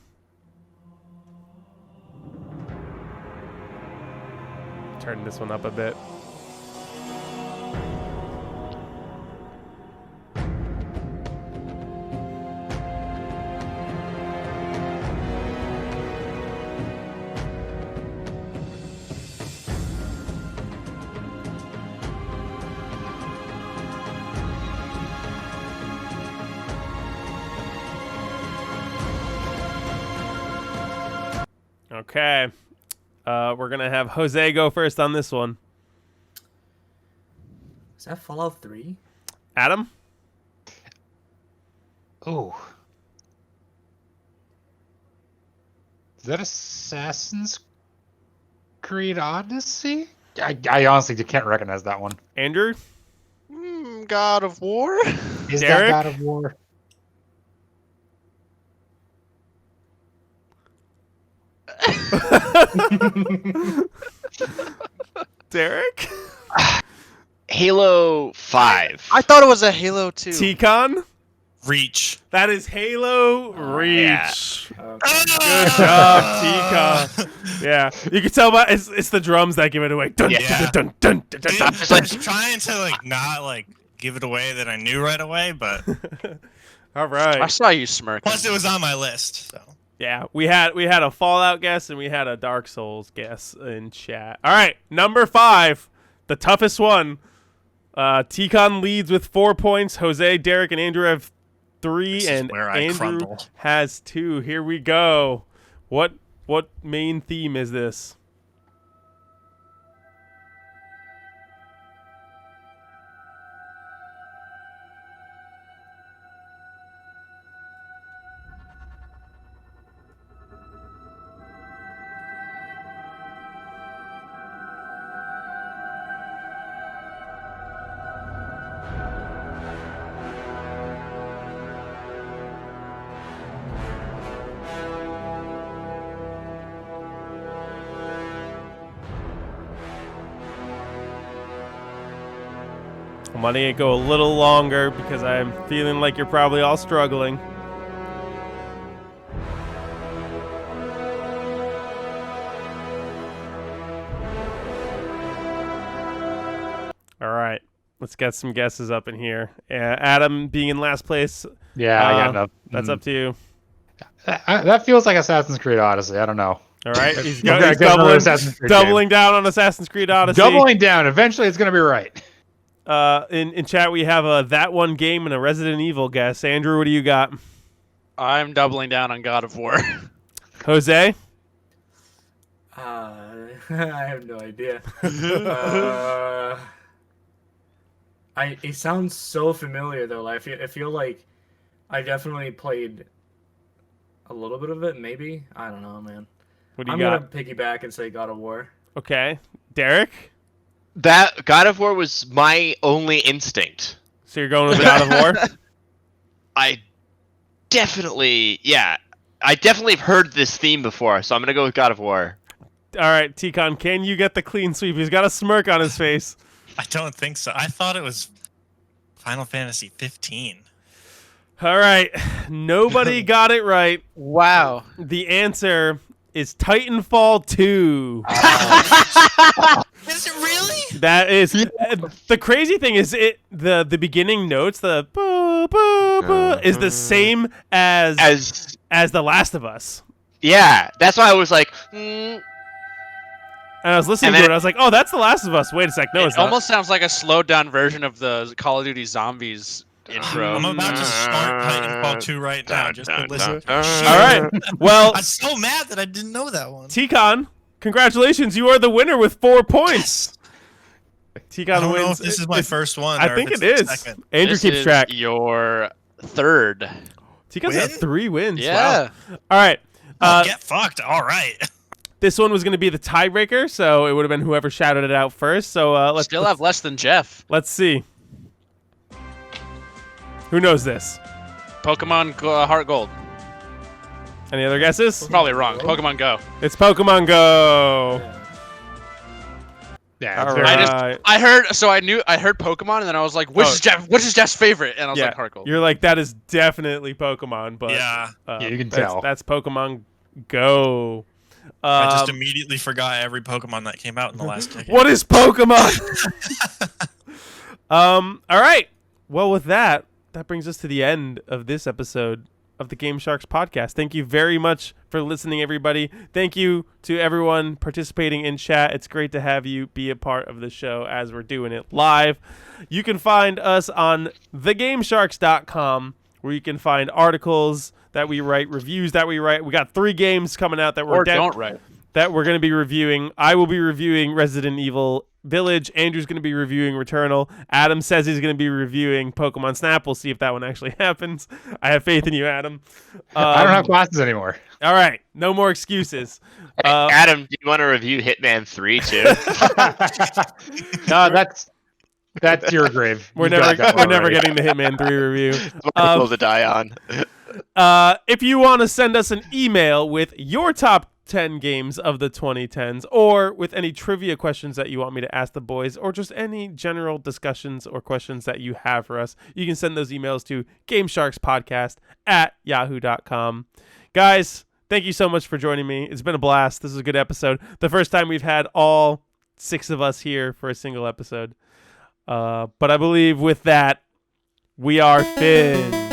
Turn this one up a bit. Okay. We're going to have Jose go first on this one. Is that Fallout 3? Adam? Oh. Is that Assassin's Creed Odyssey? I honestly can't recognize that one. Andrew? God of War? Is Derek? that God of War? Derek? Halo 5. I thought it was a Halo 2. T-Con? Reach. That is Halo Reach. Yeah. Good job, T-Con. Yeah, you can tell by it's the drums that give it away. Dun, Yeah. dun, dun, dun, dun, I dun, was dun. trying to not give it away that I knew right away, but All I right. saw you smirking. plus it was on my list. So Yeah, we had a Fallout guess and we had a Dark Souls guess in chat. All right, number 5, the toughest one. T-Con leads with 4 points. Jose, Derek, and Andrew have 3, This is and where I Andrew crumble. has 2. Here we go. What main theme is this? I'm letting it go a little longer because I'm feeling like you're probably all struggling. All right, let's get some guesses up in here. Adam being in last place, Yeah, I got enough. that's up to you. That feels like Assassin's Creed Odyssey. I don't know. All right, he's Okay, I guess another doubling, Assassin's Creed doubling down on Assassin's Creed Odyssey. Doubling down. Eventually, it's gonna be right. In chat, we have a That One Game and a Resident Evil guess. Andrew, what do you got? I'm doubling down on God of War. Jose? I have no idea. It sounds so familiar though. I feel like I definitely played a little bit of it. Maybe I don't know, man. What do you I'm got? gonna piggyback and say God of War. Okay. Derek? That God of War was my only instinct. So you're going with God of War? I definitely have heard this theme before, so I'm gonna go with God of War. All right, T-Con, can you get the clean sweep? He's got a smirk on his face. I don't think so. I thought it was Final Fantasy 15. All right, nobody got it right. Wow. The answer is Titanfall 2. Is it really? That is the crazy thing is the beginning notes, the boo, boo, boo, is the same as The Last of Us. Yeah, that's why I was like, And I was listening to it, I was like, oh, that's The Last of Us. Wait a sec, no, it's It not. almost sounds like a slowed down version of the Call of Duty Zombies intro. I'm about to start Titanfall 2 right now just to listen. All right, well, I'm so mad that I didn't know that one. T-Con, congratulations, you are the winner with 4 points. T-Con I don't know wins. if this is my first one. I or think if it it's is. the second. Andrew This keeps is track. your third. T-Con's got Win? 3 wins. Yeah. Wow. All right. Get fucked. All right. This one was going to be the tiebreaker, so it would have been whoever shouted it out first. So let's Still have less than Jeff. Let's see. Who knows this? Pokemon Heart Gold. Any other guesses? Probably wrong. Pokemon Go. It's Pokemon Go. Yeah, All it's very- right. I heard Pokemon, and then I was like, which is Jeff's favorite? And I was Yeah, like, Heart Gold. you're like, that is definitely Pokemon, but Yeah. Yeah, you can that's, tell. that's Pokemon Go. I just immediately forgot every Pokemon that came out in the last decade. What is Pokemon? All right. Well, with that brings us to the end of this episode of the Game Sharks podcast. Thank you very much for listening, everybody. Thank you to everyone participating in chat. It's great to have you be a part of the show as we're doing it live. You can find us on thegamesharks.com, where you can find articles that we write, reviews that we write. We got 3 games coming out that we're don't write. that we're going to be reviewing. I will be reviewing Resident Evil Village. Andrew's going to be reviewing Returnal. Adam says he's going to be reviewing Pokemon Snap. We'll see if that one actually happens. I have faith in you, Adam. I don't have glasses anymore. All right, no more excuses. Adam, do you want to review Hitman 3 too? No, that's your grave. We're You never got that we're never already. getting the Hitman 3 review. It's my hill to die on. If you want to send us an email with your top 10 games of the 2010s, or with any trivia questions that you want me to ask the boys, or just any general discussions or questions that you have for us, you can send those emails to gamesharkspodcast@yahoo.com. Guys, thank you so much for joining me. It's been a blast. This is a good episode. The first time we've had all 6 of us here for a single episode. But I believe with that, we are finished.